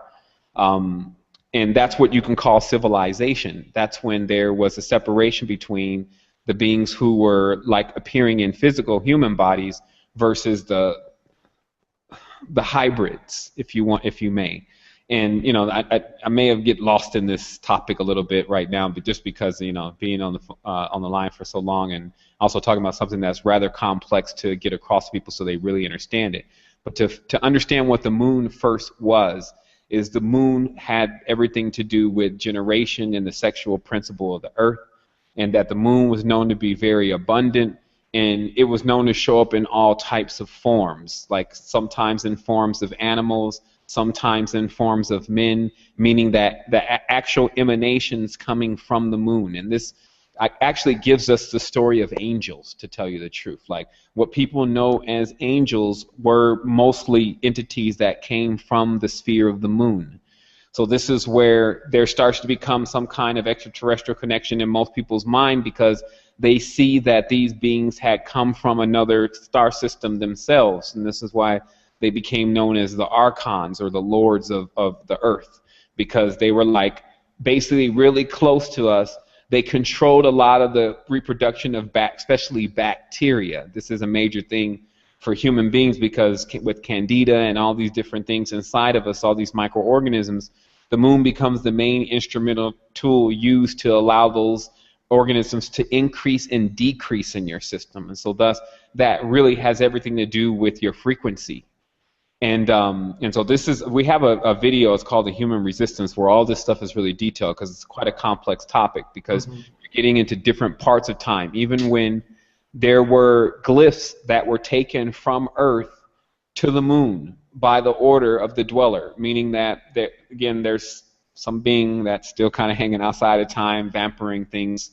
S2: And that's what you can call civilization. That's when there was a separation between the beings who were like appearing in physical human bodies versus the hybrids, if you may. And I may have get lost in this topic a little bit right now, but just because being on the line for so long, and also talking about something that's rather complex to get across to people so they really understand it. But to understand what the moon first was, is the moon had everything to do with generation and the sexual principle of the earth, and that the moon was known to be very abundant, and it was known to show up in all types of forms, like sometimes in forms of animals, sometimes in forms of men, meaning that the actual emanations coming from the moon. And this actually gives us the story of angels, to tell you the truth. Like, what people know as angels were mostly entities that came from the sphere of the moon. So this is where there starts to become some kind of extraterrestrial connection in most people's mind, because they see that these beings had come from another star system themselves. And this is why they became known as the archons, or the lords of the earth, because they were like basically really close to us. They controlled a lot of the reproduction of especially bacteria. This is a major thing for human beings, because with candida and all these different things inside of us, all these microorganisms, the moon becomes the main instrumental tool used to allow those organisms to increase and decrease in your system. And so thus that really has everything to do with your frequency. And so we have a video, it's called The Human Resistance, where all this stuff is really detailed, because it's quite a complex topic, because you're getting into different parts of time. Even when there were glyphs that were taken from Earth to the moon by the order of the dweller, meaning that again, there's some being that's still kind of hanging outside of time, vampiring things,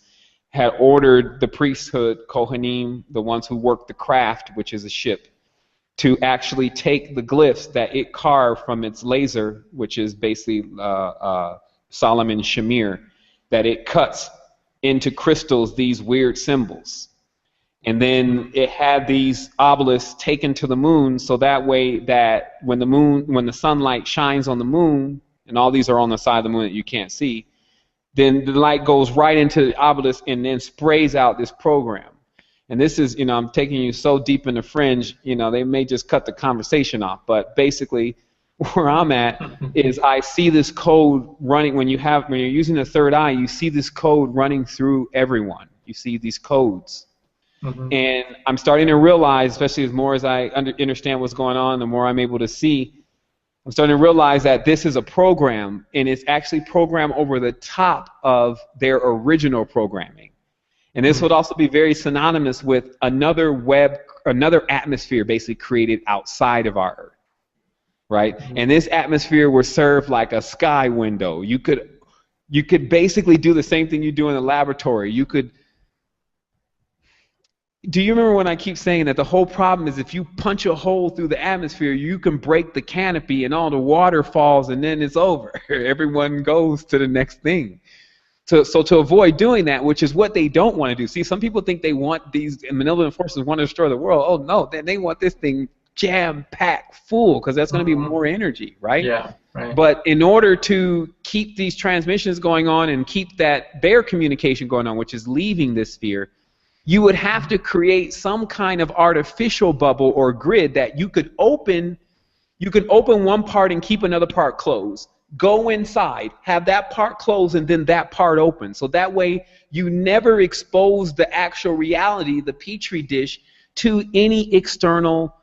S2: had ordered the priesthood, Kohanim, the ones who worked the craft, which is a ship, to actually take the glyphs that it carved from its laser, which is basically Solomon Shamir, that it cuts into crystals these weird symbols. And then it had these obelisks taken to the moon, so that way that when the sunlight shines on the moon, and all these are on the side of the moon that you can't see, then the light goes right into the obelisk and then sprays out this program. And this is, I'm taking you so deep in the fringe, they may just cut the conversation off. But basically, where I'm at is I see this code running. When you're using the third eye, you see this code running through everyone. You see these codes. And I'm starting to realize, especially as more as I understand what's going on, the more I'm able to see, I'm starting to realize that this is a program, and it's actually programmed over the top of their original programming. And this would also be very synonymous with another atmosphere basically created outside of our Earth, right? And this atmosphere was served like a sky window. You could basically do the same thing you do in the laboratory. Do you remember when I keep saying that the whole problem is if you punch a hole through the atmosphere, you can break the canopy and all the water falls and then it's over. Everyone goes to the next thing. So to avoid doing that, which is what they don't want to do. See, some people think they want these malevolent forces want to destroy the world. Oh, no, they want this thing jam-packed full, because that's going to be more energy, right?
S1: Yeah, right.
S2: But in order to keep these transmissions going on and keep their communication going on, which is leaving this sphere,
S4: you would have to create some kind of artificial bubble or grid that you could open. You can open one part and keep another part closed. Go inside, have that part closed, and then that part open. So that way you never expose the actual reality, the petri dish, to any external,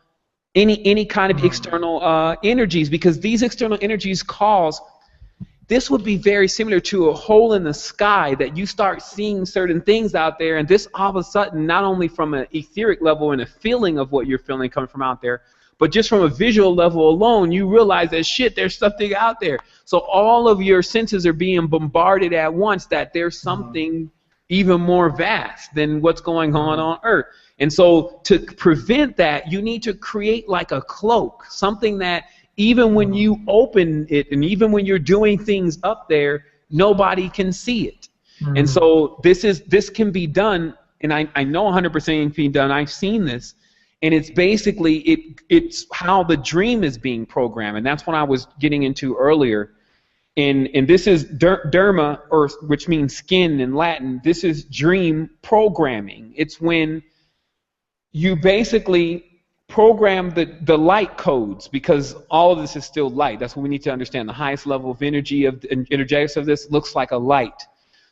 S4: any kind of external energies, because these external energies cause. This would be very similar to a hole in the sky, that you start seeing certain things out there, and this all of a sudden, not only from an etheric level and a feeling of what you're feeling coming from out there, but just from a visual level alone, you realize that shit, there's something out there. So all of your senses are being bombarded at once that there's something even more vast than what's going on Earth. And so to prevent that, you need to create like a cloak, something that even when you open it and even when you're doing things up there, nobody can see it. And so this can be done, and I know 100% it can be done. I've seen this, and it's basically it's how the dream is being programmed, and that's what I was getting into earlier. And this is derma, or which means skin in Latin. This is dream programming. It's when you basically program the light codes, because all of this is still light. That's what we need to understand. The highest level of energy of the energetics of this looks like a light.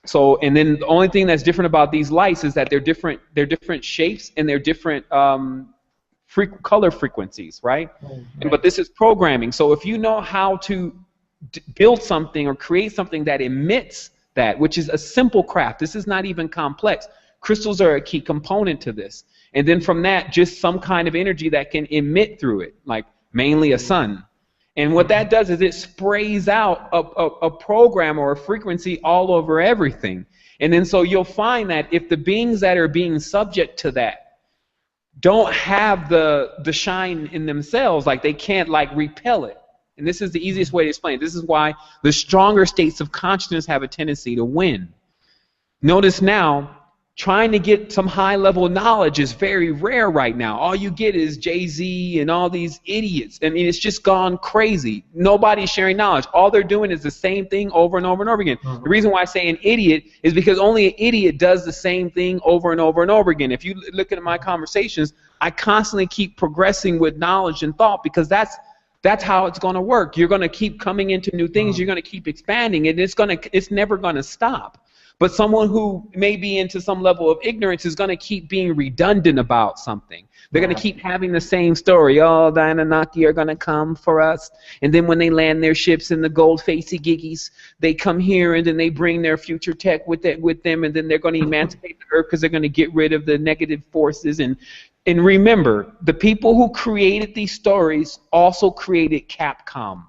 S4: So, and then the only thing that's different about these lights is that they're different shapes, and they're different color frequencies, right? But this is programming. So if you know how to build something or create something that emits that, which is a simple craft, this is not even complex. Crystals are a key component to this. And then from that, just some kind of energy that can emit through it, like mainly a sun. And what that does is it sprays out a program or a frequency all over everything. And then so you'll find that if the beings that are being subject to that don't have the shine in themselves, like they can't like repel it. And this is the easiest way to explain it. This is why the stronger states of consciousness have a tendency to win. Notice now, trying to get some high-level knowledge is very rare right now. All you get is Jay-Z and all these idiots. I mean, it's just gone crazy. Nobody's sharing knowledge. All they're doing is the same thing over and over and over again. The reason why I say an idiot is because only an idiot does the same thing over and over and over again. If you look at my conversations, I constantly keep progressing with knowledge and thought, because that's how it's going to work. You're going to keep coming into new things. You're going to keep expanding, and it's never going to stop. But someone who may be into some level of ignorance is going to keep being redundant about something. They're going to keep having the same story. Oh, the Anunnaki are going to come for us. And then when they land their ships in the gold-faced giggies, they come here and then they bring their future tech with them, and then they're going to emancipate the Earth because they're going to get rid of the negative forces. And remember, the people who created these stories also created Capcom.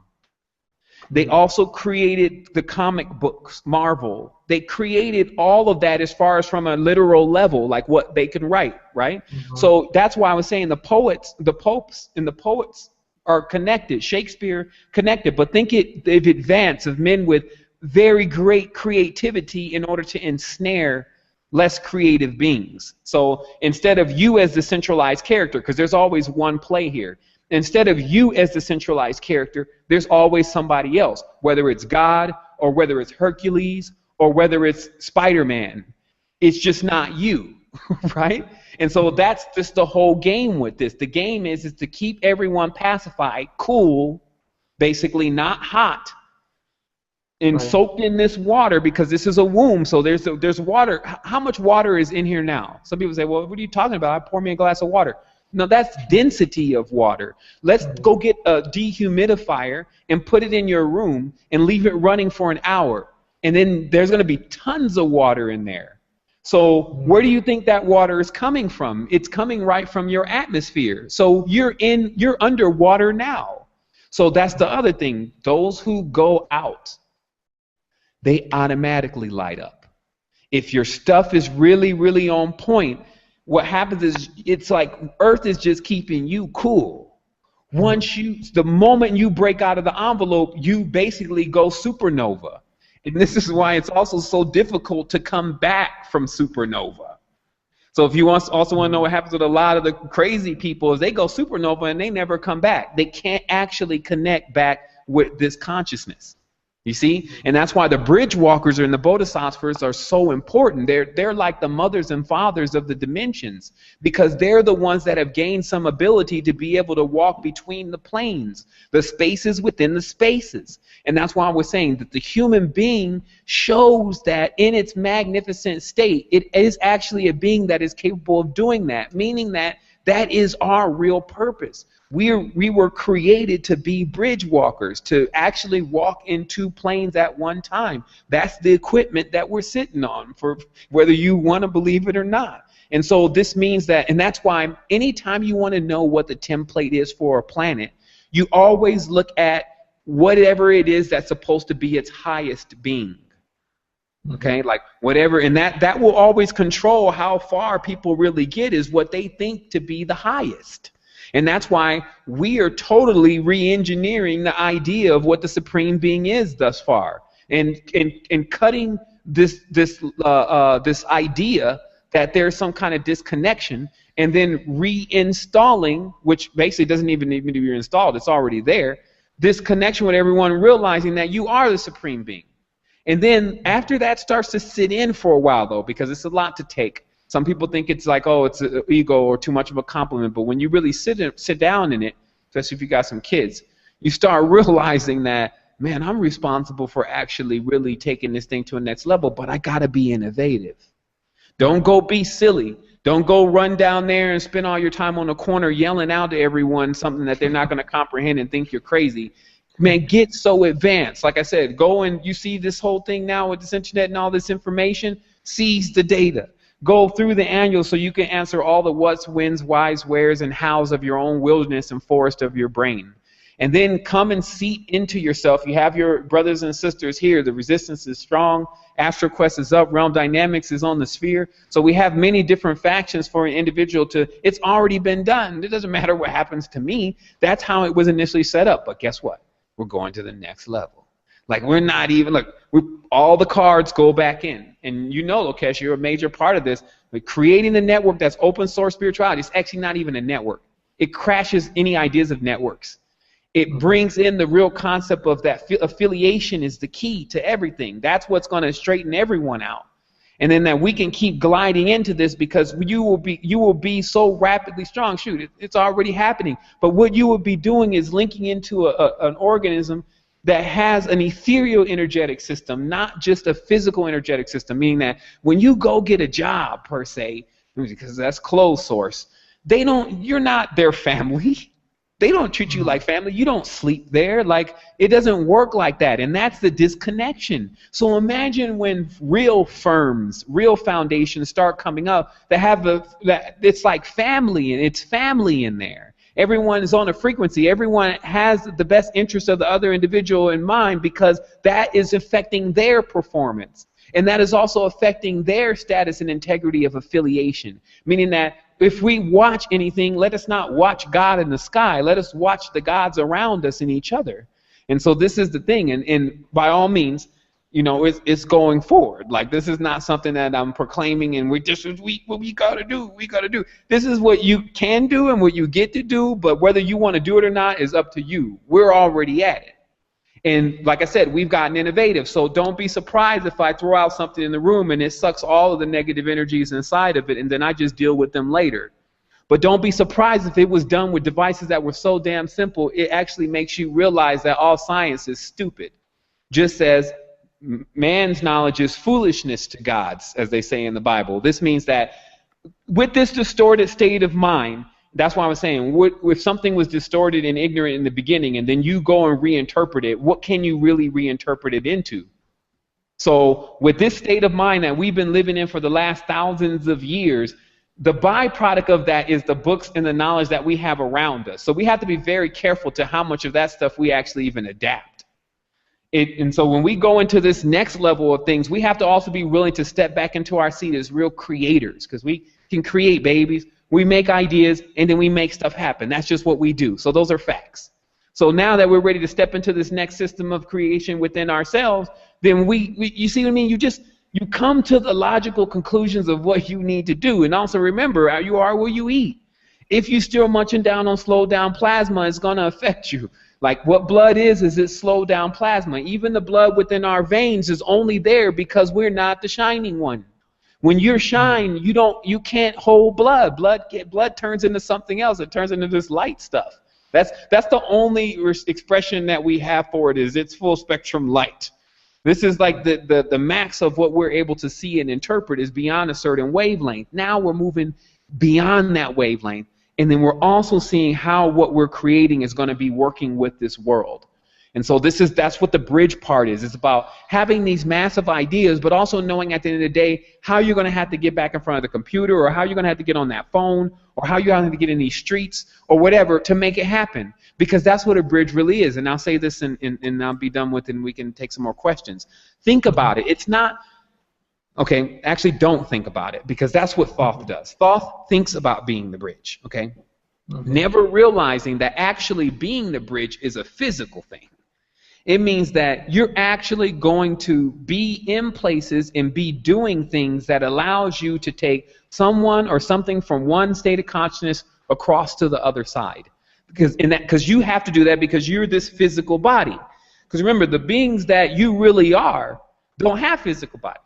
S4: They also created the comic books, Marvel. They created all of that as far as from a literal level, like what they can write, right? So that's why I was saying the poets, the popes, and the poets are connected. Shakespeare connected, but think they've advanced of men with very great creativity in order to ensnare less creative beings. So instead of you as the centralized character, because there's always one play here, instead of you as the centralized character, there's always somebody else, whether it's God or whether it's Hercules or whether it's Spider-Man. It's just not you, right? And so that's just the whole game with this. The game is to keep everyone pacified, cool, basically not hot, and soaked in this water, because this is a womb. So there's water. How much water is in here now? Some people say, well, what are you talking about? Pour me a glass of water. No, that's density of water. Let's go get a dehumidifier and put it in your room and leave it running for an hour. And then there's going to be tons of water in there. So where do you think that water is coming from? It's coming right from your atmosphere. So you're underwater now. So that's the other thing. Those who go out, they automatically light up. If your stuff is really, really on point, what happens is it's like Earth is just keeping you cool. The moment you break out of the envelope, you basically go supernova. And this is why it's also so difficult to come back from supernova. So if you also want to know what happens with a lot of the crazy people, is they go supernova and they never come back. They can't actually connect back with this consciousness. You see? And that's why the bridge walkers and the bodhisattvas are so important. They're like the mothers and fathers of the dimensions, because they're the ones that have gained some ability to be able to walk between the planes, the spaces within the spaces. And that's why we're saying that the human being shows that in its magnificent state, it is actually a being that is capable of doing that, meaning that that is our real purpose. We were created to be bridge walkers, to actually walk in two planes at one time. That's the equipment that we're sitting on, for whether you want to believe it or not. And so this means that, and that's why anytime you want to know what the template is for a planet, you always look at whatever it is that's supposed to be its highest being. Okay, like whatever, and that will always control how far people really get, is what they think to be the highest. And that's why we are totally re-engineering the idea of what the Supreme Being is thus far, and cutting this idea that there's some kind of disconnection, and then reinstalling, which basically doesn't even need to be reinstalled, it's already there, this connection with everyone realizing that you are the Supreme Being. And then after that starts to sit in for a while, though, because it's a lot to take. Some people think it's like, oh, it's an ego or too much of a compliment. But when you really sit down in it, especially if you got some kids, you start realizing that, man, I'm responsible for actually really taking this thing to a next level, but I got to be innovative. Don't go be silly. Don't go run down there and spend all your time on the corner yelling out to everyone something that they're not going to comprehend and think you're crazy. Man, get so advanced. Like I said, go and you see this whole thing now with this internet and all this information, seize the data. Go through the annual so you can answer all the what's, whens, whys, wheres, and hows of your own wilderness and forest of your brain. And then come and seat into yourself. You have your brothers and sisters here. The resistance is strong. Astral Quest is up. Realm Dynamics is on the sphere. So we have many different factions for an individual to, it's already been done. It doesn't matter what happens to me. That's how it was initially set up. But guess what? We're going to the next level. Like, we're not even, look, all the cards go back in. And you know, Lokesh, you're a major part of this. But creating the network that's open source spirituality is actually not even a network. It crashes any ideas of networks. It brings in the real concept of that affiliation is the key to everything. That's what's going to straighten everyone out. And then that we can keep gliding into this, because you will be so rapidly strong. Shoot, it's already happening. But what you will be doing is linking into an organism that has an ethereal energetic system, not just a physical energetic system, meaning that when you go get a job, per se, because that's closed source, you're not their family. They don't treat you like family. You don't sleep there. Like, it doesn't work like that, and that's the disconnection. So imagine when real firms, real foundations start coming up that have it's like family, and it's family in there. Everyone is on a frequency. Everyone has the best interest of the other individual in mind, because that is affecting their performance. And that is also affecting their status and integrity of affiliation. Meaning that if we watch anything, let us not watch God in the sky. Let us watch the gods around us and each other. And so this is the thing. And by all means, you know, it's going forward. Like, this is not something that I'm proclaiming and what we gotta do. We gotta do. This is what you can do and what you get to do, but whether you want to do it or not is up to you. We're already at it. And like I said, we've gotten innovative. So don't be surprised if I throw out something in the room and it sucks all of the negative energies inside of it, and then I just deal with them later. But don't be surprised if it was done with devices that were so damn simple, it actually makes you realize that all science is stupid. Just as man's knowledge is foolishness to God's, as they say in the Bible. This means that with this distorted state of mind, that's why I was saying, if something was distorted and ignorant in the beginning, and then you go and reinterpret it, what can you really reinterpret it into? So with this state of mind that we've been living in for the last thousands of years, the byproduct of that is the books and the knowledge that we have around us. So we have to be very careful to how much of that stuff we actually even adapt. And so when we go into this next level of things, we have to also be willing to step back into our seat as real creators, because we can create babies, we make ideas, and then we make stuff happen. That's just what we do. So those are facts. So now that we're ready to step into this next system of creation within ourselves, then you see what I mean? You come to the logical conclusions of what you need to do. And also remember, you are what you eat. If you're still munching down on slowed down plasma, it's going to affect you. Like what blood is it slowed down plasma. Even the blood within our veins is only there because we're not the shining one. When you're shine, you can't hold blood. Blood turns into something else. It turns into this light stuff. That's the only expression that we have for it, is it's full spectrum light. This is like the max of what we're able to see and interpret is beyond a certain wavelength. Now we're moving beyond that wavelength, and then we're also seeing how what we're creating is going to be working with this world. And so that's what the bridge part is. It's about having these massive ideas, but also knowing at the end of the day how you're going to have to get back in front of the computer, or how you're going to have to get on that phone, or how you're going to have to get in these streets or whatever to make it happen. Because that's what a bridge really is. And I'll say this and I'll be done with it, and we can take some more questions. Think about it. It's not, okay, actually don't think about it, because that's what Thoth does. Thoth thinks about being the bridge, okay? Never realizing that actually being the bridge is a physical thing. It means that you're actually going to be in places and be doing things that allows you to take someone or something from one state of consciousness across to the other side. Because you have to do that because you're this physical body. Because remember, the beings that you really are don't have physical bodies.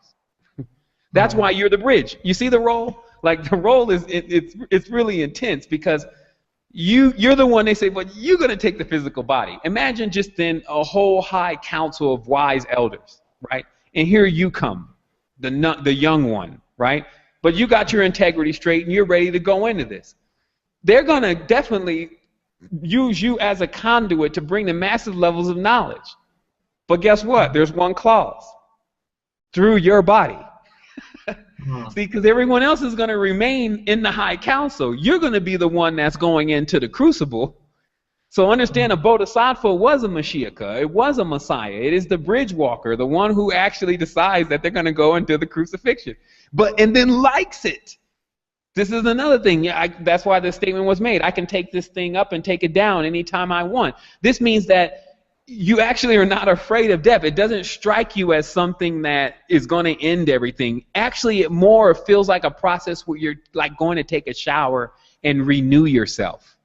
S4: That's why you're the bridge. You see the role? Like the role is it's really intense, because you're the one they say, but you're going to take the physical body. Imagine just then a whole high council of wise elders, right? And here you come, the young one, right? But you got your integrity straight and you're ready to go into this. They're going to definitely use you as a conduit to bring the massive levels of knowledge. But guess what? There's one clause. Through your body. See, because everyone else is going to remain in the high council. You're going to be the one that's going into the crucible. So understand, a bodhisattva was a Mashiach. It was a Messiah. It is the bridge walker, the one who actually decides that they're going to go into the crucifixion. And then likes it. This is another thing. That's why the statement was made. I can take this thing up and take it down anytime I want. This means that you actually are not afraid of death. It doesn't strike you as something that is going to end everything. Actually, it more feels like a process where you're like going to take a shower and renew yourself,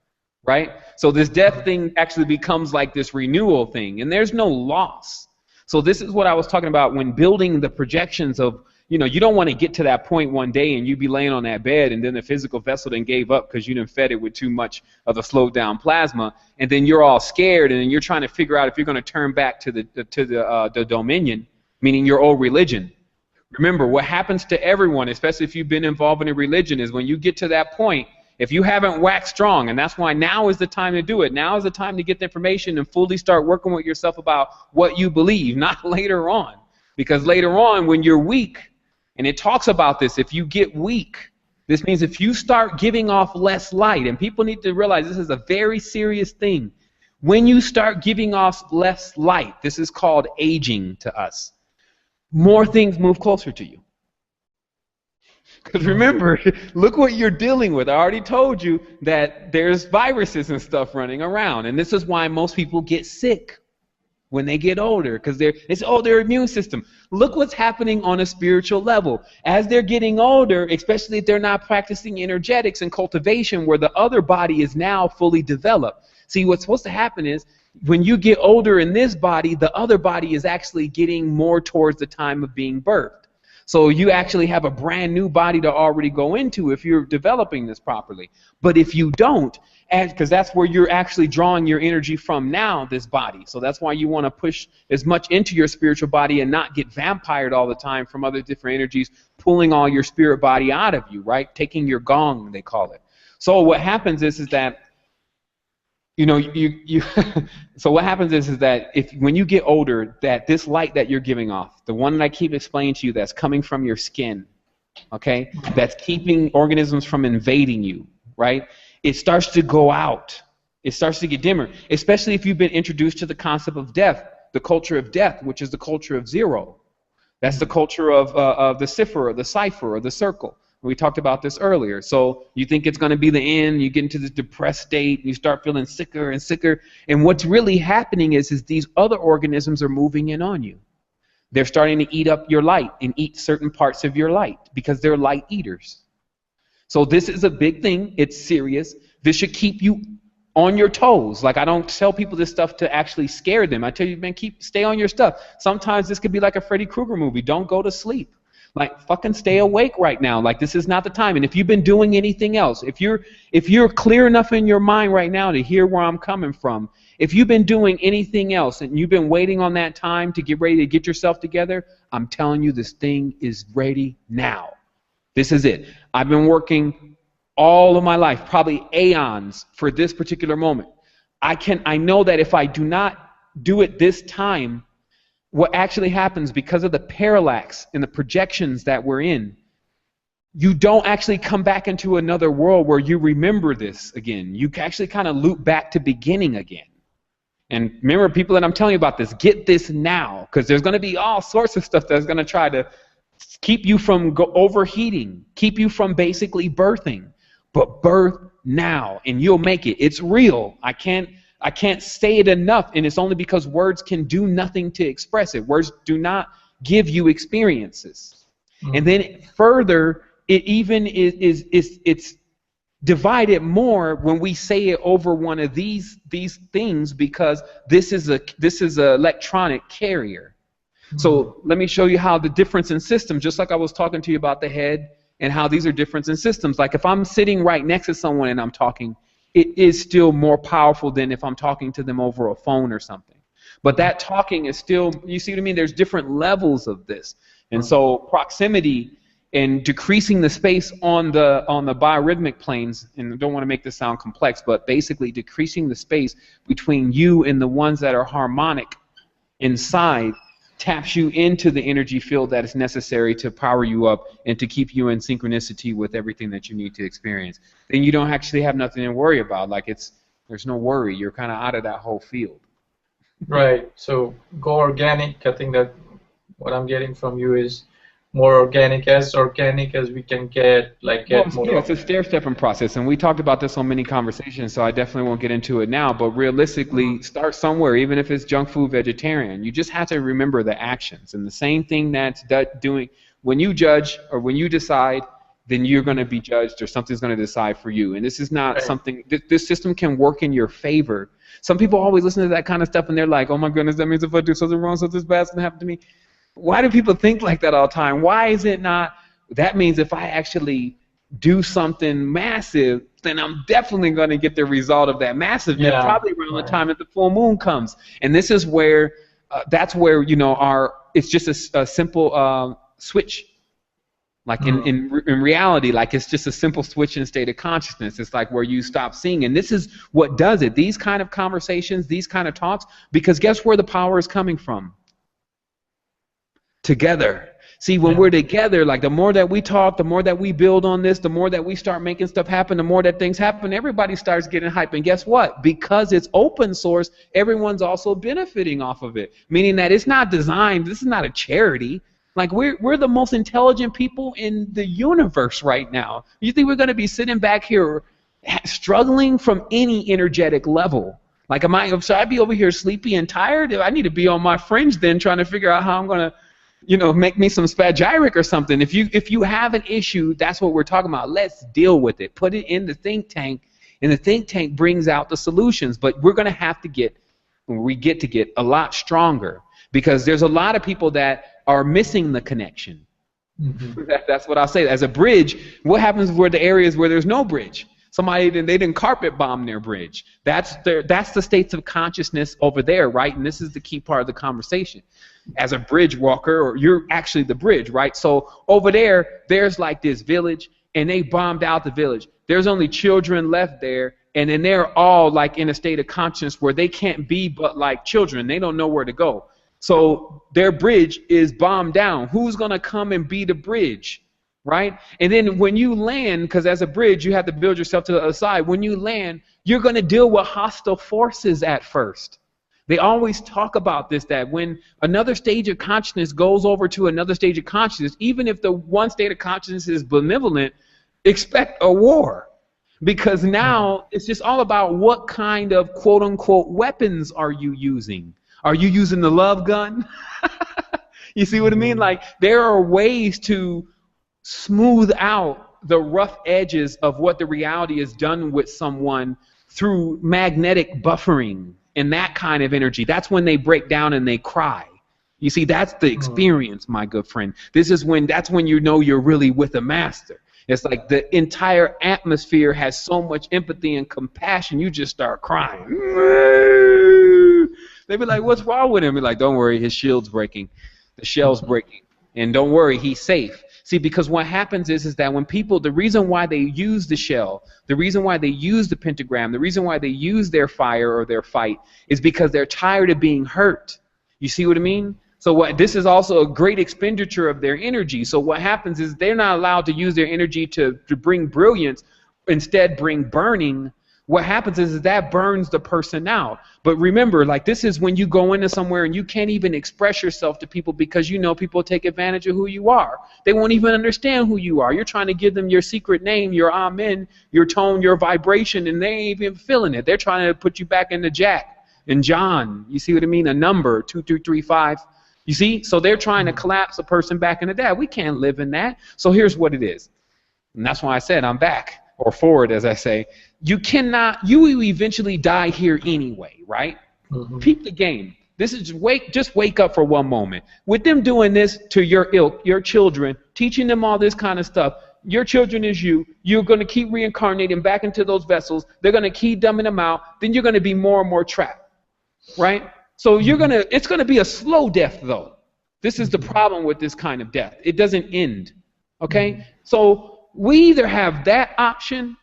S4: right? So this death thing actually becomes like this renewal thing, and there's no loss. So this is what I was talking about when building the projections of, you don't want to get to that point one day and you be laying on that bed and then the physical vessel then gave up because you done fed it with too much of the slowed down plasma, and then you're all scared and then you're trying to figure out if you're going to turn back to the dominion, meaning your old religion. Remember, what happens to everyone, especially if you've been involved in a religion, is when you get to that point, if you haven't waxed strong, and that's why now is the time to do it. Now is the time to get the information and fully start working with yourself about what you believe, not later on. Because later on, when you're weak, and it talks about this, if you get weak, this means if you start giving off less light, and people need to realize this is a very serious thing. When you start giving off less light, this is called aging to us, more things move closer to you. Because remember, look what you're dealing with. I already told you that there's viruses and stuff running around, and this is why most people get sick when they get older, because it's their immune system. Look what's happening on a spiritual level. As they're getting older, especially if they're not practicing energetics and cultivation where the other body is now fully developed. See, what's supposed to happen is when you get older in this body, the other body is actually getting more towards the time of being birthed. So you actually have a brand new body to already go into if you're developing this properly. But if you don't, because that's where you're actually drawing your energy from now, this body. So that's why you want to push as much into your spiritual body and not get vampired all the time from other different energies, pulling all your spirit body out of you, right? Taking your gong, they call it. So what happens is that, so what happens is that when you get older, that this light that you're giving off, the one that I keep explaining to you that's coming from your skin, okay, that's keeping organisms from invading you, right? It starts to go out. It starts to get dimmer, especially if you've been introduced to the concept of death, the culture of death, which is the culture of zero. That's the culture of the cipher, or the cipher, or the circle. We talked about this earlier. So you think it's going to be the end, you get into this depressed state, and you start feeling sicker and sicker. And what's really happening is these other organisms are moving in on you. They're starting to eat up your light and eat certain parts of your light because they're light eaters. So this is a big thing. It's serious. This should keep you on your toes. Like, I don't tell people this stuff to actually scare them. I tell you, man, stay on your stuff. Sometimes this could be like a Freddy Krueger movie. Don't go to sleep. Like, fucking stay awake right now. Like, this is not the time. And if you've been doing anything else, if you're clear enough in your mind right now to hear where I'm coming from, if you've been doing anything else and you've been waiting on that time to get ready to get yourself together, I'm telling you, this thing is ready now. This is it. I've been working all of my life, probably aeons, for this particular moment. I know that if I do not do it this time, what actually happens, because of the parallax and the projections that we're in, you don't actually come back into another world where you remember this again. You actually kind of loop back to beginning again. And remember, people that I'm telling you about this, get this now, because there's going to be all sorts of stuff that's going to try to keep you from overheating, keep you from basically birthing. But birth now, and you'll make it. It's real. I can't say it enough, and it's only because words can do nothing to express it. Words do not give you experiences. Mm-hmm. And then further, it even it's divided more when we say it over one of these things, because this is a electronic carrier. Mm-hmm. So let me show you how the difference in systems, just like I was talking to you about the head, and how these are different in systems. Like, if I'm sitting right next to someone and I'm talking, it is still more powerful than if I'm talking to them over a phone or something. But that talking is still, you see what I mean? There's different levels of this. And so proximity and decreasing the space on the biorhythmic planes, and I don't want to make this sound complex, but basically decreasing the space between you and the ones that are harmonic inside taps you into the energy field that is necessary to power you up and to keep you in synchronicity with everything that you need to experience. Then you don't actually have nothing to worry about. Like, there's no worry. You're kind of out of that whole field.
S1: Right. So go organic. I think that what I'm getting from you is more organic as we can get, like, get more.
S4: Yeah, it's a stair-stepping process, and we talked about this on many conversations, so I definitely won't get into it now, but realistically, start somewhere, even if it's junk food vegetarian. You just have to remember the actions, and the same thing that's doing, when you judge or when you decide, then you're going to be judged, or something's going to decide for you. And this is not something, this system can work in your favor. Some people always listen to that kind of stuff, and they're like, oh my goodness, that means if I do something wrong, something bad's going to happen to me. Why do people think like that all the time? Why is it not, that means if I actually do something massive, then I'm definitely going to get the result of that massiveness, probably around the time that the full moon comes. And this is where, that's where, you know, it's just a simple switch. Like in reality, like, it's just a simple switch in state of consciousness. It's like where you stop seeing. And this is what does it. These kind of conversations, these kind of talks, because guess where the power is coming from? Together. See, when we're together, like, the more that we talk, the more that we build on this, the more that we start making stuff happen, the more that things happen, everybody starts getting hype. And guess what? Because it's open source, everyone's also benefiting off of it. Meaning that it's not designed, this is not a charity. Like, we're the most intelligent people in the universe right now. You think we're going to be sitting back here struggling from any energetic level? Like, should I be over here sleepy and tired? I need to be on my fringe then, trying to figure out how I'm going to, you know, make me some spagyric or something. If you have an issue, that's what we're talking about. Let's deal with it. Put it in the think tank, and the think tank brings out the solutions. But we're going to have to get a lot stronger, because there's a lot of people that are missing the connection. Mm-hmm. That's what I'll say. As a bridge, what happens where the areas where there's no bridge? They didn't carpet bomb their bridge. That's the states of consciousness over there, right? And this is the key part of the conversation. As a bridge walker, or you're actually the bridge, right? So over there's like this village, and they bombed out the village. There's only children left there, and then they're all like in a state of consciousness where they can't be but like children. They don't know where to go. So their bridge is bombed down. Who's going to come and be the bridge? Right? And then when you land, because as a bridge, you have to build yourself to the other side. When you land, you're going to deal with hostile forces at first. They always talk about this, that when another stage of consciousness goes over to another stage of consciousness, even if the one state of consciousness is benevolent, expect a war. Because now it's just all about what kind of quote-unquote weapons are you using. Are you using the love gun? You see what I mean? Like, there are ways to smooth out the rough edges of what the reality has done with someone through magnetic buffering and that kind of energy. That's when they break down and they cry. You see, that's the experience, my good friend. That's when you know you're really with a master. It's like the entire atmosphere has so much empathy and compassion, you just start crying. They be like, what's wrong with him? Be like, don't worry, his shield's breaking. The shell's breaking. And don't worry, he's safe. See, because what happens is that when people, the reason why they use the shell, the reason why they use the pentagram, the reason why they use their fire or their fight is because they're tired of being hurt. You see what I mean? So this is also a great expenditure of their energy. So what happens is they're not allowed to use their energy to bring brilliance, instead bring burning. What happens is that burns the person out. But remember, like, this is when you go into somewhere and you can't even express yourself to people because you know people take advantage of who you are. They won't even understand who you are. You're trying to give them your secret name, your amen, your tone, your vibration, and they ain't even feeling it. They're trying to put you back into Jack and John. You see what I mean? A number, 2, 2, 3, 5. You see? So they're trying to collapse a person back into that. We can't live in that. So here's what it is. And that's why I said I'm back, or forward, as I say. You will eventually die here anyway, right? Peep the game. This is just wake up for one moment. With them doing this to your ilk, your children, teaching them all this kind of stuff, your children is you're going to keep reincarnating back into those vessels. They're going to keep dumbing them out. Then you're going to be more and more trapped, right? So it's going to be a slow death, though. This is the problem with this kind of death. It doesn't end, okay? So we either have that option,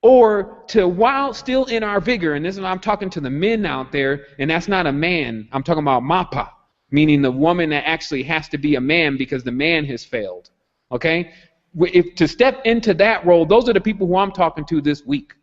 S4: or while still in our vigor, and this is, I'm talking to the men out there, and that's not a man. I'm talking about mapa, meaning the woman that actually has to be a man because the man has failed, okay? If to step into that role, those are the people who I'm talking to this week.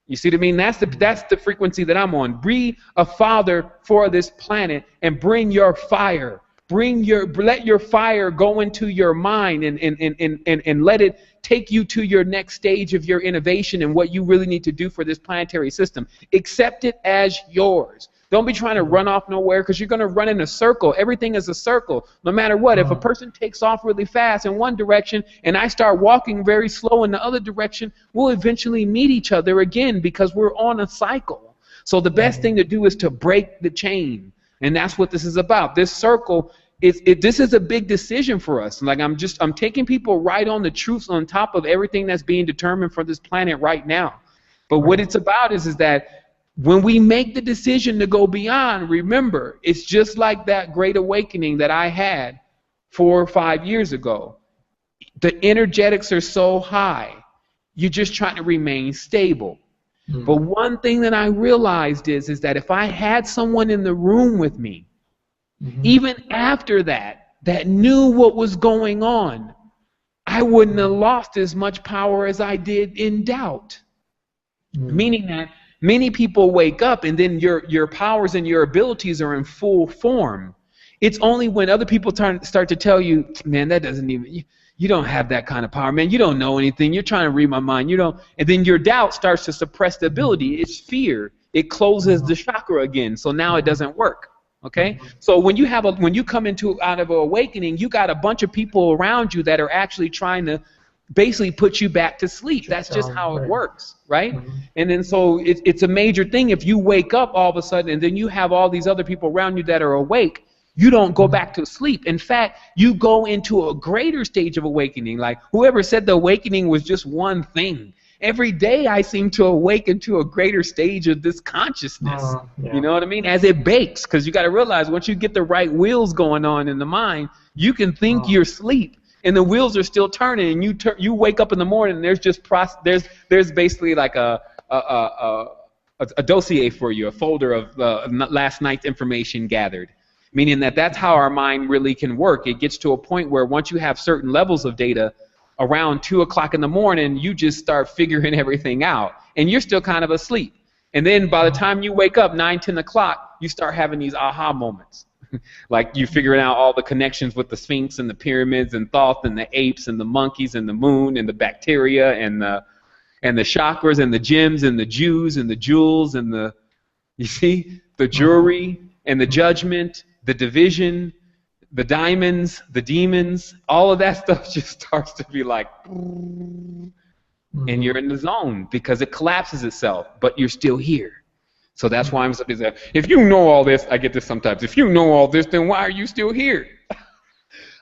S4: You see what I mean? That's the frequency that I'm on. Be a father for this planet and bring your fire. Let your fire go into your mind and let it take you to your next stage of your innovation and what you really need to do for this planetary system. Accept it as yours. Don't be trying to run off nowhere, because you're going to run in a circle. Everything is a circle, no matter what. If a person takes off really fast in one direction and I start walking very slow in the other direction, we'll eventually meet each other again because we're on a cycle. So the best thing to do is to break the chain. And that's what this is about. This circle, this is a big decision for us. Like, I'm taking people right on the truths on top of everything that's being determined for this planet right now. But what it's about is that when we make the decision to go beyond, remember, it's just like that great awakening that I had 4 or 5 years ago. The energetics are so high, you're just trying to remain stable. But one thing that I realized is that if I had someone in the room with me, even after that knew what was going on, I wouldn't have lost as much power as I did in doubt. Meaning that many people wake up and then your powers and your abilities are in full form. It's only when other people start to tell you, man, that doesn't even, you don't have that kind of power, man. You don't know anything. You're trying to read my mind. You don't. And then your doubt starts to suppress the ability. It's fear. It closes the chakra again. So now it doesn't work. Okay. So when you come out of an awakening, you got a bunch of people around you that are actually trying to basically put you back to sleep. That's just how it works, right? And then so it's a major thing. If you wake up all of a sudden and then you have all these other people around you that are awake, you don't go back to sleep. In fact, you go into a greater stage of awakening. Like whoever said the awakening was just one thing. Every day I seem to awaken to a greater stage of this consciousness. You know what I mean? As it bakes, because you got to realize once you get the right wheels going on in the mind, you can think you're asleep. And the wheels are still turning, and you wake up in the morning, and there's just there's basically like a dossier for you, a folder of last night's information gathered, meaning that's how our mind really can work. It gets to a point where once you have certain levels of data, around 2 o'clock in the morning, you just start figuring everything out, and you're still kind of asleep. And then by the time you wake up, 9, 10 o'clock, you start having these aha moments. Like you figuring out all the connections with the Sphinx and the pyramids and Thoth and the apes and the monkeys and the moon and the bacteria and the chakras and the gems and the Jews and the jewels and the jewelry and the judgment, the division, the diamonds, the demons, all of that stuff just starts to be like, and you're in the zone because it collapses itself, but you're still here. So that's why I'm saying, if you know all this, I get this sometimes. If you know all this, then why are you still here?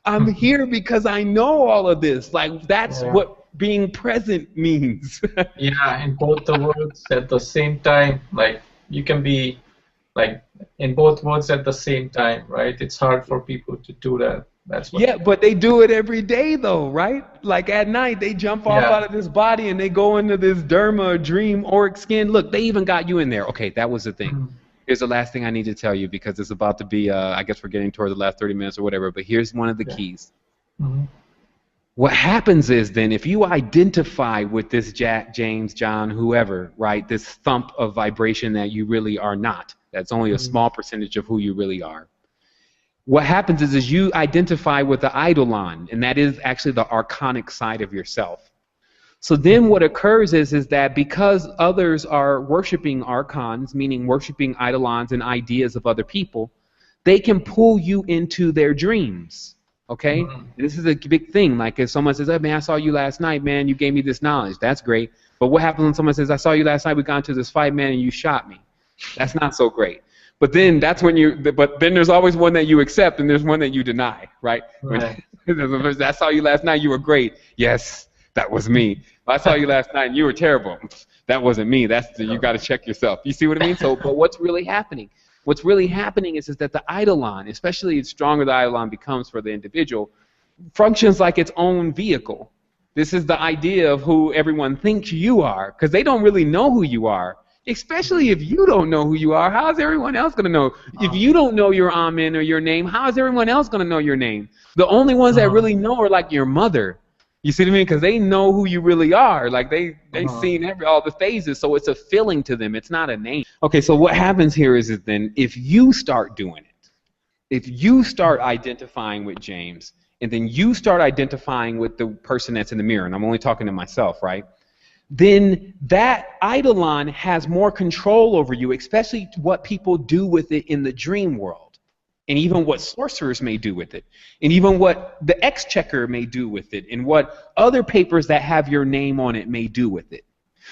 S4: I'm here because I know all of this. Like, that's what being present means.
S1: Yeah, in both the words at the same time. Like, you can be like in both worlds at the same time, right? It's hard for people to do that. That's what.
S4: Yeah, but they do it every day, though, right? Like at night, they jump off out of this body and they go into this derma, dream, auric skin. Look, they even got you in there. Okay, that was the thing. Here's the last thing I need to tell you because it's about to be, I guess we're getting towards the last 30 minutes or whatever, but here's one of the keys. What happens is then if you identify with this Jack, James, John, whoever, right, this thump of vibration that you really are not, that's only a small percentage of who you really are. What happens is you identify with the eidolon, and that is actually the archonic side of yourself. So then what occurs is that because others are worshiping archons, meaning worshiping eidolons and ideas of other people, they can pull you into their dreams. Okay? This is a big thing. Like if someone says, hey, man, I saw you last night, man, you gave me this knowledge. That's great. But what happens when someone says, I saw you last night, we got into this fight, man, and you shot me? That's not so great. But then that's when but then there's always one that you accept and there's one that you deny, right? I saw you last night, you were great. Yes, that was me. I saw you last night and you were terrible. That wasn't me. You got to check yourself. You see what I mean? So, but what's really happening? What's really happening is that the eidolon, especially the stronger the eidolon becomes for the individual, functions like its own vehicle. This is the idea of who everyone thinks you are, because they don't really know who you are. Especially if you don't know who you are, how is everyone else going to know? If you don't know your Amen or your name, how is everyone else going to know your name? The only ones that really know are like your mother. You see what I mean? Because they know who you really are. Like they've seen all the phases, so it's a feeling to them. It's not a name. Okay, so what happens here is then if you start doing it, if you start identifying with James, and then you start identifying with the person that's in the mirror, and I'm only talking to myself, right? Then that eidolon has more control over you, especially what people do with it in the dream world, and even what sorcerers may do with it, and even what the exchequer may do with it, and what other papers that have your name on it may do with it.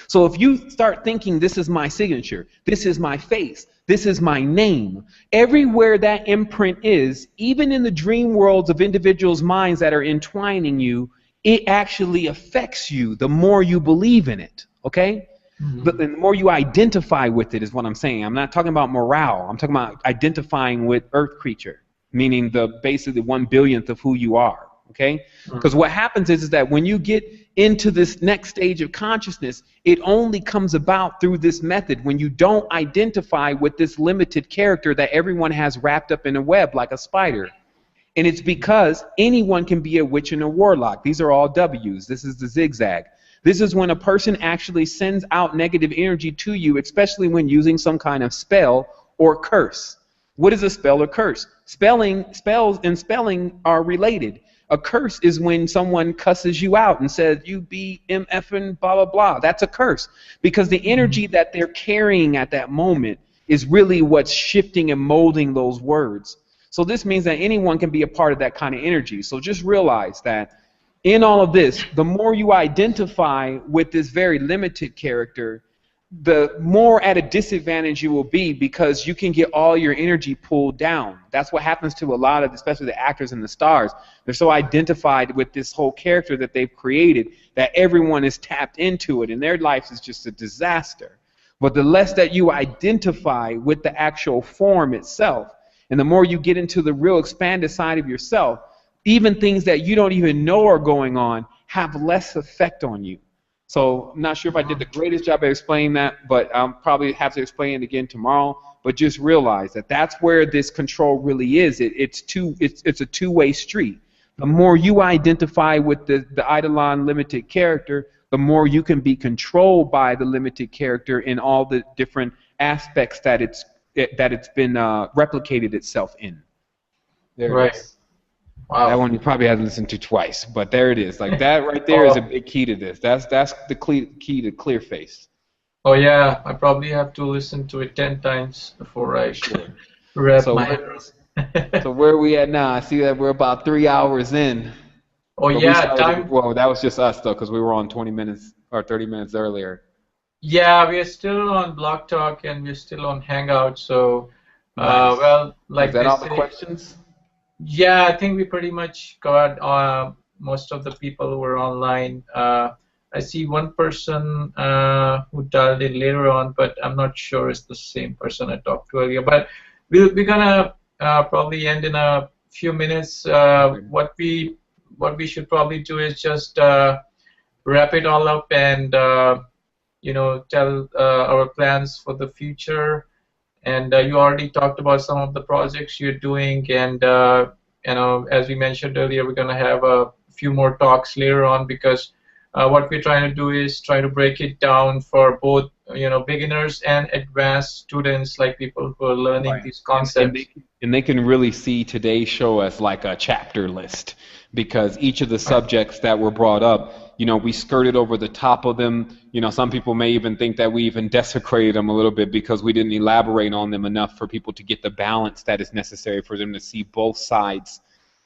S4: So if you start thinking, this is my signature, this is my face, this is my name, everywhere that imprint is, even in the dream worlds of individuals' minds that are entwining you, it actually affects you the more you believe in it, okay? But the more you identify with it is what I'm saying. I'm not talking about morale. I'm talking about identifying with Earth creature, meaning the basically 1/billionth of who you are, okay? Because what happens is that when you get into this next stage of consciousness, it only comes about through this method when you don't identify with this limited character that everyone has wrapped up in a web like a spider. And it's because anyone can be a witch and a warlock. These are all W's. This is the zigzag. This is when a person actually sends out negative energy to you, especially when using some kind of spell or curse. What is a spell or curse? Spells and spelling are related. A curse is when someone cusses you out and says, you be MFing blah, blah, blah. That's a curse. Because the energy that they're carrying at that moment is really what's shifting and molding those words. So this means that anyone can be a part of that kind of energy. So just realize that in all of this, the more you identify with this very limited character, the more at a disadvantage you will be because you can get all your energy pulled down. That's what happens to a lot of, especially the actors and the stars. They're so identified with this whole character that they've created that everyone is tapped into it, and their life is just a disaster. But the less that you identify with the actual form itself, and the more you get into the real expanded side of yourself, even things that you don't even know are going on have less effect on you. So I'm not sure if I did the greatest job of explaining that, but I'll probably have to explain it again tomorrow. But just realize that that's where this control really is. It's a two-way street. The more you identify with the eidolon limited character, the more you can be controlled by the limited character in all the different aspects that it's been replicated itself in. There it is. Wow. That one you probably had to listen to twice, but there it is. Like that right there is a big key to this. That's the key to clear face.
S1: Oh yeah, I probably have to listen to it 10 times before I wrap my head.
S4: So where are we at now? I see that we're about 3 hours in.
S1: Oh
S2: But we
S1: yeah,
S2: started,
S1: time.
S2: well, that was just us though, because we were on 20 minutes or 30 minutes earlier.
S1: Yeah, we are still on Block Talk and we're still on Hangout. So,
S2: Nice.
S1: well,
S2: Was
S1: like
S2: that
S1: they
S2: all the
S1: say,
S2: questions?
S1: yeah, I think we pretty much got most of the people who were online. I see one person who dialed in later on, but I'm not sure it's the same person I talked to earlier. But we're gonna probably end in a few minutes.
S2: Okay.
S1: What we should probably do is just wrap it all up and tell our plans for the future. And you already talked about some of the projects you're doing, and as we mentioned earlier, we're going to have a few more talks later on because what we're trying to do is try to break it down for both beginners and advanced students, like people who are learning
S2: Right.
S1: these
S2: And
S1: concepts.
S2: they can really see today's show as like a chapter list because each of the
S1: Right.
S2: subjects that were brought up, we skirted over the top of them. Some people may even think that we even desecrated them a little bit because we didn't elaborate on them enough for people to get the balance that is necessary for them to see both sides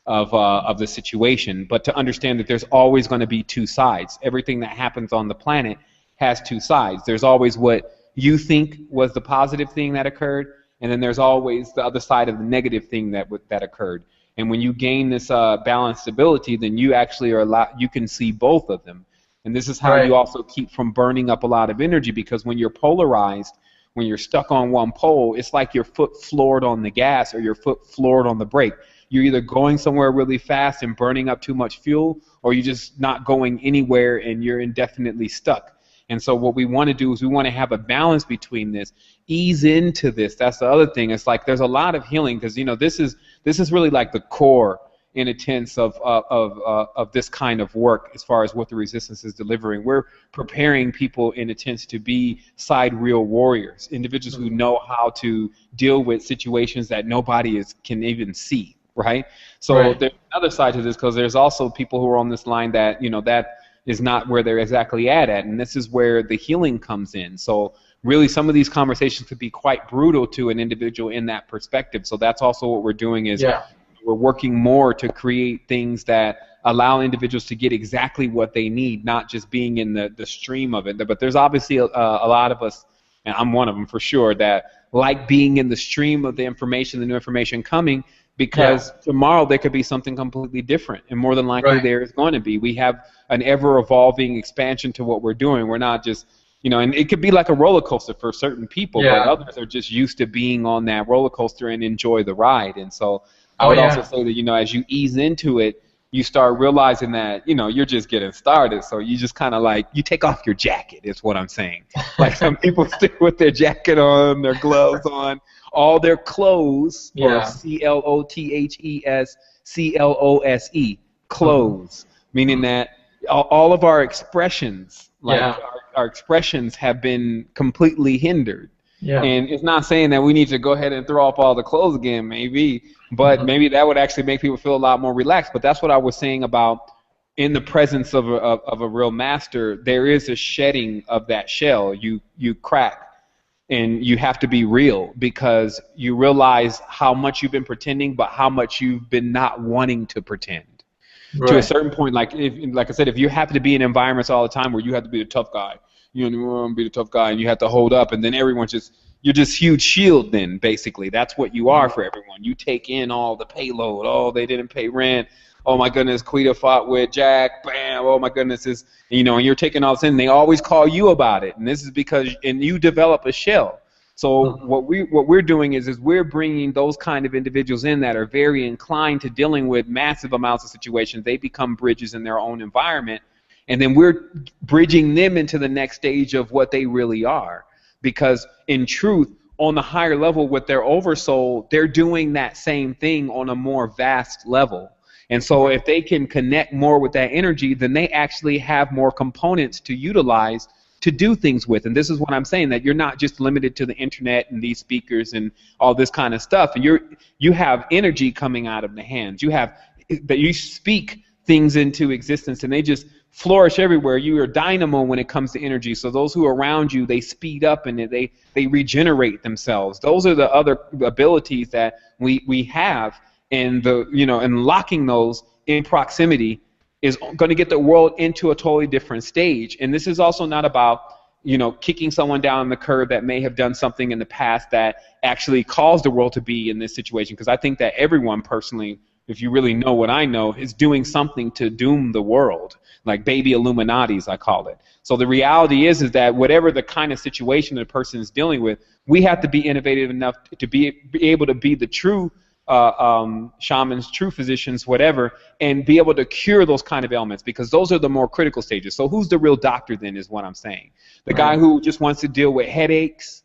S2: of the situation. But to understand that there's always going to be two sides. Everything that happens on the planet has two sides. There's always what you think was the positive thing that occurred, and then there's always the other side of the negative thing that occurred. And when you gain this balanced ability, then you actually you can see both of them. And this is how you
S1: Right.
S2: also keep from burning up a lot of energy, because when you're polarized, when you're stuck on one pole, it's like your foot floored on the gas or your foot floored on the brake. You're either going somewhere really fast and burning up too much fuel, or you're just not going anywhere and you're indefinitely stuck. And so what we want to do is we want to have a balance between this, ease into this. That's the other thing. It's like there's a lot of healing because this is really like the core in a sense of this kind of work as far as what the resistance is delivering. We're preparing people in a sense to be sidereal warriors, individuals who know how to deal with situations that nobody can even see, right? So
S1: Right.
S2: there's another side to this because there's also people who are on this line that, that is not where they're exactly at, and this is where the healing comes in. So really some of these conversations could be quite brutal to an individual in that perspective. So that's also what we're doing is
S1: Yeah.
S2: we're working more to create things that allow individuals to get exactly what they need, not just being in the stream of it. But there's obviously a lot of us, and I'm one of them for sure, that like being in the stream of the information, the new information coming,
S1: Yeah.
S2: because tomorrow there could be something completely different, and more than likely
S1: Right.
S2: there is going to be. We have an ever-evolving expansion to what we're doing. We're not just, and it could be like a roller coaster for certain people, but
S1: Yeah.
S2: others are just used to being on that roller coaster and enjoy the ride. And so I
S1: Oh
S2: would also
S1: yeah.
S2: say that, as you ease into it, you start realizing that, you're just getting started. So you just kind of like, you take off your jacket is what I'm saying. Like some people stick with their jacket on, their gloves on, all their clothes, or
S1: Yeah.
S2: CLOTHESCLOSE,
S1: Mhm.
S2: clothes, meaning
S1: Mhm.
S2: that all of our expressions, like
S1: Yeah.
S2: our expressions have been completely hindered.
S1: Yeah.
S2: And it's not saying that we need to go ahead and throw off all the clothes again, maybe, but
S1: Mhm.
S2: maybe that would actually make people feel a lot more relaxed. But that's what I was saying about in the presence of a real master, there is a shedding of that shell. You crack, and you have to be real because you realize how much you've been pretending, but how much you've been not wanting to pretend. To a
S1: Right.
S2: certain point, like I said, if you happen to be in environments all the time where you have to be the tough guy, you want to be the tough guy, and you have to hold up, and then you're just huge shield. Then basically, that's what you are for everyone. You take in all the payload. Oh, they didn't pay rent. Oh my goodness, Quita fought with Jack. Bam. Oh my goodness, and you're taking all this in. They always call you about it, and this is because you develop a shell. So
S1: Mhm.
S2: what we're doing is we're bringing those kind of individuals in that are very inclined to dealing with massive amounts of situations. They become bridges in their own environment, and then we're bridging them into the next stage of what they really are. Because in truth, on the higher level with their oversoul, they're doing that same thing on a more vast level. And so if they can connect more with that energy, then they actually have more components to utilize to do things with. And this is what I'm saying, that you're not just limited to the internet and these speakers and all this kind of stuff. And you have energy coming out of the hands. You have that you speak things into existence, and they just flourish everywhere. You are dynamo when it comes to energy. So those who are around you, they speed up and they regenerate themselves. Those are the other abilities that we have, and unlocking those in proximity
S4: is going to get the world into a totally different stage. And this is also not about, you know, kicking someone down the curb that may have done something in the past that actually caused the world to be in this situation. Because I think that everyone personally, if you really know what I know, is doing something to doom the world, like baby Illuminatis, I call it. So the reality is that whatever the kind of situation the person is dealing with, we have to be innovative enough to be able to be the true shamans, true physicians, whatever, and be able to cure those kind of ailments, because those are the more critical stages. So who's the real doctor then is what I'm saying. The guy who just wants to deal with headaches,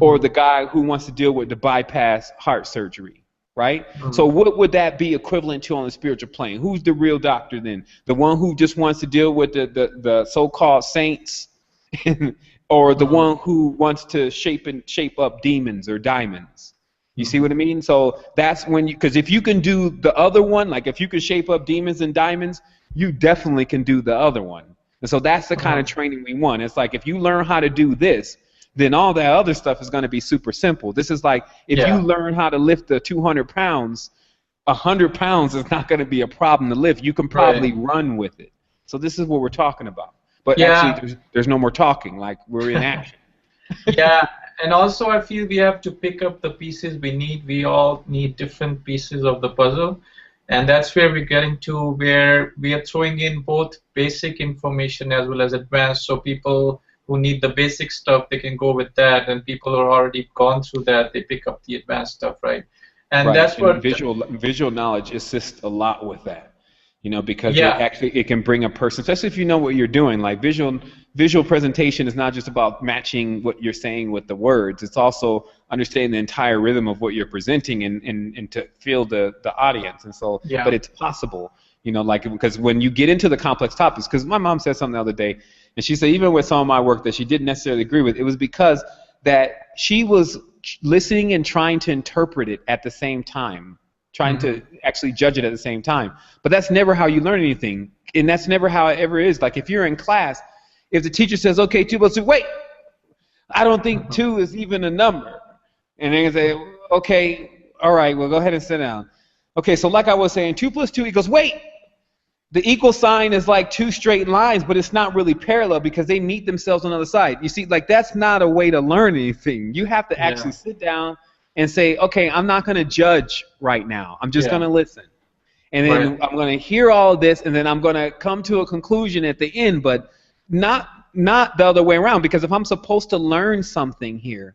S4: or the guy who wants to deal with the bypass heart surgery, right? So what would that be equivalent to on the spiritual plane? Who's the real doctor then? The one who just wants to deal with the so-called saints, or the one who wants to shape up demons or diamonds? You see what I mean? So that's when you, because if you can do the other one, like if you can shape up demons and diamonds, you definitely can do the other one. And so that's the kind of training we want. It's like if you learn how to do this, then all that other stuff is going to be super simple. This is like if you learn how to lift the 200 pounds, 100 pounds is not going to be a problem to lift. You can probably run with it. So this is what we're talking about. But actually, there's no more talking. Like we're in action.
S1: And also I feel we have to pick up the pieces we need. We all need different pieces of the puzzle. And that's where we're getting to, where we are throwing in both basic information as well as advanced. So people who need the basic stuff, they can go with that. And people who are already gone through that, they pick up the advanced stuff, right? And that's what
S4: visual knowledge assists a lot with that. You know, because it can bring a person, especially if you know what you're doing. Like visual presentation is not just about matching what you're saying with the words. It's also understanding the entire rhythm of what you're presenting and to feel the audience. And so, but it's possible, you know, like, because when you get into the complex topics, because my mom said something the other day, and she said even with some of my work that she didn't necessarily agree with, it was because that she was listening and trying to interpret it at the same time. Trying to actually judge it at the same time. But that's never how you learn anything. And that's never how it ever is. Like if you're in class, if the teacher says, okay, 2 plus 2, wait, I don't think 2 is even a number. And then you say, okay, all right, well, go ahead and sit down. Okay, so like I was saying, 2 plus 2 equals, wait, the equal sign is like 2 straight lines, but it's not really parallel because they meet themselves on the other side. You see, like that's not a way to learn anything. You have to actually sit down and say, okay, I'm not going to judge right now. I'm just going to listen. And then I'm going to hear all of this, and then I'm going to come to a conclusion at the end, but not the other way around. Because if I'm supposed to learn something here,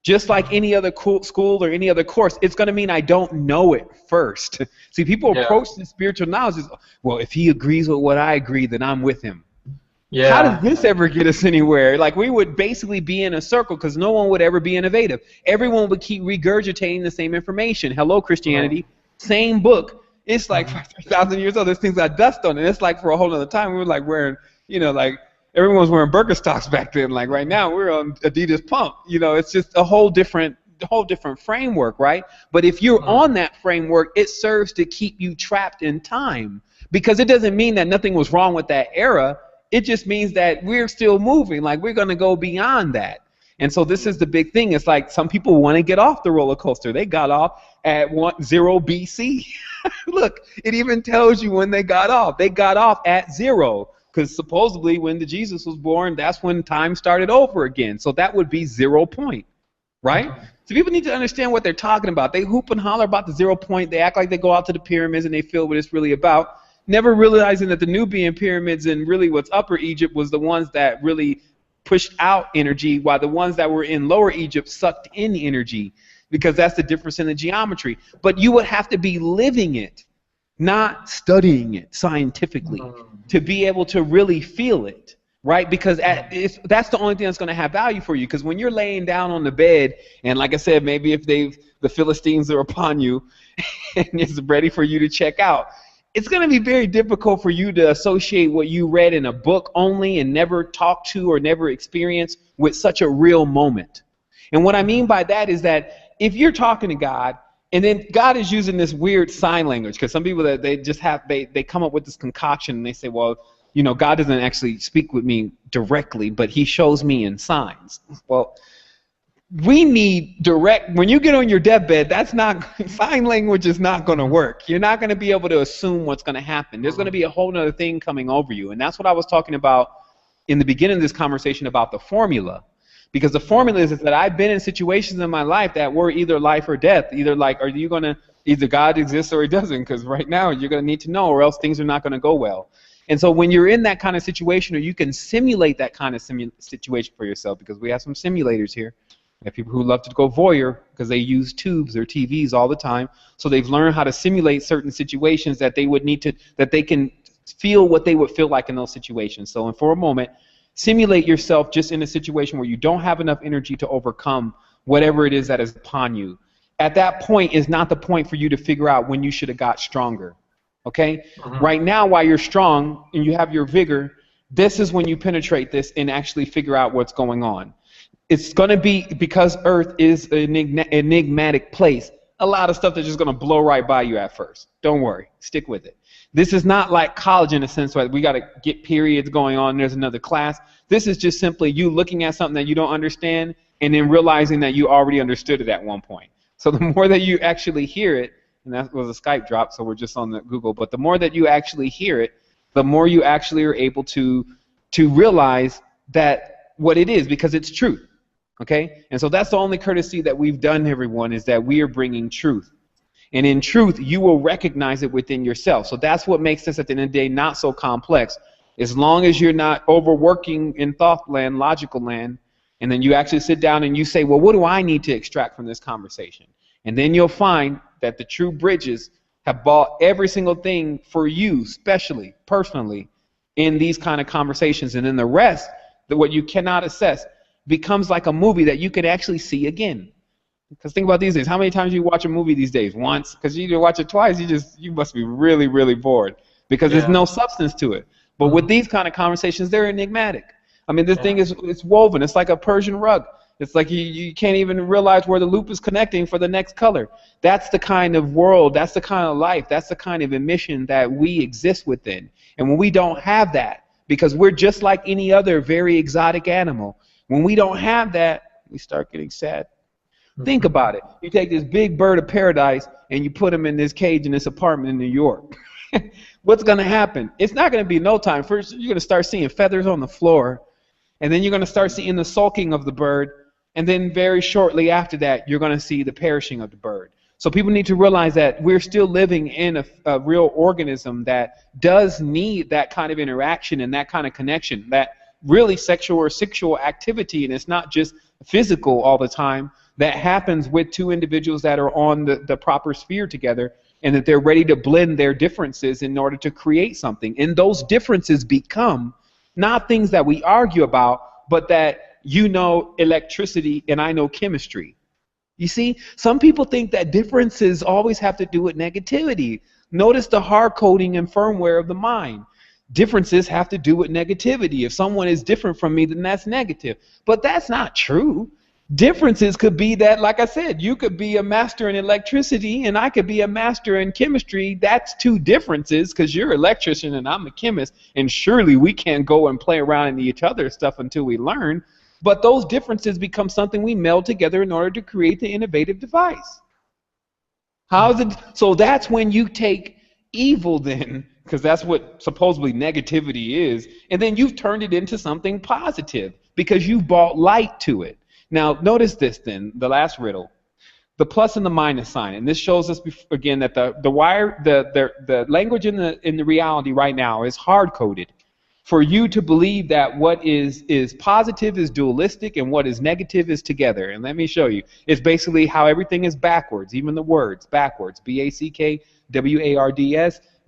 S4: just like any other school or any other course, it's going to mean I don't know it first. See, people approach the spiritual knowledge as, well, if he agrees with what I agree, then I'm with him. How does this ever get us anywhere? Like we would basically be in a circle because no one would ever be innovative. Everyone would keep regurgitating the same information. Hello, Christianity. Same book. It's like 3,000 years old. There's things got dust on it. It's like for a whole other time we were like wearing, you know, like everyone was wearing Birkenstocks back then. Like right now we're on Adidas pump. You know, it's just a whole different framework, right? But if you're on that framework, it serves to keep you trapped in time, because it doesn't mean that nothing was wrong with that era. It just means that we're still moving, like we're going to go beyond that. And so this is the big thing. It's like some people want to get off the roller coaster. They got off at 0 BC. Look, it even tells you when they got off. They got off at 0 because supposedly when the Jesus was born, that's when time started over again. So that would be 0 point, right? So people need to understand what they're talking about. They hoop and holler about the 0 point. They act like they go out to the pyramids and they feel what it's really about, never realizing that the Nubian pyramids and really what's Upper Egypt was the ones that really pushed out energy, while the ones that were in Lower Egypt sucked in energy, because that's the difference in the geometry. But you would have to be living it, not studying it scientifically, to be able to really feel it, right? Because that's the only thing that's going to have value for you. Because when you're laying down on the bed, and like I said, maybe if the Philistines are upon you and it's ready for you to check out, it's going to be very difficult for you to associate what you read in a book only and never talked to or never experienced with such a real moment. And what I mean by that is that if you're talking to God, and then God is using this weird sign language, because some people that they come up with this concoction and they say, well, you know, God doesn't actually speak with me directly, but he shows me in signs. Well, we need direct, when you get on your deathbed, that's not, sign language is not going to work. You're not going to be able to assume what's going to happen. There's going to be a whole other thing coming over you. And that's what I was talking about in the beginning of this conversation about the formula. Because the formula is that I've been in situations in my life that were either life or death. Either like, are you going to, either God exists or he doesn't? Because right now you're going to need to know, or else things are not going to go well. And so when you're in that kind of situation, or you can simulate that kind of situation for yourself, because we have some simulators here. We have people who love to go voyeur because they use tubes or TVs all the time. So they've learned how to simulate certain situations that they would need to, that they can feel what they would feel like in those situations. So and for a moment, simulate yourself just in a situation where you don't have enough energy to overcome whatever it is that is upon you. At that point is not the point for you to figure out when you should have got stronger. Okay? Right now, while you're strong and you have your vigor, this is when you penetrate this and actually figure out what's going on. It's going to be, because Earth is an enigmatic place, a lot of stuff that's just going to blow right by you at first. Don't worry. Stick with it. This is not like college in a sense where we got to get periods going on, there's another class. This is just simply you looking at something that you don't understand and then realizing that you already understood it at one point. So the more that you actually hear it, and that was a Skype drop, so we're just on the Google, but the more that you actually hear it, the more you actually are able to realize that what it is, because it's truth. Okay? And so that's the only courtesy that we've done, everyone, is that we are bringing truth. And in truth, you will recognize it within yourself. So that's what makes this, at the end of the day, not so complex. As long as you're not overworking in thought land, logical land, and then you actually sit down and you say, well, what do I need to extract from this conversation? And then you'll find that the true bridges have bought every single thing for you, especially, personally, in these kind of conversations. And then the rest, what you cannot assess, becomes like a movie that you can actually see again. Because think about these days, how many times do you watch a movie these days? Once? Because you watch it twice, you must be really, really bored, because there's no substance to it. But with these kind of conversations, they're enigmatic. I mean, this thing is, it's woven. It's like a Persian rug. It's like you can't even realize where the loop is connecting for the next color. That's the kind of world, that's the kind of life, that's the kind of emission that we exist within. And when we don't have that, because we're just like any other very exotic animal, when we don't have that, we start getting sad. Think about it. You take this big bird of paradise and you put him in this cage in this apartment in New York. What's going to happen? It's not going to be no time. First, you're going to start seeing feathers on the floor, and then you're going to start seeing the sulking of the bird, and then very shortly after that, you're going to see the perishing of the bird. So people need to realize that we're still living in a real organism that does need that kind of interaction and that kind of connection, that really sexual activity, and it's not just physical all the time, that happens with two individuals that are on the proper sphere together, and that they're ready to blend their differences in order to create something. And those differences become not things that we argue about, but that you know electricity and I know chemistry. You see, some people think that differences always have to do with negativity. Notice the hard coding and firmware of the mind. Differences have to do with negativity. If someone is different from me, then that's negative. But that's not true. Differences could be that, like I said, you could be a master in electricity and I could be a master in chemistry. That's two differences, because you're an electrician and I'm a chemist, and surely we can't go and play around in each other's stuff until we learn. But those differences become something we meld together in order to create the innovative device. How's it? So that's when you take evil then, because that's what supposedly negativity is, and then you've turned it into something positive because you brought light to it. Now, notice this then, the last riddle, the plus and the minus sign, and this shows us again that the language in the reality right now is hard coded for you to believe that what is positive is dualistic and what is negative is together. And let me show you. It's basically how everything is backwards, even the words backwards. B-A-C-K-W-A-R-D-S,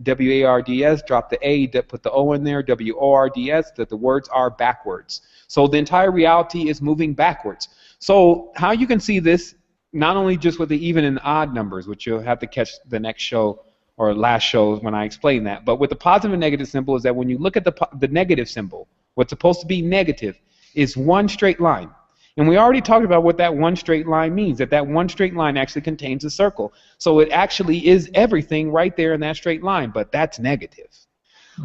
S4: W-A-R-D-S, drop the A, put the O in there, W-O-R-D-S, that the words are backwards. So the entire reality is moving backwards. So how you can see this, not only just with the even and odd numbers, which you'll have to catch the next show or last show when I explain that, but with the positive and negative symbol is that when you look at the negative symbol, what's supposed to be negative is one straight line. And we already talked about what that one straight line means, that one straight line actually contains a circle. So it actually is everything right there in that straight line, but that's negative.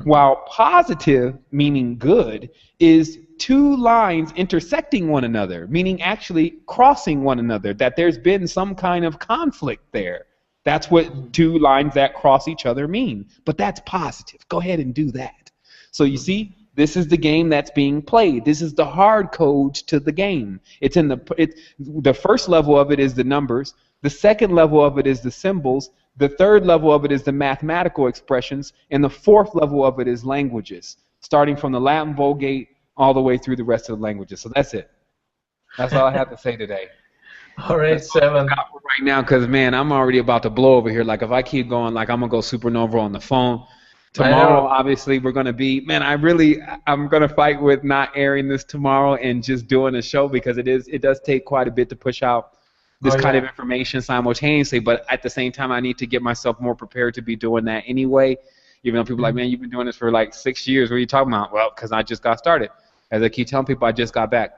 S4: While positive, meaning good, is two lines intersecting one another, meaning actually crossing one another, that there's been some kind of conflict there. That's what two lines that cross each other mean. But that's positive. Go ahead and do that. So you see, this is the game that's being played. This is the hard code to the game. It's in the first level of it is the numbers. The second level of it is the symbols. The third level of it is the mathematical expressions. And the fourth level of it is languages, starting from the Latin Vulgate all the way through the rest of the languages. So that's it. That's all I have to say today.
S1: All right, Sevan.
S4: Right now, because, man, I'm already about to blow over here. Like, if I keep going, like, I'm going to go supernova on the phone. Tomorrow, obviously, we're going to be, man, I'm going to fight with not airing this tomorrow and just doing a show, because it does take quite a bit to push out this kind of information simultaneously. But at the same time, I need to get myself more prepared to be doing that anyway. Even though people are like, man, you've been doing this for like 6 years. What are you talking about? Well, because I just got started. As I keep telling people, I just got back.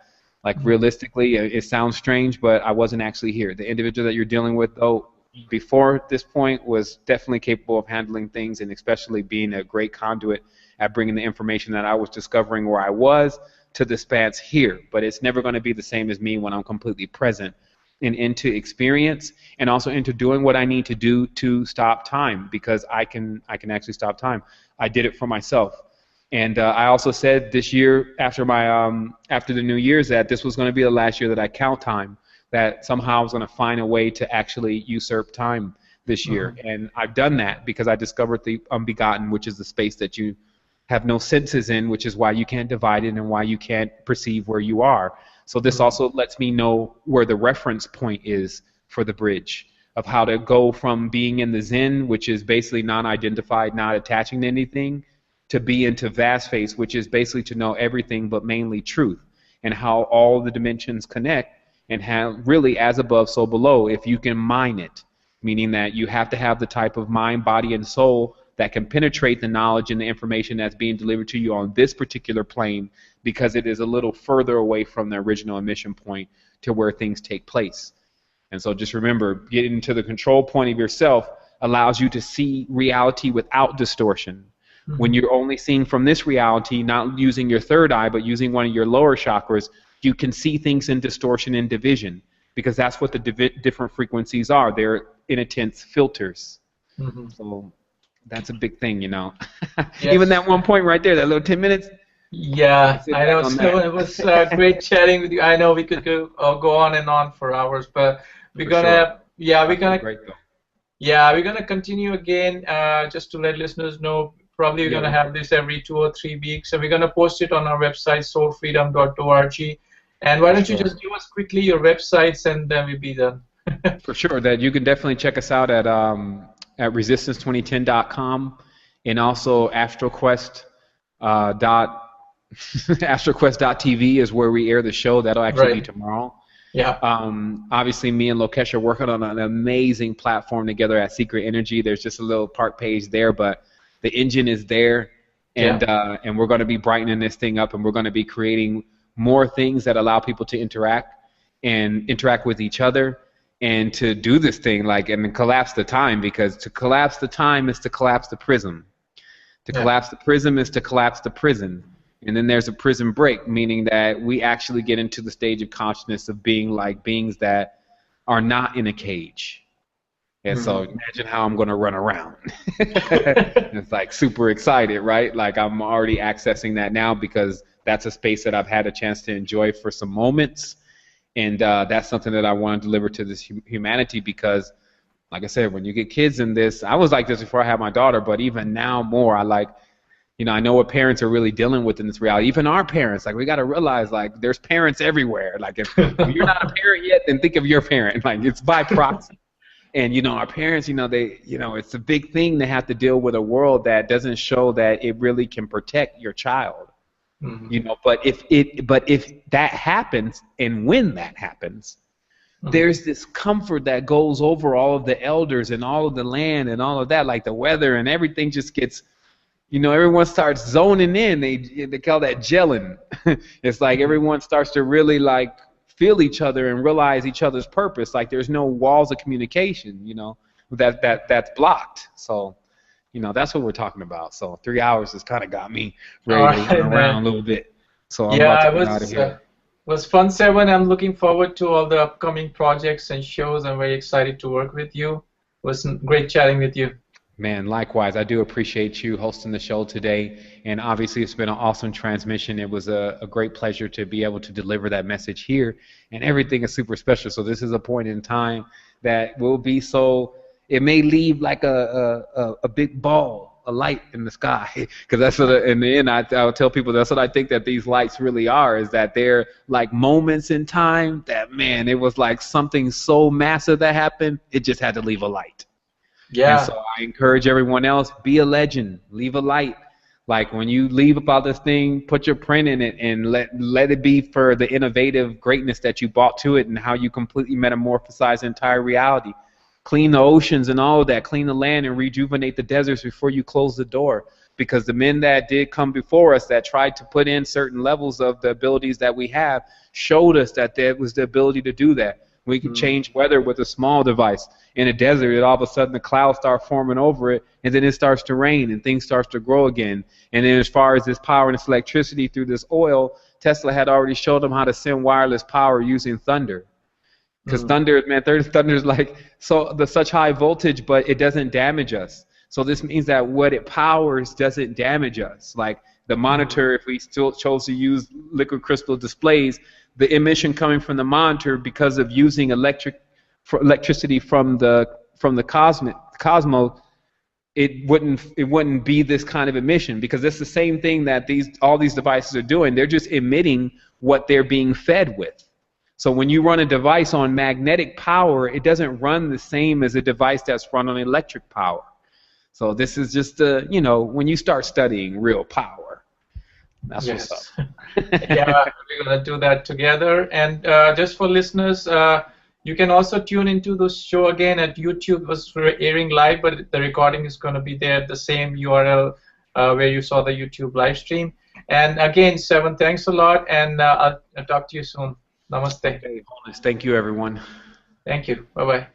S4: Like, realistically, it sounds strange, but I wasn't actually here. The individual that you're dealing with, though, before this point was definitely capable of handling things, and especially being a great conduit at bringing the information that I was discovering where I was to the spans here. But it's never going to be the same as me when I'm completely present and into experience, and also into doing what I need to do to stop time, because I can actually stop time. I did it for myself. And I also said this year, after the New Year's, that this was going to be the last year that I count time, that somehow I was going to find a way to actually usurp time this year. And I've done that because I discovered the unbegotten, which is the space that you have no senses in, which is why you can't divide it and why you can't perceive where you are. So this also lets me know where the reference point is for the bridge, of how to go from being in the Zen, which is basically non-identified, not attaching to anything, to be into vast face, which is basically to know everything but mainly truth, and how all the dimensions connect, and how really as above, so below, if you can mine it, meaning that you have to have the type of mind, body, and soul that can penetrate the knowledge and the information that's being delivered to you on this particular plane, because it is a little further away from the original emission point to where things take place. And so just remember, getting to the control point of yourself allows you to see reality without distortion. When you're only seeing from this reality, not using your third eye, but using one of your lower chakras, you can see things in distortion and division, because that's what the different frequencies are. They're, in a sense, filters. So that's a big thing, you know.
S1: Yes.
S4: Even that one point right there, that little 10 minutes.
S1: Yeah, I know. So it was great chatting with you. I know we could go on and on for hours, but we're gonna continue again. Just to let listeners know, probably we're gonna have this every 2 or 3 weeks, and we're gonna post it on our website, soulfreedom.org. And why don't you just give us quickly your websites, and then we'll be done.
S4: For sure. That you can definitely check us out at resistance2010.com, and also AstroQuest AstroQuest.tv is where we air the show. That'll actually be tomorrow. Yeah. Obviously, me and Lokesh are working on an amazing platform together at Secret Energy. There's just a little part page there, but the engine is there, and we're going to be brightening this thing up, and we're going to be creating more things that allow people to interact with each other, and to do this thing and collapse the time, because to collapse the time is to collapse the prism. To collapse the prism is to collapse the prison. And then there's a prison break, meaning that we actually get into the stage of consciousness of being like beings that are not in a cage. And so imagine how I'm going to run around. It's like super excited, right? Like I'm already accessing that now, because that's a space that I've had a chance to enjoy for some moments. And that's something that I want to deliver to this humanity, because, like I said, when you get kids in this, I was like this before I had my daughter, but even now more, I know what parents are really dealing with in this reality. Even our parents, we got to realize, there's parents everywhere. If you're not a parent yet, then think of your parent. It's by proxy. And, our parents, it's a big thing to have to deal with a world that doesn't show that it really can protect your child. But if that happens, and when that happens, there's this comfort that goes over all of the elders and all of the land and all of that, like the weather and everything just gets, everyone starts zoning in. They call that gelling. It's like everyone starts to really feel each other and realize each other's purpose. There's no walls of communication, that's blocked. So, that's what we're talking about. So 3 hours has kind of got me ready to run around a little bit. So I'm about
S1: Yeah,
S4: to
S1: it
S4: get out of here.
S1: was fun, Sevan. I'm looking forward to all the upcoming projects and shows. I'm very excited to work with you. It was great chatting with you.
S4: Man, likewise, I do appreciate you hosting the show today. And obviously, it's been an awesome transmission. It was a great pleasure to be able to deliver that message here. And everything is super special. So, this is a point in time that will be so, it may leave like a big ball, a light in the sky. Because that's what, in the end, I'll tell people that's what I think that these lights really are, is that they're like moments in time that, man, it was like something so massive that happened, it just had to leave a light. And
S1: Yeah.
S4: so I encourage everyone else, be a legend, leave a light. Like when you leave about this thing, put your print in it and let it be for the innovative greatness that you brought to it and how you completely metamorphosize the entire reality. Clean the oceans and all of that, clean the land and rejuvenate the deserts before you close the door. Because the men that did come before us that tried to put in certain levels of the abilities that we have showed us that there was the ability to do that. We can change weather with a small device. In a desert, all of a sudden the clouds start forming over it, and then it starts to rain, and things starts to grow again. And then as far as this power and this electricity through this oil, Tesla had already showed them how to send wireless power using thunder. Because thunder, man, thunder is like such high voltage, but it doesn't damage us. So this means that what it powers doesn't damage us. Like the monitor, if we still chose to use liquid crystal displays, the emission coming from the monitor because of using electricity from the cosmos, it wouldn't be this kind of emission, because it's the same thing that all these devices are doing. They're just emitting what they're being fed with. So when you run a device on magnetic power, it doesn't run the same as a device that's run on electric power. So this is just when you start studying real power, that's what's up.
S1: Yeah, we're gonna do that together. And just for listeners, you can also tune into the show again at YouTube. It was airing live, but the recording is going to be there at the same URL where you saw the YouTube live stream. And again, Sevan, thanks a lot, and I'll talk to you soon. Namaste.
S4: Thank you, everyone.
S1: Thank you. Bye-bye.